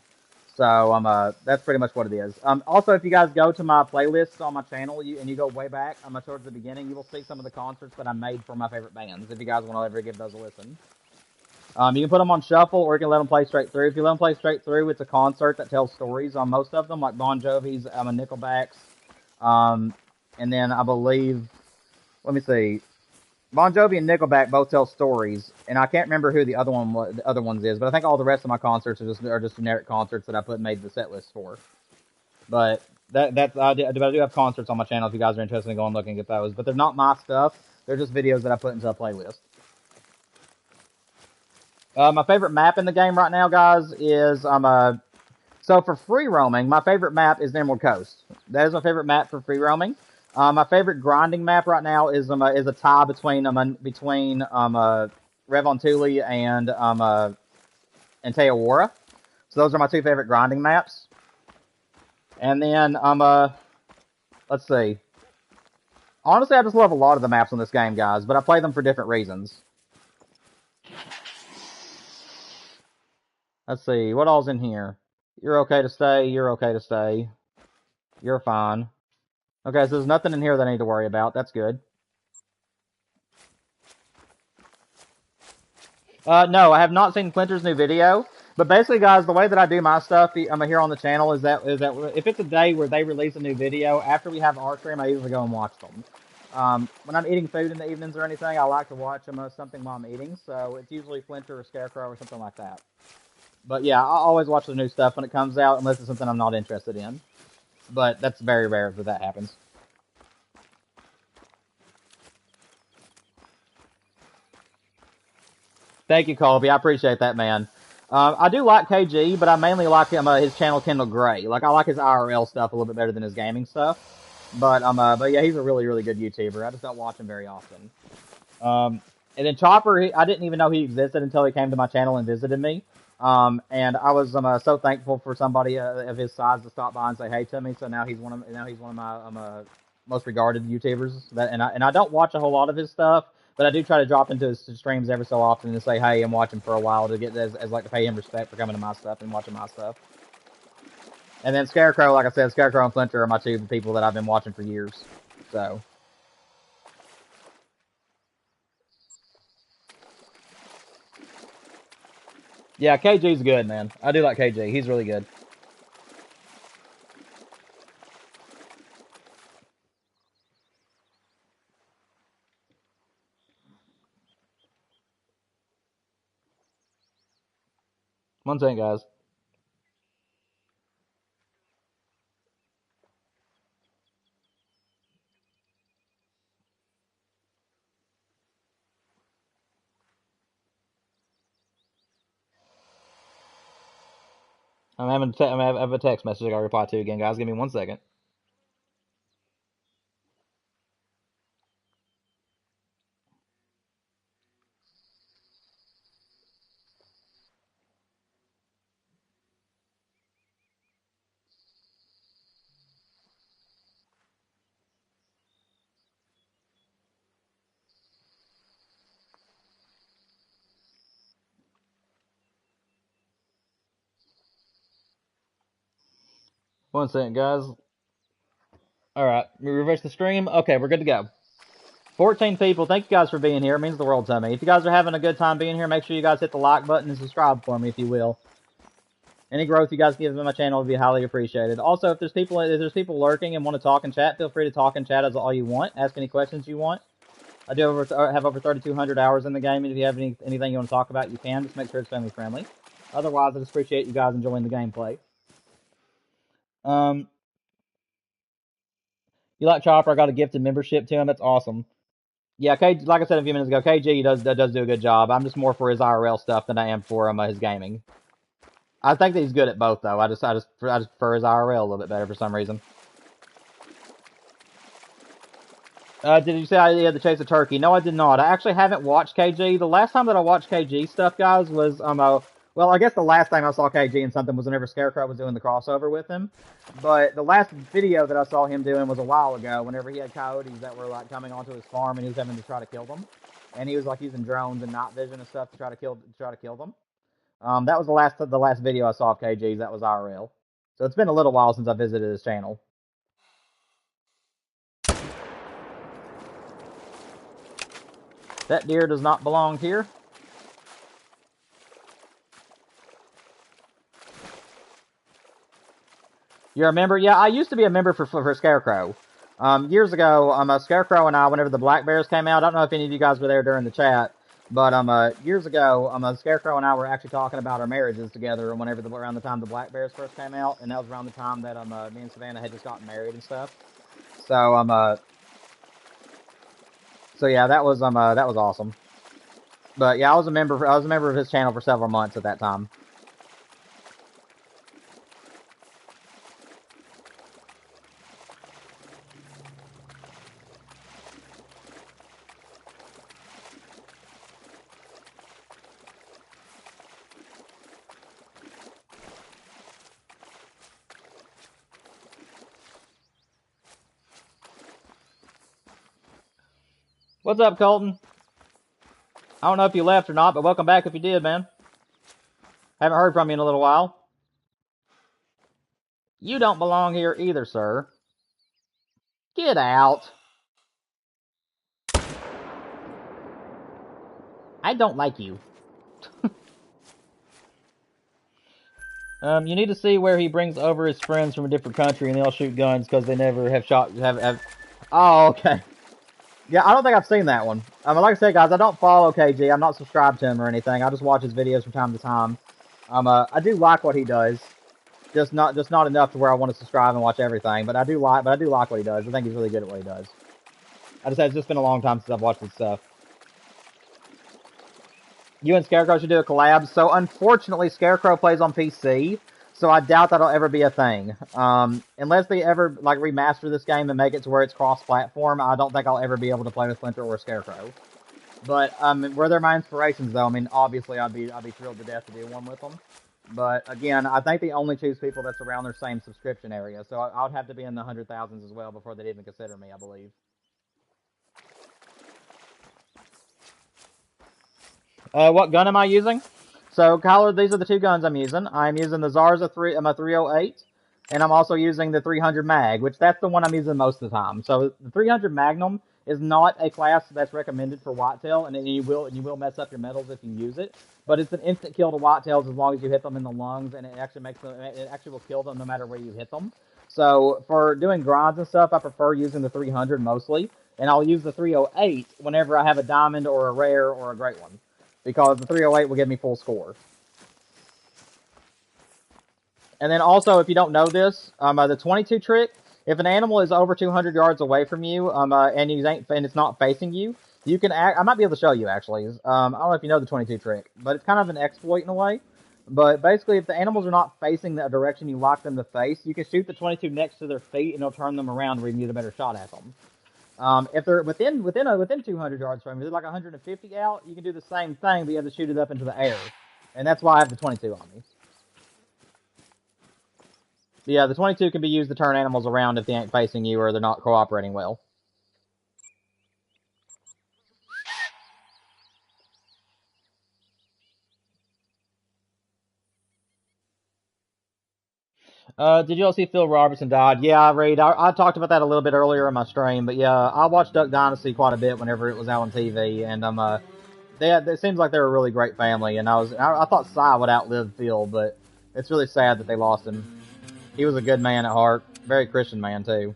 So that's pretty much what it is. Also, if you guys go to my playlists on my channel and you go way back towards the beginning, you will see some of the concerts that I made for my favorite bands. If you guys want to ever give those a listen. You can put them on shuffle, or you can let them play straight through. If you let them play straight through, it's a concert that tells stories on most of them, like Bon Jovi's, Nickelback's, and then I believe, let me see, Bon Jovi and Nickelback both tell stories, and I can't remember who the other ones is, but I think all the rest of my concerts are just generic concerts that I made the set list for. But I do have concerts on my channel if you guys are interested in going look and get those. But they're not my stuff; they're just videos that I put into a playlist. My favorite map in the game right now, guys, is so for free roaming, my favorite map is Emerald Coast. That is my favorite map for free roaming. My favorite grinding map right now is a tie between Revontuli and Teawara. So those are my two favorite grinding maps. And then let's see. Honestly, I just love a lot of the maps on this game, guys, but I play them for different reasons. Let's see, what all's in here? You're okay to stay, you're okay to stay. You're fine. Okay, so there's nothing in here that I need to worry about. That's good. No, I have not seen Flinter's new video. But basically, guys, the way that I do my stuff here on the channel is that if it's a day where they release a new video, after we have our stream, I usually go and watch them. When I'm eating food in the evenings or anything, I like to watch something while I'm eating. So it's usually Flinter or Scarecrow or something like that. But yeah, I always watch the new stuff when it comes out, unless it's something I'm not interested in. But that's very rare that happens. Thank you, Colby. I appreciate that, man. I do like KG, but I mainly like his channel Kendall Gray. Like I like his IRL stuff a little bit better than his gaming stuff. But yeah, he's a really really good YouTuber. I just don't watch him very often. And then Chopper, I didn't even know he existed until he came to my channel and visited me. And I was so thankful for somebody of his size to stop by and say hey to me. So now he's one of my most regarded YouTubers. And I don't watch a whole lot of his stuff, but I do try to drop into his streams every so often to say hey and watch him for a while to get as like to pay him respect for coming to my stuff and watching my stuff. And then Scarecrow, like I said, Scarecrow and Flinter are my two people that I've been watching for years. So. Yeah, KG's good, man. I do like KG. He's really good. One thing, guys. I have a text message I got to reply to again, guys. Give me 1 second. One second, guys. All right, we refresh the stream. Okay, we're good to go. 14 people. Thank you guys for being here. It means the world to me. If you guys are having a good time being here, make sure you guys hit the like button and subscribe for me, if you will. Any growth you guys give to my channel would be highly appreciated. Also, if there's people lurking and want to talk and chat, feel free to talk and chat as all you want. Ask any questions you want. I do have over 3,200 hours in the game, and if you have anything you want to talk about, you can. Just make sure it's family friendly. Otherwise, I just appreciate you guys enjoying the gameplay. You like Chopper? I got a gifted membership to him. That's awesome. Yeah, like I said a few minutes ago, KG does do a good job. I'm just more for his IRL stuff than I am for his gaming. I think that he's good at both, though. I just prefer his IRL a little bit better for some reason. Did you say I had to chase a turkey? No, I did not. I actually haven't watched KG. The last time that I watched KG stuff, guys, was well, I guess the last time I saw KG in something was whenever Scarecrow was doing the crossover with him. But the last video that I saw him doing was a while ago, whenever he had coyotes that were like coming onto his farm and he was having to try to kill them, and he was like using drones and night vision and stuff to try to kill them. That was the last video I saw of KG's. That was IRL. So it's been a little while since I visited his channel. That deer does not belong here. You're a member? Yeah, I used to be a member for Scarecrow. Years ago, Scarecrow and I, whenever the black bears came out, I don't know if any of you guys were there during the chat, but years ago, Scarecrow and I were actually talking about our marriages together around the time the black bears first came out, and that was around the time that me and Savannah had just gotten married and stuff. So so yeah, that was awesome. But yeah, I was a member of his channel for several months at that time. What's up, Colton? I don't know if you left or not, but welcome back if you did, man. Haven't heard from you in a little while. You don't belong here either, sir. Get out. I don't like you. You need to see where he brings over his friends from a different country and they all shoot guns because they never have shot. Oh, okay. Yeah, I don't think I've seen that one. Like I said, guys, I don't follow KG. I'm not subscribed to him or anything. I just watch his videos from time to time. I do like what he does, just not enough to where I want to subscribe and watch everything. But I do like what he does. I think he's really good at what he does. It's just been a long time since I've watched his stuff. You and Scarecrow should do a collab. So unfortunately, Scarecrow plays on PC, so I doubt that'll ever be a thing. Unless they ever like remaster this game and make it to where it's cross-platform, I don't think I'll ever be able to play with Splinter or Scarecrow. But were there my inspirations though? I mean, obviously I'd be thrilled to death to do one with them. But again, I think they only choose people that's around their same subscription area. So I would have to be in the 100,000s as well before they'd even consider me, I believe. What gun am I using? So, Kyler, these are the two guns I'm using. I'm using the Zarza 308, and I'm also using the 300 Mag, which that's the one I'm using most of the time. So, the 300 Magnum is not a class that's recommended for whitetail, and you will mess up your metals if you use it. But it's an instant kill to whitetails as long as you hit them in the lungs, and it actually will kill them no matter where you hit them. So, for doing grinds and stuff, I prefer using the 300 mostly, and I'll use the 308 whenever I have a diamond or a rare or a great one, because the 308 will give me full score. And then also, if you don't know this, the 22 trick, if an animal is over 200 yards away from you, and it's not facing you, you can I might be able to show you actually. I don't know if you know the 22 trick, but it's kind of an exploit in a way. But basically, if the animals are not facing the direction you like them to face, you can shoot the 22 next to their feet, and it'll turn them around where you can get a better shot at them. If they're within 200 yards from you, they're like 150 out, you can do the same thing, but you have to shoot it up into the air. And that's why I have the 22 on me. Yeah, the 22 can be used to turn animals around if they ain't facing you or they're not cooperating well. Did you all see Phil Robertson died? Yeah, Reed. I talked about that a little bit earlier in my stream, but yeah, I watched Duck Dynasty quite a bit whenever it was out on TV, and it seems like they're a really great family, and I thought Cy would outlive Phil, but it's really sad that they lost him. He was a good man at heart, very Christian man too.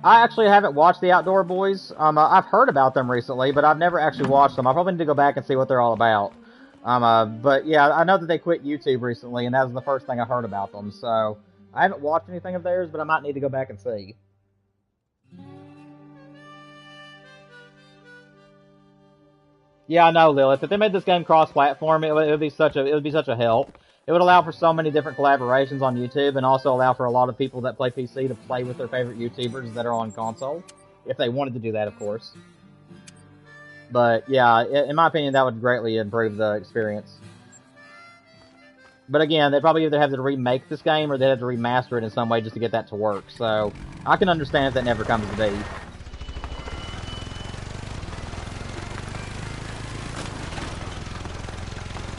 I actually haven't watched the Outdoor Boys. I've heard about them recently, but I've never actually watched them. I probably need to go back and see what they're all about. But yeah, I know that they quit YouTube recently, and that was the first thing I heard about them. So I haven't watched anything of theirs, but I might need to go back and see. Yeah, I know, Lilith. If they made this game cross-platform, it would be such a help. It would allow for so many different collaborations on YouTube, and also allow for a lot of people that play PC to play with their favorite YouTubers that are on console, if they wanted to do that, of course. But yeah, in my opinion, that would greatly improve the experience. But again, they probably either have to remake this game or they have to remaster it in some way just to get that to work. So I can understand if that never comes to be.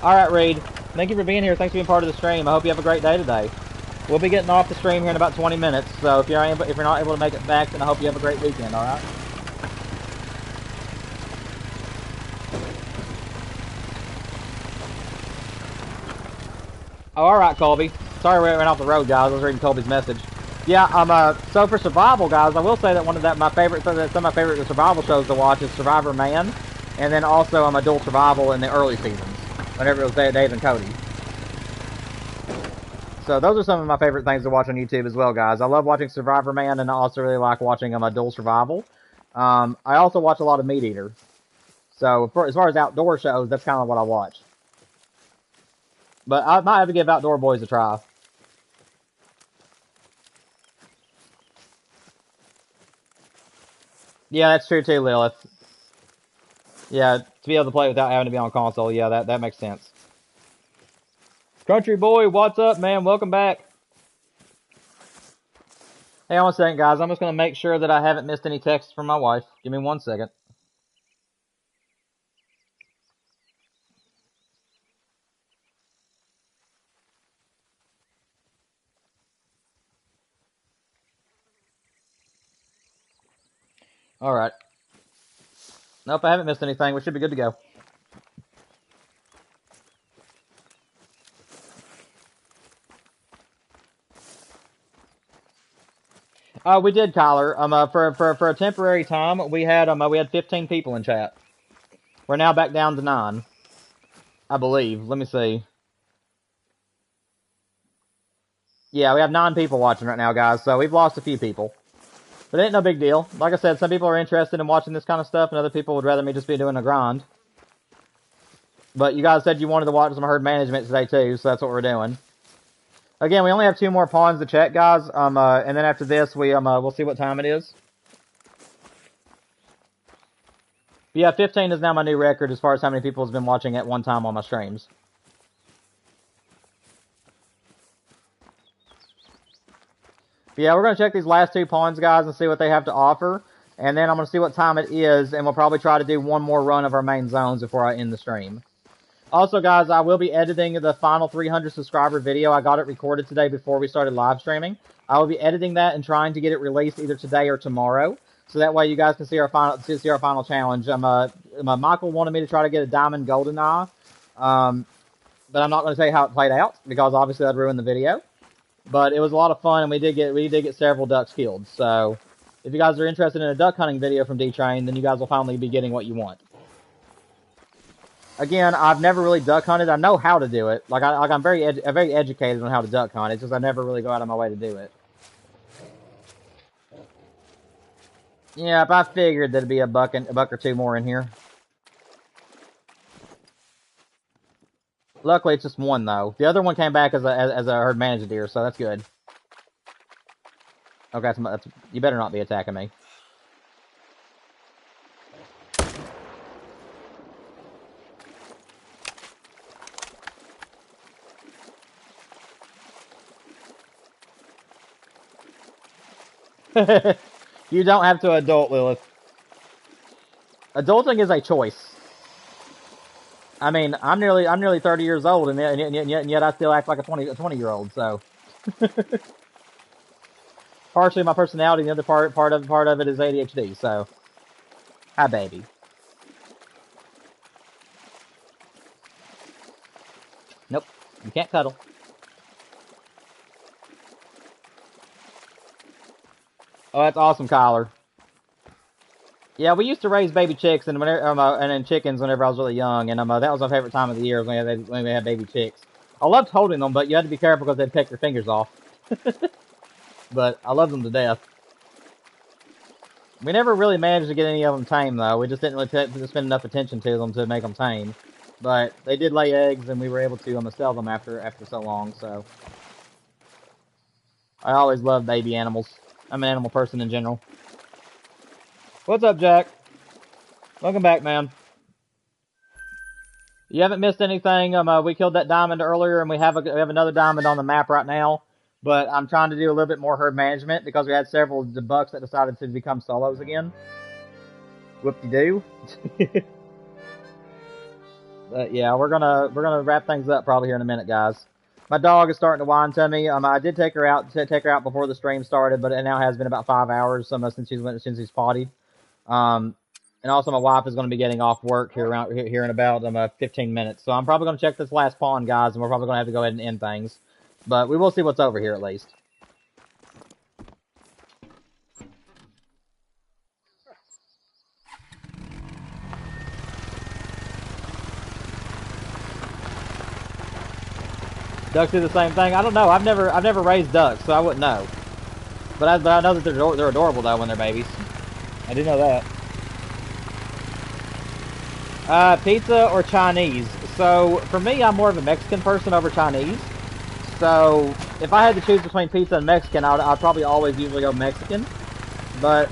Alright, Reed. Thank you for being here. Thanks for being part of the stream. I hope you have a great day today. We'll be getting off the stream here in about 20 minutes, so if you're not able to make it back, then I hope you have a great weekend, alright? Oh, alright, Colby. Sorry we ran off the road, guys. I was reading Colby's message. Yeah, so for survival, guys, I will say that some of my favorite survival shows to watch is Survivor Man, and then also a dual survival in the early seasons, whenever it was Dave and Cody. So those are some of my favorite things to watch on YouTube as well, guys. I love watching Survivor Man, and I also really like watching dual survival. I also watch a lot of Meat Eater. So as far as outdoor shows, that's kind of what I watch. But I might have to give Outdoor Boys a try. Yeah, that's true too, Lilith. Yeah, to be able to play without having to be on console, yeah, that makes sense. Country Boy, what's up, man? Welcome back. Hey, on a second, guys. I'm just going to make sure that I haven't missed any texts from my wife. Give me 1 second. Alright. Nope, I haven't missed anything. We should be good to go. We did, Kyler. For a temporary time, we had 15 people in chat. We're now back down to 9, I believe. Let me see. Yeah, we have 9 people watching right now, guys. So we've lost a few people, but it ain't no big deal. Like I said, some people are interested in watching this kind of stuff, and other people would rather me just be doing a grind. But you guys said you wanted to watch some herd management today too, so that's what we're doing. Again, we only have 2 more pawns to check, guys. And then after this, we'll see what time it is. But yeah, 15 is now my new record as far as how many people has been watching at one time on my streams. But yeah, we're going to check these last 2 pawns, guys, and see what they have to offer. And then I'm going to see what time it is, and we'll probably try to do one more run of our main zones before I end the stream. Also, guys, I will be editing the final 300 subscriber video. I got it recorded today before we started live streaming. I will be editing that and trying to get it released either today or tomorrow, so that way you guys can see our final challenge. Michael wanted me to try to get a diamond golden eye, but I'm not going to tell you how it played out because obviously that'd ruin the video. But it was a lot of fun, and we did get several ducks killed. So if you guys are interested in a duck hunting video from D-Train, then you guys will finally be getting what you want. Again, I've never really duck hunted. I know how to do it. I'm very educated on how to duck hunt. It's just I never really go out of my way to do it. Yeah, if I figured there'd be a buck or two more in here. Luckily, it's just one though. The other one came back as a herd managed deer, so that's good. Okay, you better not be attacking me. You don't have to adult, Lilith. Adulting is a choice. I mean, I'm nearly 30 years old, and yet I still act like a 20-year-old. So, partially my personality, the other part of it is ADHD. So, hi, baby. Nope, you can't cuddle. Oh, that's awesome, Kyler. Yeah, we used to raise baby chicks and then chickens whenever I was really young, and that was my favorite time of the year when we had baby chicks. I loved holding them, but you had to be careful because they'd take your fingers off. But I loved them to death. We never really managed to get any of them tame, though. We just didn't really spend enough attention to them to make them tame. But they did lay eggs, and we were able to sell them after so long. So I always loved baby animals. I'm an animal person in general. What's up, Jack? Welcome back, man. You haven't missed anything. We killed that diamond earlier, and we have another diamond on the map right now. But I'm trying to do a little bit more herd management because we had several bucks that decided to become solos again. Whoop-de-doo. But yeah, we're gonna wrap things up probably here in a minute, guys. My dog is starting to whine to me. I did take her out before the stream started, but it now has been about 5 hours since he's potty. And also my wife is going to be getting off work here in about 15 minutes. So I'm probably going to check this last pawn, guys, and we're probably going to have to go ahead and end things. But we will see what's over here at least. Ducks do the same thing. I don't know. I've never raised ducks, so I wouldn't know. But I know that they're adorable though when they're babies. I do know that. Pizza or Chinese? So for me, I'm more of a Mexican person over Chinese. So if I had to choose between pizza and Mexican, I'd probably always usually go Mexican. But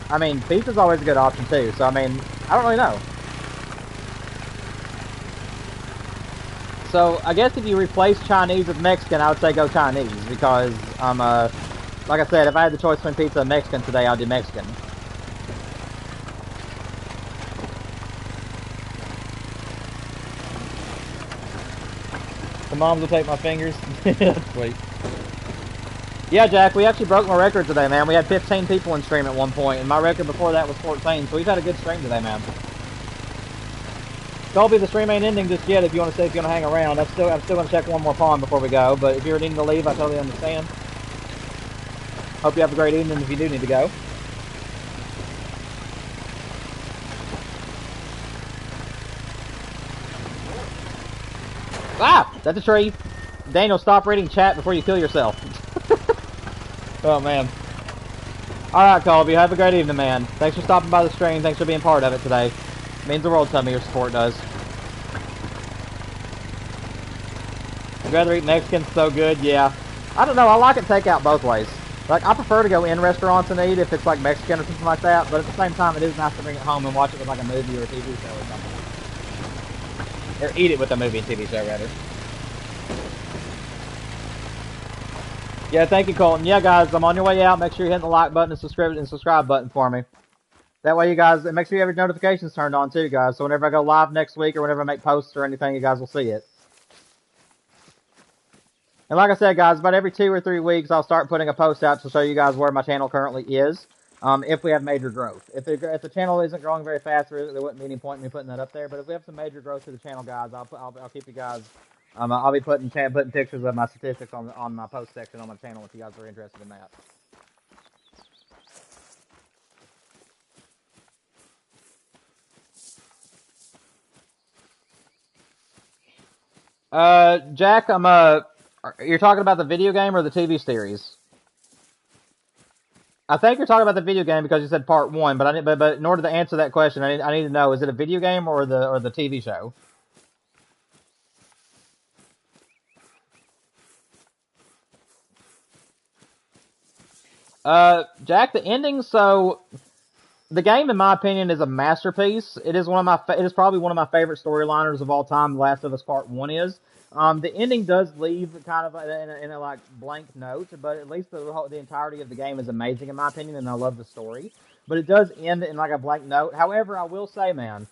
I mean, pizza's always a good option too. So I mean, I don't really know. So I guess if you replace Chinese with Mexican, I would say go Chinese because like I said, if I had the choice between pizza and Mexican today, I'd do Mexican. The moms will take my fingers. That's sweet. Yeah, Jack, we actually broke my record today, man. We had 15 people in stream at one point, and my record before that was 14, so we've had a good stream today, man. Colby, the stream ain't ending just yet if you want to stay, if you want to hang around. I'm still going to check one more pawn before we go, but if you're needing to leave, I totally understand. Hope you have a great evening if you do need to go. Ah! That's a tree. Daniel, stop reading chat before you kill yourself. Oh, man. Alright, Colby, have a great evening, man. Thanks for stopping by the stream. Thanks for being part of it today. It means the world to me, your support does. I'd rather eat Mexican, so good, yeah. I don't know, I like it takeout both ways. Like, I prefer to go in restaurants and eat if it's like Mexican or something like that, but at the same time, it is nice to bring it home and watch it with like a movie or a TV show or something. Or eat it with a movie and TV show, rather. Yeah, thank you, Colton. Yeah, guys, I'm on your way out. Make sure you hit the like button and subscribe button for me. That way, you guys, make sure you have your notifications turned on too, guys. So whenever I go live next week or whenever I make posts or anything, you guys will see it. And like I said, guys, about every 2 or 3 weeks, I'll start putting a post out to show you guys where my channel currently is. If we have major growth. If the channel isn't growing very fast, there wouldn't be any point in me putting that up there. But if we have some major growth to the channel, guys, I'll keep you guys. I'll be putting pictures of my statistics on my post section on my channel if you guys are interested in that. Jack, you're talking about the video game or the TV series? I think you're talking about the video game because you said part one, but in order to answer that question, I need to know, is it a video game or the TV show? Jack, the ending. So the game, in my opinion, is a masterpiece. It is it is probably one of my favorite storyliners of all time. The Last of Us Part One is. The ending does leave kind of in a like blank note, but at least the entirety of the game is amazing in my opinion, and I love the story. But it does end in like a blank note. However, I will say, man,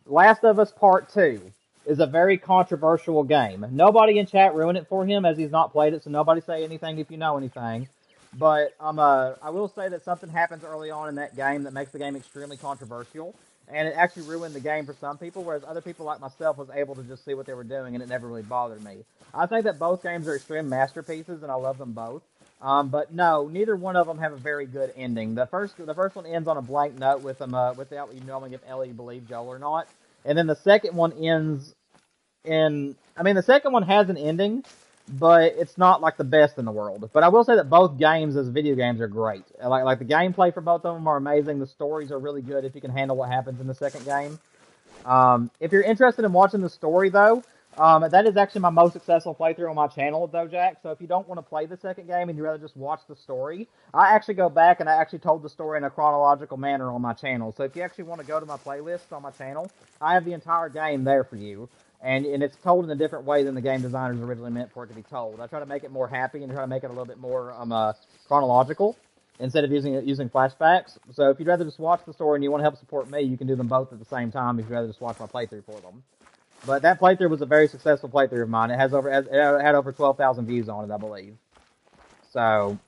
Last of Us Part 2 is a very controversial game. Nobody in chat ruined it for him as he's not played it, so nobody say anything if you know anything. But I will say that something happens early on in that game that makes the game extremely controversial, and it actually ruined the game for some people, whereas other people like myself was able to just see what they were doing, and it never really bothered me. I think that both games are extreme masterpieces, and I love them both. But no, neither one of them have a very good ending. The first one ends on a blank note with without you knowing if Ellie believed Joel or not, and then the second one ends in. I mean, the second one has an ending, but it's not like the best in the world. But I will say that both games as video games are great. Like the gameplay for both of them are amazing. The stories are really good if you can handle what happens in the second game. If you're interested in watching the story, though, that is actually my most successful playthrough on my channel, though, Jack. So if you don't want to play the second game and you'd rather just watch the story, I actually go back and I actually told the story in a chronological manner on my channel. So if you actually want to go to my playlist on my channel, I have the entire game there for you. And it's told in a different way than the game designers originally meant for it to be told. I try to make it more happy and try to make it a little bit more chronological instead of using flashbacks. So if you'd rather just watch the story and you want to help support me, you can do them both at the same time if you'd rather just watch my playthrough for them. But that playthrough was a very successful playthrough of mine. It had over 12,000 views on it, I believe. So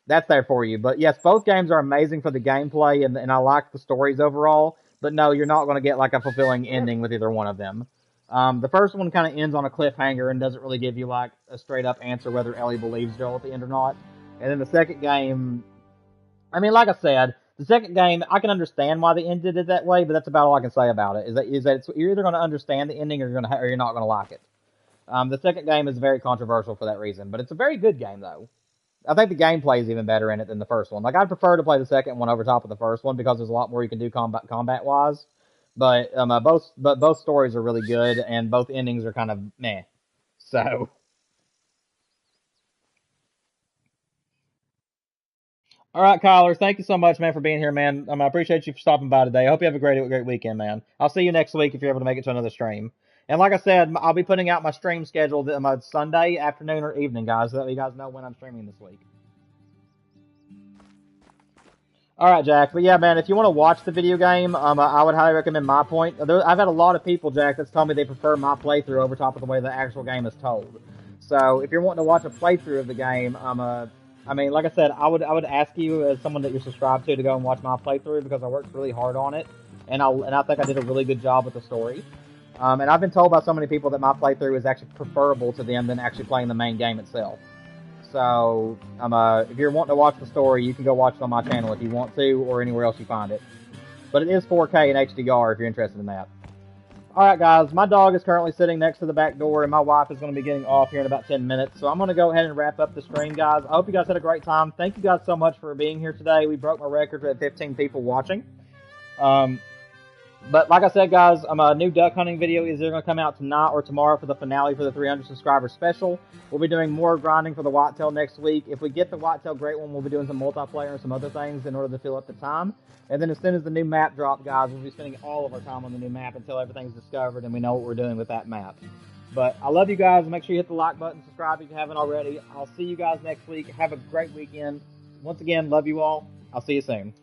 that's there for you. But yes, both games are amazing for the gameplay, and I like the stories overall. But no, you're not going to get like a fulfilling ending with either one of them. The first one kind of ends on a cliffhanger and doesn't really give you like a straight up answer whether Ellie believes Joel at the end or not. And then the second game, I mean, like I said, the second game, I can understand why they ended it that way, but that's about all I can say about it. Is that you're either going to understand the ending or you're not going to like it. The second game is very controversial for that reason, but it's a very good game though. I think the gameplay is even better in it than the first one. Like I'd prefer to play the second one over top of the first one because there's a lot more you can do combat wise. But both stories are really good and both endings are kind of meh. So. All right, Kyler, thank you so much, man, for being here, man. I appreciate you for stopping by today. I hope you have a great weekend, man. I'll see you next week if you're able to make it to another stream. And like I said, I'll be putting out my stream schedule my Sunday afternoon or evening, guys, so that you guys know when I'm streaming this week. All right, Jack. But yeah, man, if you want to watch the video game, I would highly recommend My Point. I've had a lot of people, Jack, that's told me they prefer my playthrough over top of the way the actual game is told. So if you're wanting to watch a playthrough of the game, I mean, like I said, I would ask you as someone that you're subscribed to go and watch my playthrough because I worked really hard on it, and I think I did a really good job with the story. And I've been told by so many people that my playthrough is actually preferable to them than actually playing the main game itself. So, if you're wanting to watch the story, you can go watch it on my channel if you want to, or anywhere else you find it. But it is 4K and HDR if you're interested in that. Alright guys, my dog is currently sitting next to the back door, and my wife is going to be getting off here in about 10 minutes. So I'm going to go ahead and wrap up the stream, guys. I hope you guys had a great time. Thank you guys so much for being here today. We broke my record at 15 people watching. But like I said, guys, a new duck hunting video is either going to come out tonight or tomorrow for the finale for the 300 subscriber special. We'll be doing more grinding for the whitetail next week. If we get the whitetail great one, we'll be doing some multiplayer and some other things in order to fill up the time. And then as soon as the new map drops, guys, we'll be spending all of our time on the new map until everything's discovered and we know what we're doing with that map. But I love you guys. Make sure you hit the like button, subscribe if you haven't already. I'll see you guys next week. Have a great weekend. Once again, love you all. I'll see you soon.